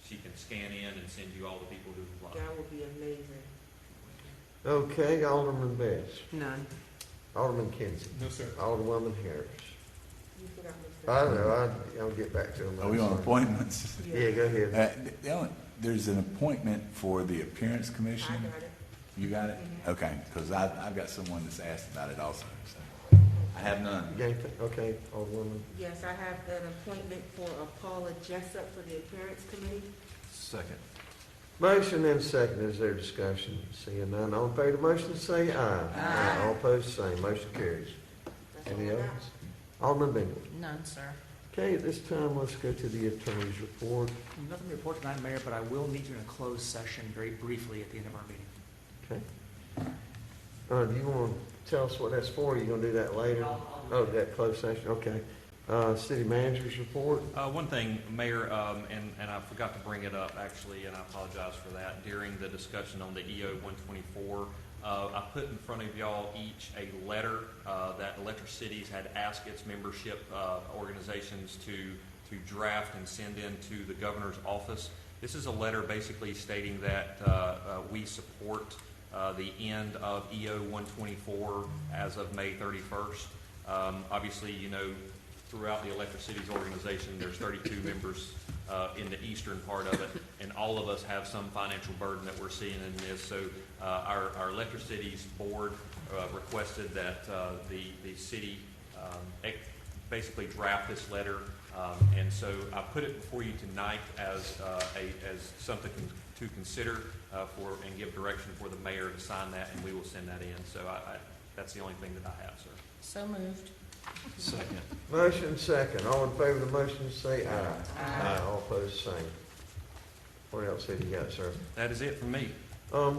she can scan in and send you all the people who apply. That would be amazing. Okay, Alderman Best. None. Alderman Kinsey. No, sir. Alderwoman Harris. You forgot I Mr. know, I'll get back to them. Are we on appointments? Yeah, go ahead. There's an appointment for the Appearance I Commission. got it. You got it? Mhm. Okay, because I've got someone that's asked about it also, so. I have none. Okay, Alderwoman. Yes, I have an appointment for Paula Jessup for the Appearance Committee. Second. Motion and second, is there discussion? Seeing none, all in favor of the motion, say aye. Aye. All opposed, same, motion carries. That's all Any I got. others? Alderman Bengel. None, sir. Okay, at this time, let's go to the attorney's report. Nothing to report tonight, Mayor, but I will need you in a closed session very briefly at the end of our meeting. Okay. Do you want to tell us what that's for? Are you going to do that later? Oh, that closed session, okay. City manager's report? One thing, Mayor, and I forgot to bring it up actually, and I apologize for that. During the discussion on the EO 124, I put in front of y'all each a letter that Electric Cities had asked its membership organizations to draft and send in to the governor's office. This is a letter basically stating that we support the end of EO 124 as of May 31st. Obviously, you know, throughout the Electric Cities organization, there's 32 members in the eastern part of it, and all of us have some financial burden that we're seeing in this. So our Electric Cities board requested that the city basically draft this letter, and so I put it before you tonight as something to consider and give direction for the mayor to sign that, and we will send that in. So that's the only thing that I have, sir. So moved. Second. Motion second. All in favor of the motion, say aye. Aye. All opposed, same. What else have you got, sir? That is it from me. I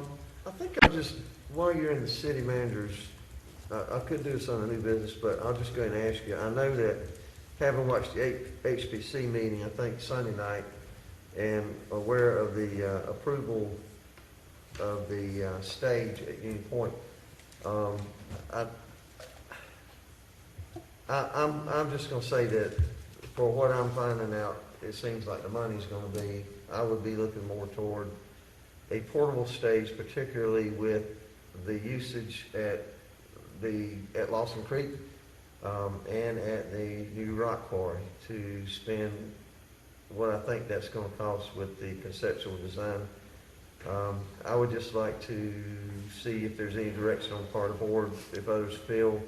think I'll just, while you're in the city managers, I could do this on a new business, but I'll just go ahead and ask you. I know that, having watched the HPC meeting, I think Sunday night, and aware of the approval of the stage at Union Point, I'm just gonna say that for what I'm finding out, it seems like the money's gonna be, I would be looking more toward a portable stage, particularly with the usage at Lawson Creek, and at the new rock quarry, to spend what I think that's gonna cost with the conceptual design. I would just like to see if there's any direction on the part of the board, if others feel.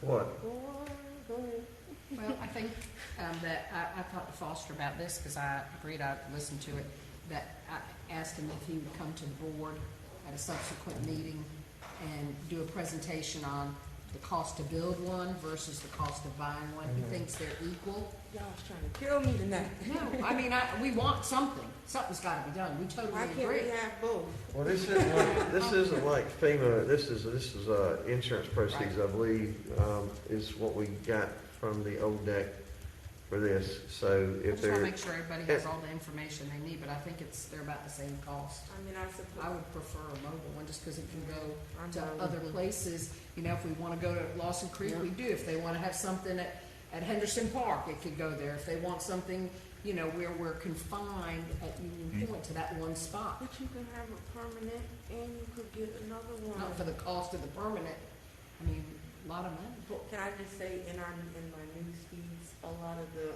What? Well, I think that I talked to Foster about this because I agreed I'd listen to it, that I asked him if he would come to the board at a subsequent meeting and do a presentation on the cost to build one versus the cost of buying one. He thinks they're equal. Y'all's trying to kill me tonight. No, I mean, we want something. Something's got to be done. We totally Why can't agree. we have both? Well, this isn't like FEMA, this is insurance proceeds, I believe, is what we got from the old deck for this, so I if just want to they're, make sure everybody has all the information they need, but I think they're about the same cost. I mean, I suppose. I would prefer a mobile one just because it can go I to know. other places. You know, if we want to go to Lawson Creek, we do. If they want to have something at Henderson Park, it could go there. If they want something, you know, where we're confined at Union Point to that one spot. But you can have a permanent and you could get another one. Not for the cost of the permanent. I mean, a lot of money. Can I just say, in my news feeds, a lot of the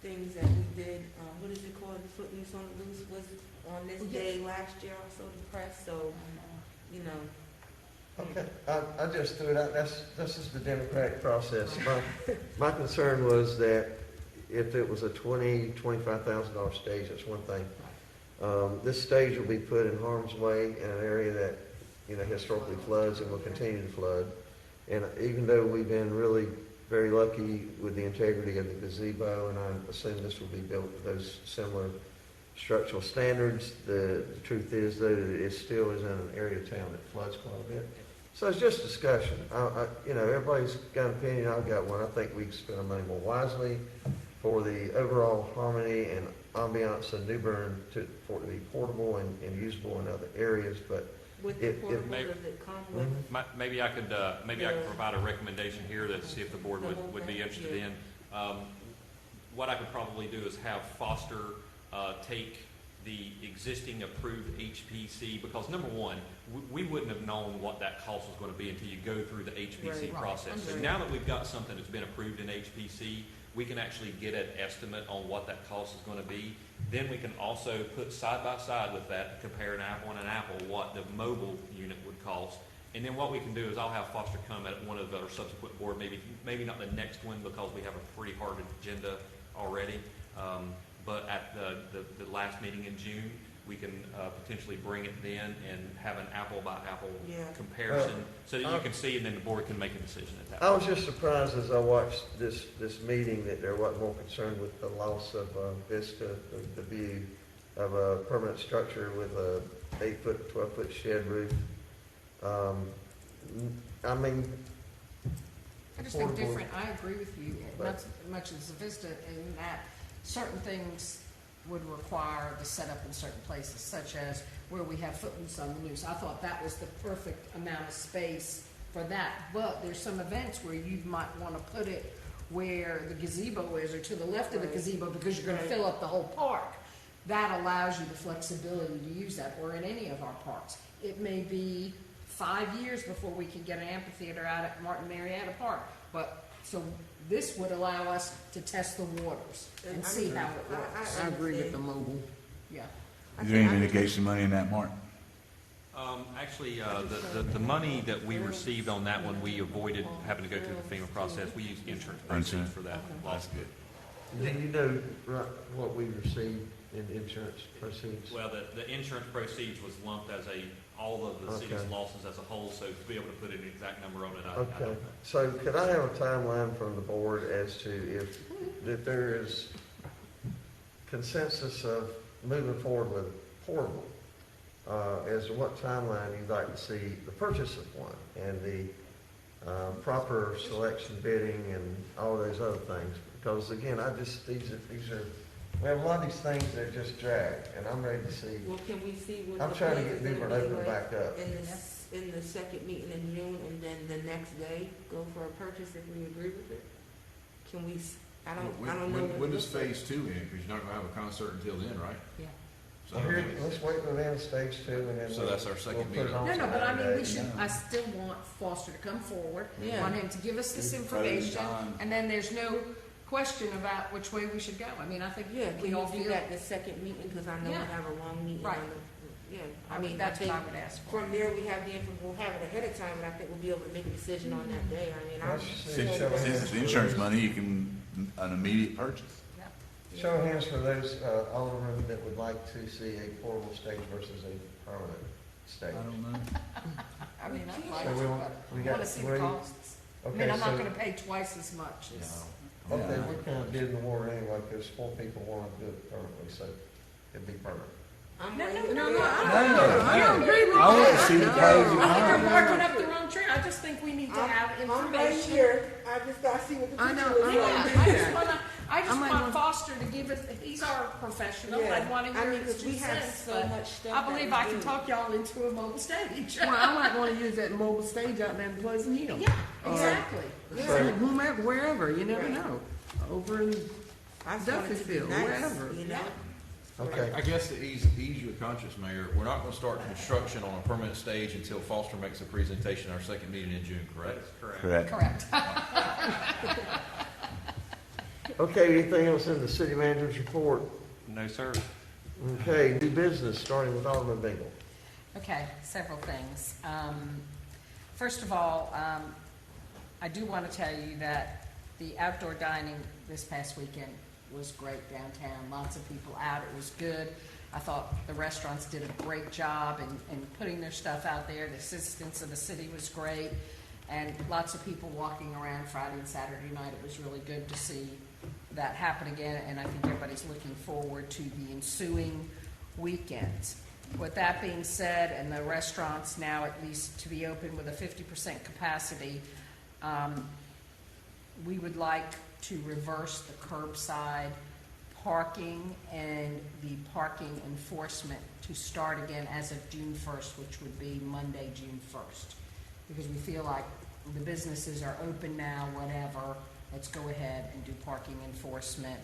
things that we did, what is it called, the Footloose on the Loose, was on this day last year, also the press. So, you know, Okay, I just threw it out, that's just the democratic process. My concern was that if it was a $25,000 stage, that's one thing. This stage will be put in harm's way in an area that, historically floods and will continue to flood. And even though we've been really very lucky with the integrity of the gazebo, and I assume this will be built with those similar structural standards, the truth is though that it still is in an area of town that floods quite a bit. So it's just discussion. Everybody's got an opinion. I've got one. I think we can spend our money more wisely for the overall harmony and ambiance of New Bern for it to be portable and usable in other areas. But With the portable, does it come with? Maybe I could provide a recommendation here to see if the board would be interested in. What I could probably do is have Foster take the existing approved HPC, because number one, we wouldn't have known what that cost was going to be until you go through the HPC process. So now that we've got something that's been approved in HPC, we can actually get an estimate on what that cost is going to be. Then we can also put side by side with that, compare an apple and an apple, what the mobile unit would cost. And then what we can do is I'll have Foster come at one of our subsequent board, maybe not the next one because we have a pretty hard agenda already. But at the last meeting in June, we can potentially bring it then and have an apple by apple comparison so that you can see, and then the board can make a decision at that point. I was just surprised as I watched this meeting that there wasn't more concern with the loss of vista, the view of a permanent structure with a 8-foot, 12-foot shed roof. I mean, I just think different. I agree with you, not as much as the vista, in that certain things would require the setup in certain places, such as where we have footloose on the news. I thought that was the perfect amount of space for that. But there's some events where you might want to put it where the gazebo is, or to the left of the gazebo, because you're going to fill up the whole park. That allows you the flexibility to use that, or in any of our parks. It may be 5 years before we can get an amphitheater out at Martin Marietta Park. But so this would allow us to test the waters and see how it works. I agree with the mobile. Yeah. Is there any mitigation money in that, Mark? Actually, the money that we received on that one, we avoided having to go through the FEMA process. We used insurance proceeds for that. That's good. do you know what we received in insurance proceeds? Well, the insurance proceeds was lumped as all of the city's losses as a whole, so to be able to put an exact number on it, I don't know. So could I have a timeline from the board as to if there is consensus of moving forward with portable, as to what timeline you'd like to see the purchase of one and the proper selection bidding and all those other things? Because again, these are we have a lot of these things that just drag, and I'm ready to see. Well, can we see what I'm the trying to plan get is Newbern gonna be open like back up. in the second meeting in June, and then the next day go for a purchase if we agree with it? Can we? I don't know. When does phase 2 end? Because you're not going to have a concert until then, right? Yeah. So, Let's wait till the end of stage 2, and then So that's our second we'll put it meeting. on No, but I mean, we Saturday. should, I still want Foster to come forward. Yeah. Want him to give us this information, and then there's no question about which way we should go. I mean, I think Yeah, can we you all do feel. that the second meeting, because I know we Yeah. have a long meeting. Right. I mean, that's I think what I would ask for. from there, we have the info, we'll have it ahead of time, and I think we'll be able to make a decision on that day. I mean, I'm. Let's see. Since it's the insurance money, you can, an immediate purchase. Show of hands for those aldermen that would like to see a portable stage versus a permanent stage. I don't know. I mean, I'd like So to, we but I got want to see the 3. costs. I Okay, mean, I'm not so- gonna pay twice as much as. Okay, Yeah. we kind of did in the war anyway, because 4 people want to do it permanently, so it'd be permanent. I'm No, ready. no, no, no, No, I don't agree with I want to that. see the pros and I think cons. they're barking up the wrong tree. I just think we need to have I'm right information. here, I just gotta see what the I know, picture is. Yeah, I just might want want- Foster to give us, he's our professional, Yeah. I want to I hear mean, his 'cause 2 we have cents, so but much stuff I that believe we I can do. talk y'all into a mobile stage. Well, I might want to use that mobile stage out there in Pleasant Hill. Yeah, exactly. Whomever, wherever, you never know. Over in I just want it to be Duffyfield, nice, wherever. you know? Okay. I guess to ease your conscience, Mayor, we're not going to start construction on a permanent stage until Foster makes a presentation our second meeting in June, correct? Correct. Correct. Correct. Okay, anything else in the city manager's report? No, sir. Okay, new business, starting with Alderman Bengel. Okay, several things. First of all, I do want to tell you that the outdoor dining this past weekend was great downtown. Lots of people out. It was good. I thought the restaurants did a great job in putting their stuff out there. The assistance of the city was great. And lots of people walking around Friday and Saturday night. It was really good to see that happen again. And I think everybody's looking forward to the ensuing weekends. With that being said, and the restaurants now at least to be open with a 50% capacity, we would like to reverse the curbside parking and the parking enforcement to start again as of June 1st, which would be Monday, June 1st. Because we feel like the businesses are open now, whatever, let's go ahead and do parking enforcement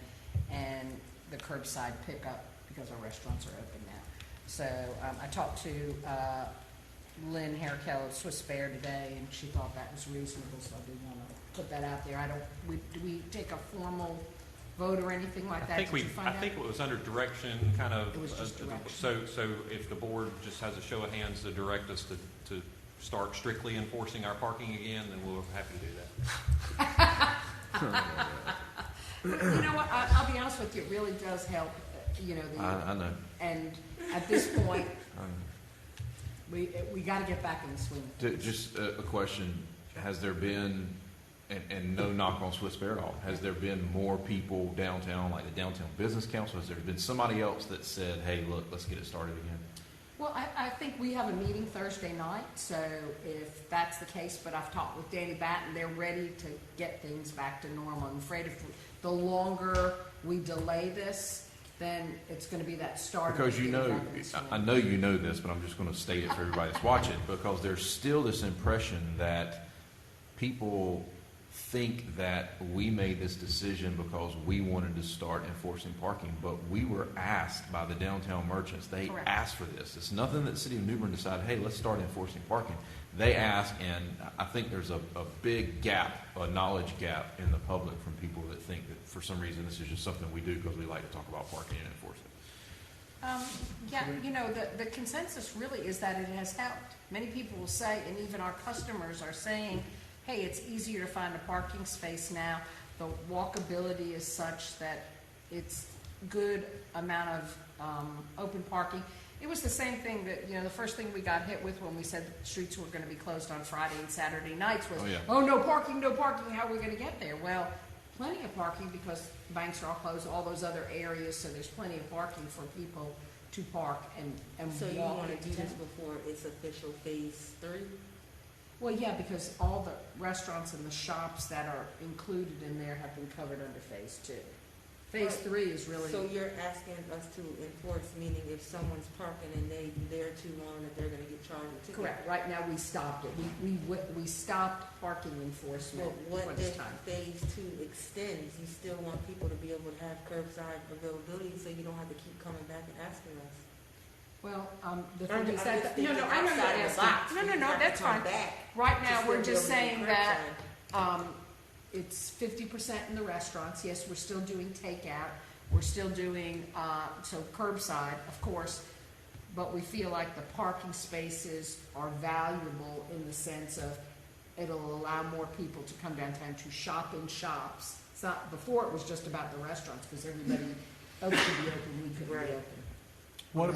and the curbside pickup because our restaurants are open now. So I talked to Lynn Hairkel of Swiss Bear today, and she thought that was reasonable, so I do want to put that out there. Do we take a formal vote or anything like that? I think it was under direction, kind of. It was just direction. So if the board just has a show of hands to direct us to start strictly enforcing our parking again, then we'll be happy to do that. You know what? I'll be honest with you. It really does help. I know. And at this point, we got to get back in the swing. Just a question: has there been, and no knock on Swiss Bear at all, has there been more people downtown, like the Downtown Business Council? Has there been somebody else that said, "Hey, look, let's get it started again"? Well, I think we have a meeting Thursday night, so if that's the case, but I've talked with Danny Batten, they're ready to get things back to normal. I'm afraid if the longer we delay this, then it's going to be that start. Because I know you know this, but I'm just going to state it for everybody that's watching, because there's still this impression that people think that we made this decision because we wanted to start enforcing parking, but we were asked by the downtown merchants. They Correct. asked for this. It's nothing that the city of New Bern decided, hey, let's start enforcing parking. They asked, and I think there's a big gap, a knowledge gap in the public from people that think that for some reason this is just something we do because we like to talk about parking and enforce it. The consensus really is that it has helped. Many people will say, and even our customers are saying, hey, it's easier to find a parking space now. The walkability is such that it's good amount of open parking. It was the same thing that, the first thing we got hit with when we said the streets were going to be closed on Friday and Saturday nights was, no parking, how are we going to get there? Well, plenty of parking because banks are all closed, all those other areas, so there's plenty of parking for people to park and So walk. you want to do this before it's official phase 3? Well, yeah, because all the restaurants and the shops that are included in there have been covered under phase 2. Phase 3 is really. So you're asking us to enforce, meaning if someone's parking and they're there too long, that they're going to get charged a ticket? Correct. Right now, we stopped it. We stopped parking enforcement Well, for what this if time. phase 2 extends? You still want people to be able to have curbside availability, so you don't have to keep coming back and asking us. Well, the I'm thing is just that, thinking I know outside you're the box. asking. We No, have to that's come fine. back Right to now, still we're be just able to do saying that it's 50% in the restaurants. Yes, we're still doing takeout. We're still doing, so curbside, of course, but we feel like the parking spaces are valuable in the sense of it'll allow more people to come downtown to shop in shops. It's not, before it was just about the restaurants because everybody else could be open, we could be open. What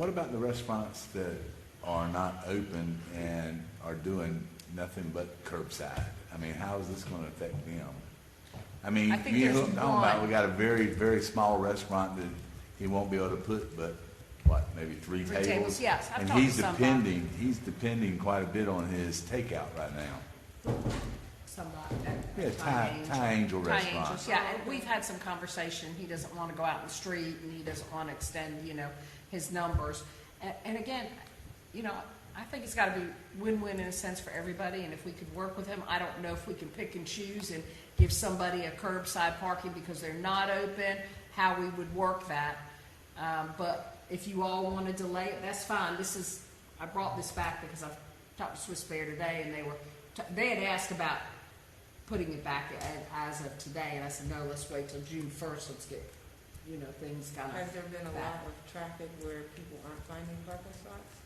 about the restaurants that are not open and are doing nothing but curbside? I mean, how is this going to affect them? I mean, I think you there's know about, one. we got a very, very small restaurant that he won't be able to put, but maybe three tables? Yes, I've And talked to he's somebody. depending quite a bit on his takeout right now. Yeah, Thai Angel Thai restaurant. Angels, yeah, and we've had some conversation. He doesn't want to go out in the street, and he doesn't want to extend, his numbers. And again, I think it's got to be win-win in a sense for everybody. And if we could work with him, I don't know if we can pick and choose and give somebody a curbside parking because they're not open. How we would work that, but if you all want to delay it, that's fine. I brought this back because I've talked to Swiss Bear today, and they had asked about putting it back as of today, and I said, no, let's wait till June 1st. Let's get, things kind of. Has there been a lot of traffic where people aren't finding parking spots?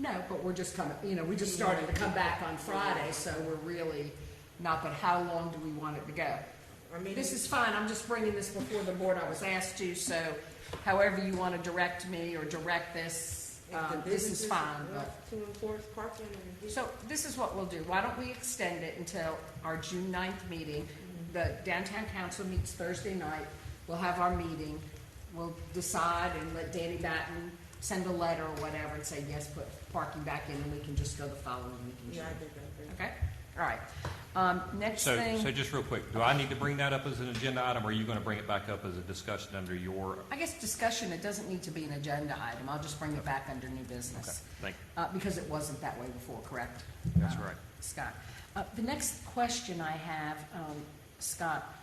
No, but we're just coming, we just started to come back on Friday, so we're really not, but how long do we want it to go? I mean, This is fine, I'm just bringing this before the board, I was asked to, so however you want to direct me or direct this, this is fine. But to enforce parking and. so this is what we'll do. Why don't we extend it until our June 9th meeting? The downtown council meets Thursday night. We'll have our meeting. We'll decide and let Danny Batten send a letter or whatever and say, yes, put parking back in, and we can just go the following week in June. Yeah, I think that's Okay? All right. Next So thing, just real quick, do I need to bring that up as an agenda item, or are you going to bring it back up as a discussion under your? I guess discussion, it doesn't need to be an agenda item. I'll just bring it back under new Okay, business. thank Because it wasn't that way before, correct? you. That's right. Scott. The next question I have, Scott,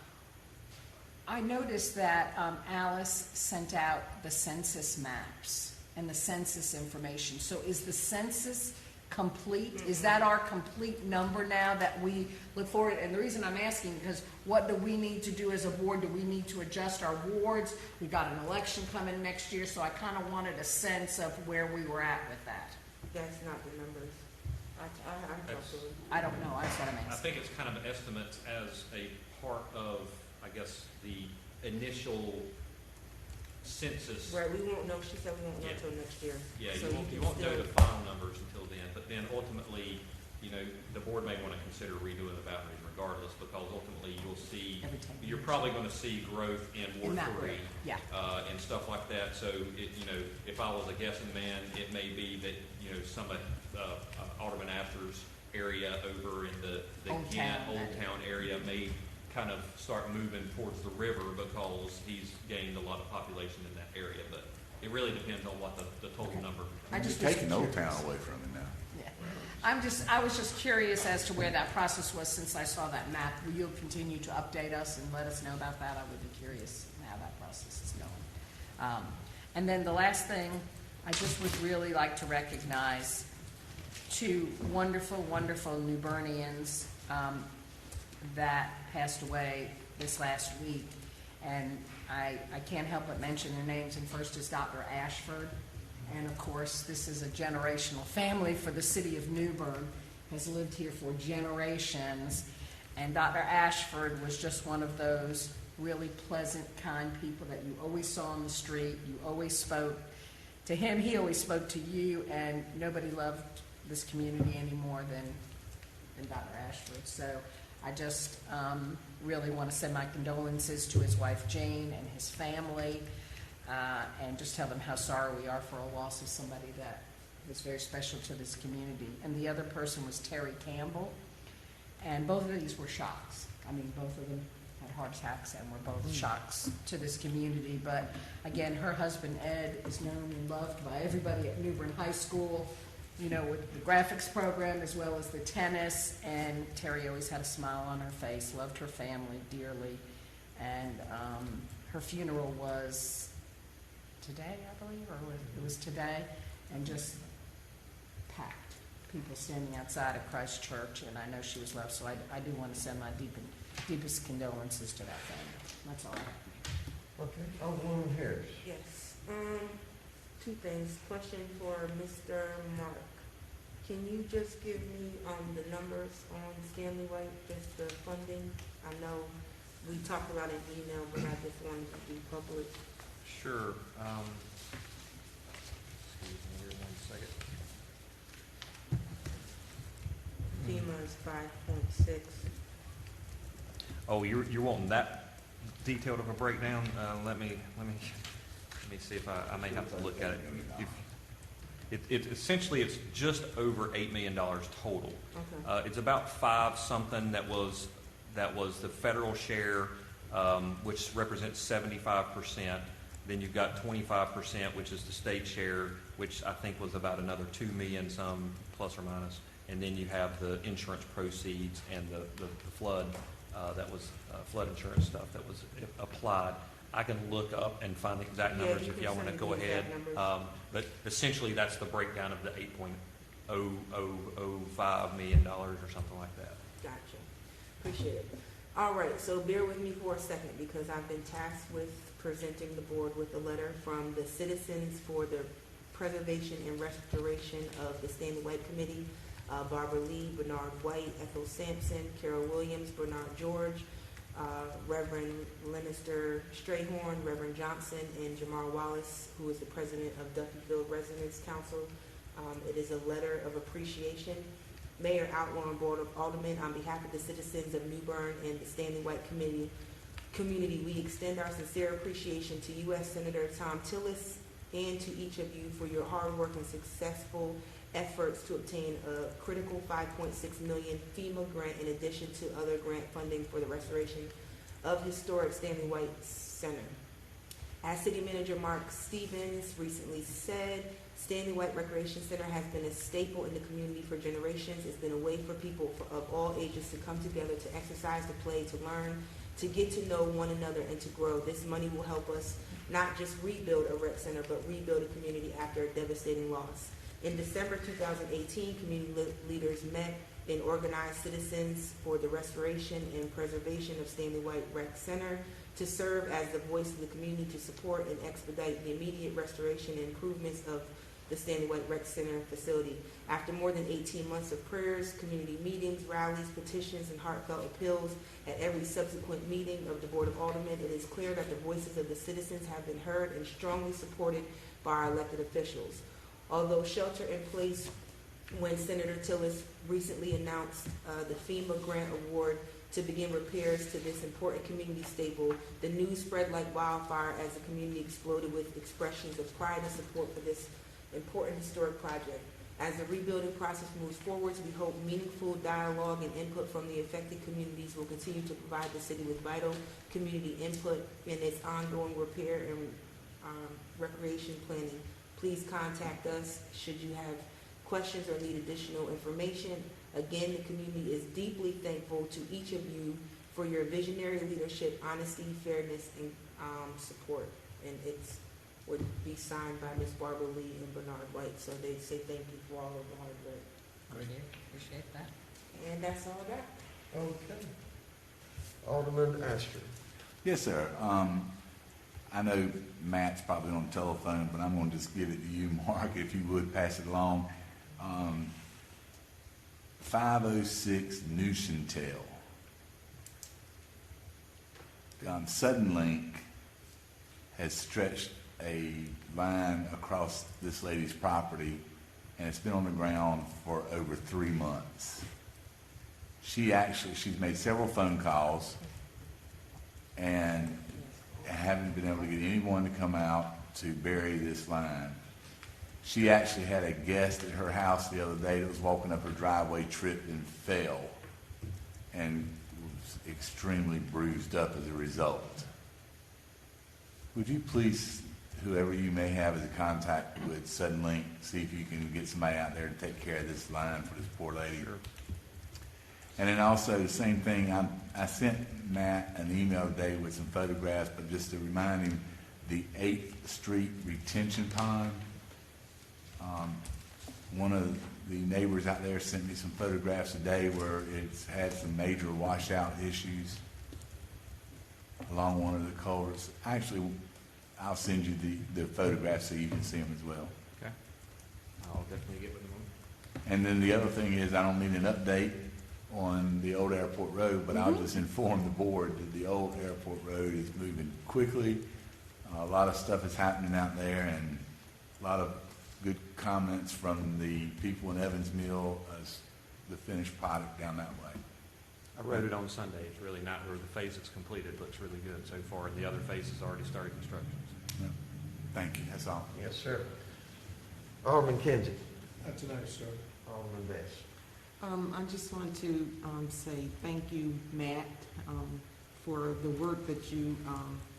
I noticed that Alice sent out the census maps and the census information. So is the census complete? Is that our complete number now that we look forward? And the reason I'm asking, because what do we need to do as a board? Do we need to adjust our wards? We got an election coming next year, so I kind of wanted a sense of where we were at with that. That's not the numbers. I'm comfortable. I don't know, that's what I'm I asking. think it's kind of estimates as a part of, I guess, the initial census. Right, we won't know, she said we won't know Yeah. till next year. Yeah, So you can won't know still- the final numbers until then, but then ultimately, the board may want to consider redoing the boundaries regardless, because ultimately you'll see, Every 10 you're years. probably going to see growth in In Ward that 3. way, yeah. And stuff like that, so if I was a guessing man, it may be that, some of Alderman Astor's area over in the Old Ghent, Town, Old Town area may kind of start moving towards the river because he's gained a lot of population in that area, but it really depends on what the total number. I You're just was taking Old curious. Town away from him now. Yeah. I was just curious as to where that process was since I saw that map. Will you continue to update us and let us know about that? I would be curious how that process is going. And then the last thing, I just would really like to recognize two wonderful, wonderful New Bernians that passed away this last week. And I can't help but mention their names, and first is Dr. Ashford. And of course, this is a generational family for the city of New Bern, has lived here for generations. And Dr. Ashford was just one of those really pleasant, kind people that you always saw on the street. You always spoke to him. He always spoke to you, and nobody loved this community any more than Dr. Ashford. So I just really want to send my condolences to his wife Jane and his family, and just tell them how sorry we are for a loss of somebody that was very special to this community. And the other person was Terry Campbell, and both of these were shocks. I mean, both of them had heart attacks and were both shocks to this community. But again, her husband Ed is known and loved by everybody at New Bern High School, with the graphics program as well as the tennis. And Terry always had a smile on her face, loved her family dearly. And her funeral was today, I believe, or it was today, and just packed. People standing outside of Christ Church, and I know she was loved, so I do want to send my deepest condolences to that family. That's all I have. Okay, Alderman Harris. Yes. Two things. Question for Mr. Mark. Can you just give me the numbers on Stanley Way, just the funding? I know we talked about it in email, but I just wanted to be public. Sure. Excuse me here 1 second. FEMA is 5.6. Oh, you're wanting that detailed of a breakdown? Let me see if I may have to look at it. Essentially it's just over $8 million total. Okay. It's about 5 something that was the federal share, which represents 75%. Then you've got 25%, which is the state share, which I think was about another 2 million, some plus or minus. And then you have the insurance proceeds and the flood, that was flood insurance stuff that was applied. I can look up and find the exact numbers if y'all want to go ahead. But essentially, that's the breakdown of the $8.0005 million or something like that. Gotcha. Appreciate it. All right, so bear with me for a second because I've been tasked with presenting the board with a letter from the citizens for the Preservation and Restoration of the Stanley White Committee, Barbara Lee, Bernard White, Ethel Sampson, Carol Williams, Bernard George, Reverend Lenister Strayhorn, Reverend Johnson, and Jamar Wallace, who is the president of Duffyfield Residents Council. It is a letter of appreciation. Mayor, Outlaw, and Board of Aldermen, on behalf of the citizens of New Bern and the Stanley White community, we extend our sincere appreciation to U.S. Senator Tom Tillis and to each of you for your hard work and successful efforts to obtain a critical $5.6 million FEMA grant in addition to other grant funding for the restoration of historic Stanley White Center. As City Manager Mark Stevens recently said, Stanley White Recreation Center has been a staple in the community for generations. It's been a way for people of all ages to come together, to exercise, to play, to learn, to get to know one another, and to grow. This money will help us not just rebuild a rec center, but rebuild a community after a devastating loss. In December 2018, community leaders met and organized citizens for the restoration and preservation of Stanley White Rec Center to serve as the voice of the community to support and expedite the immediate restoration and improvements of the Stanley White Rec Center facility. After more than 18 months of prayers, community meetings, rallies, petitions, and heartfelt appeals at every subsequent meeting of the Board of Aldermen, it is clear that the voices of the citizens have been heard and strongly supported by our elected officials. Although shelter in place when Senator Tillis recently announced the FEMA grant award to begin repairs to this important community staple, the news spread like wildfire as the community exploded with expressions of pride and support for this important historic project. As the rebuilding process moves forward, we hope meaningful dialogue and input from the affected communities will continue to provide the city with vital community input in its ongoing repair and recreation planning. Please contact us should you have questions or need additional information. Again, the community is deeply thankful to each of you for your visionary leadership, honesty, fairness, and support. And it would be signed by Ms. Barbara Lee and Bernard White. So they say thank you for all of the hard work. Appreciate that. And that's all I got. Okay. Alderman Astor. Yes, sir. I know Matt's probably on the telephone, but I'm going to just give it to you, Mark, if you would pass it along. 506 Newshintel. Sudden Link has stretched a line across this lady's property, and it's been on the ground for over 3 months. She's made several phone calls and haven't been able to get anyone to come out to bury this line. She actually had a guest at her house the other day that was walking up her driveway, tripped and fell, and was extremely bruised up as a result. Would you please, whoever you may have as a contact with Sudden Link, see if you can get somebody out there to take care of this line for this poor lady? Sure. And then also the same thing, I sent Matt an email today with some photographs, but just to remind him, the 8th Street retention pond. One of the neighbors out there sent me some photographs today where it's had some major washout issues along one of the culverts. Actually, I'll send you the photographs so you can see them as well. Okay. I'll definitely get with them. And then the other thing is, I don't need an update on the old airport road, but I'll just inform the board that the old airport road is moving quickly. A lot of stuff is happening out there, and a lot of good comments from the people in Evans Mill as the finished product down that way. I rode it on Sunday. It's really not where the phase is completed. It looks really good so far. And the other phase has already started construction. Yeah. Thank you. That's all. Yes, sir. Alderman Kinsey. That's nice, sir. Alderman Best. I just want to say thank you, Matt, for the work that you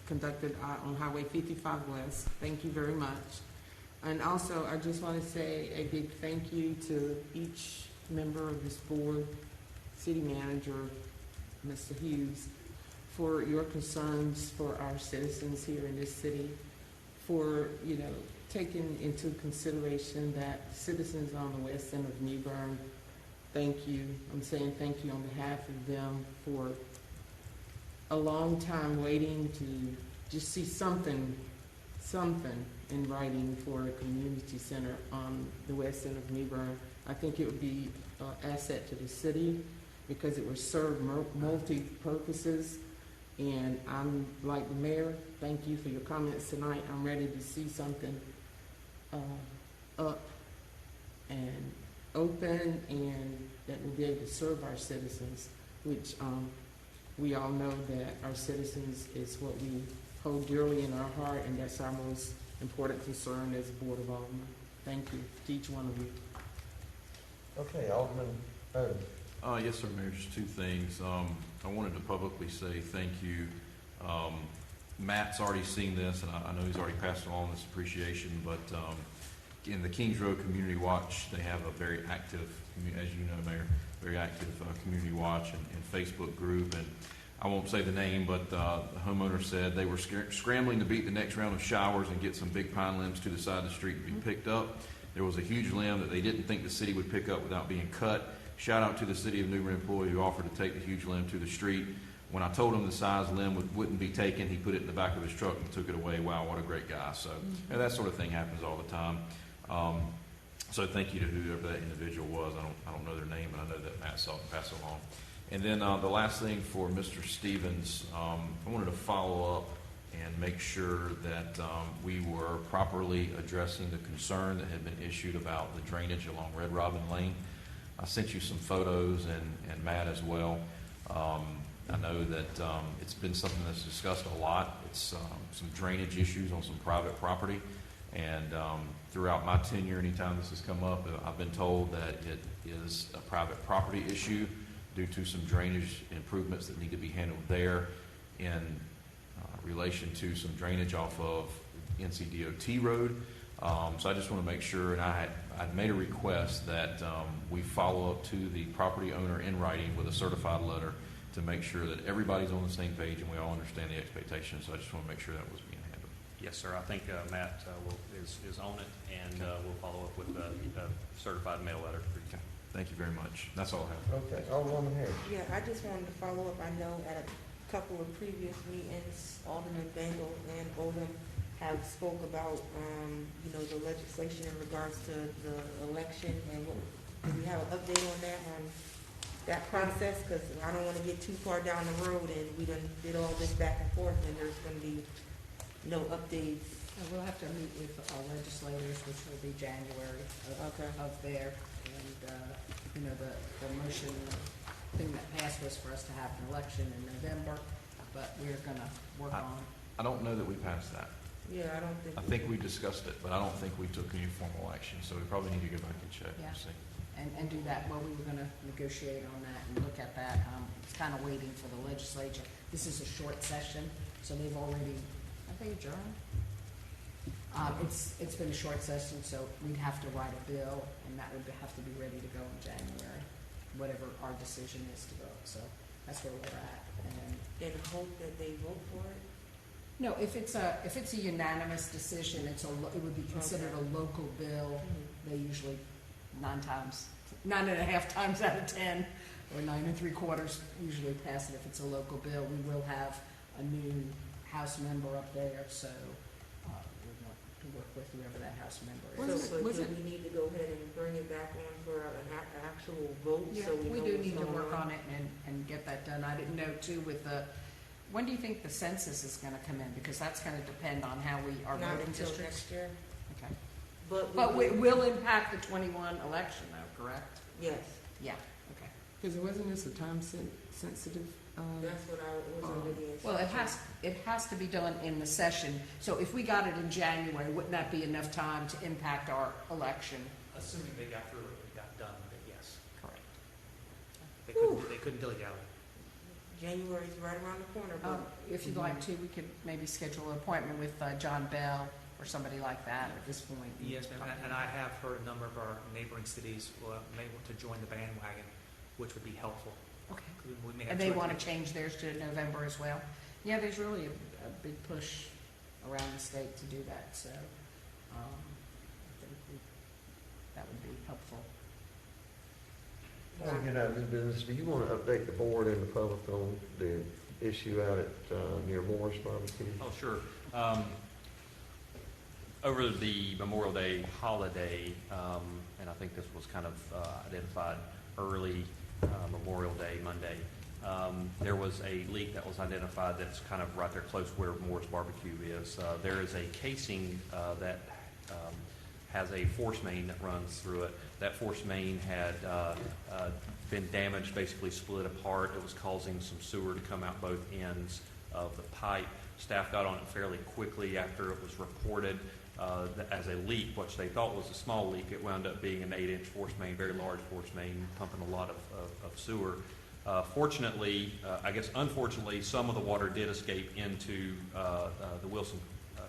conducted on Highway 55 West. Thank you very much. And also, I just want to say a big thank you to each member of this board, city manager, Mr. Hughes, for your concerns for our citizens here in this city, for, taking into consideration that citizens on the west end of New Bern, thank you. I'm saying thank you on behalf of them for a long time waiting to just see something something in writing for a community center on the west end of New Bern. I think it would be an asset to the city because it would serve multi-purposes. And I'm like the mayor, thank you for your comments tonight. I'm ready to see something up and open and that will be able to serve our citizens, which we all know that our citizens is what we hold dearly in our heart, and that's our most important concern as a Board of Aldermen. Thank you to each one of you. Okay, Alderman. Yes, sir, Mayor, just two things. I wanted to publicly say thank you. Matt's already seen this, and I know he's already passed along this appreciation, but in the Kings Road Community Watch, they have a very active, as you know, Mayor, very active community watch and Facebook group. And I won't say the name, but the homeowner said they were scrambling to beat the next round of showers and get some big pine limbs to the side of the street to be picked up. There was a huge limb that they didn't think the city would pick up without being cut. Shout out to the City of New Bern employee who offered to take the huge limb to the street. When I told him the size limb wouldn't be taken, he put it in the back of his truck and took it away. Wow, what a great guy. So and that sort of thing happens all the time. So thank you to whoever that individual was. I don't know their name, but I know that Matt saw it pass along. And then the last thing for Mr. Stevens, I wanted to follow up and make sure that we were properly addressing the concern that had been issued about the drainage along Red Robin Lane. I sent you some photos and Matt as well. I know that it's been something that's discussed a lot. It's some drainage issues on some private property. And throughout my tenure, anytime this has come up, I've been told that it is a private property issue due to some drainage improvements that need to be handled there in relation to some drainage off of NCDOT Road. So I just want to make sure, and I'd made a request that we follow up to the property owner in writing with a certified letter to make sure that everybody's on the same page and we all understand the expectations. So I just want to make sure that was being handled. Yes, sir. I think Matt is on it, and we'll follow up with a certified mail letter. Okay. Thank you very much. That's all I have. Okay, Alderwoman Harris. Yeah, I just wanted to follow up. I know at a couple of previous meetings, Alderman Bengel and Oldham have spoke about, the legislation in regards to the election, and do we have an update on that process? Because I don't want to get too far down the road and we done did all this back and forth and there's going to be no updates. We'll have to meet with our legislators, which will be January of there. And, the motion thing that passed was for us to have an election in November, but we're going to work on. I don't know that we passed that. Yeah, I think we discussed it, but I don't think we took any formal action, so we probably need to go back and check Yeah. and see. And do that. Well, we were going to negotiate on that and look at that. It's kind of waiting for the legislature. This is a short session, so they've already, have they adjourned? It's been a short session, so we'd have to write a bill, and that would have to be ready to go in January, whatever our decision is to vote. So that's where we're at. And hope that they vote for it? No, if it's a unanimous decision, it would be considered a local bill. They usually 9.5 times out of 10, or 9 3/4 usually pass it if it's a local bill. We will have a new House member up there, so we're going to work with whoever that House member is. So do we need to go ahead and bring it back on for an actual vote? Yeah, so we know do what's need to going work on it and get that done. I didn't know too with when do you think the census is going to come in? Because that's going to depend on how we are Not voting until districts. next year. Okay. But it will impact the 21 election though, correct? Yes. Yeah, okay. Because wasn't this a time sensitive? That's what I was under the Well, it has to be done in the session. So if we got it in January, wouldn't that be enough time to impact our election? Assuming they got through it and got done with it, yes. Correct. They couldn't dilly dally. January's right around the corner. But If you'd like to, we could maybe schedule an appointment with John Bell or somebody like that at this point. Yes, ma'am, and I have heard a number of our neighboring cities may want to join the bandwagon, which would be helpful. Okay. We may have And they want to change theirs to November as well? Yeah, there's really a big push around the state to do that, so I think that would be helpful. Before we get out of this business, do you want to update the board and the public on the issue out at near Morris Barbecue? Oh, sure. Over the Memorial Day holiday, and I think this was kind of identified early Memorial Day, Monday, there was a leak that was identified that's kind of right there close where Moore's Barbecue is. There is a casing that has a force main that runs through it. That force main had been damaged, basically split apart. It was causing some sewer to come out both ends of the pipe. Staff got on it fairly quickly after it was reported as a leak, which they thought was a small leak. It wound up being an 8-inch force main, very large force main, pumping a lot of sewer. Fortunately, I guess unfortunately, some of the water did escape into the Wilson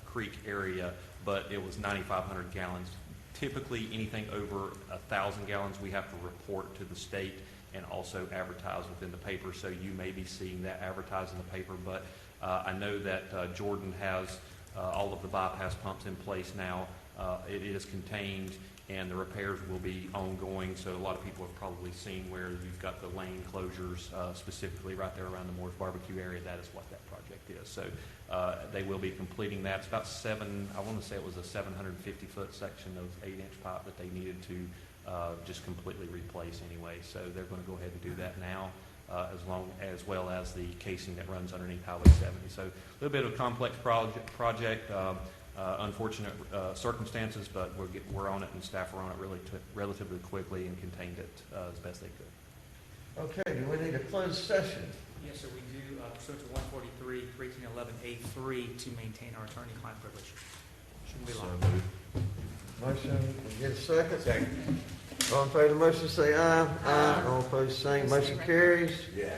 Creek area, but it was 9,500 gallons. Typically, anything over 1,000 gallons, we have to report to the state and also advertise within the paper. So you may be seeing that advertised in the paper, but I know that Jordan has all of the bypass pumps in place now. It is contained, and the repairs will be ongoing. So a lot of people have probably seen where you've got the lane closures, specifically right there around the Moore's Barbecue area. That is what that project is. So they will be completing that. It's about I want to say it was a 750-foot section of 8-inch pipe that they needed to just completely replace anyway. So they're going to go ahead and do that now, as well as the casing that runs underneath Highway 70. So a little bit of a complex project. Unfortunate circumstances, but we're on it, and staff are on it relatively quickly and contained it as best they could. Okay, do we need a closed session? Yes, sir, we do, pursuant to 143, 1311A3, to maintain our attorney-client privilege. Shouldn't be long. Motion, get a second? Second. All in favor of the motion, say aye. Aye. All opposed, same. Motion carries. Yeah.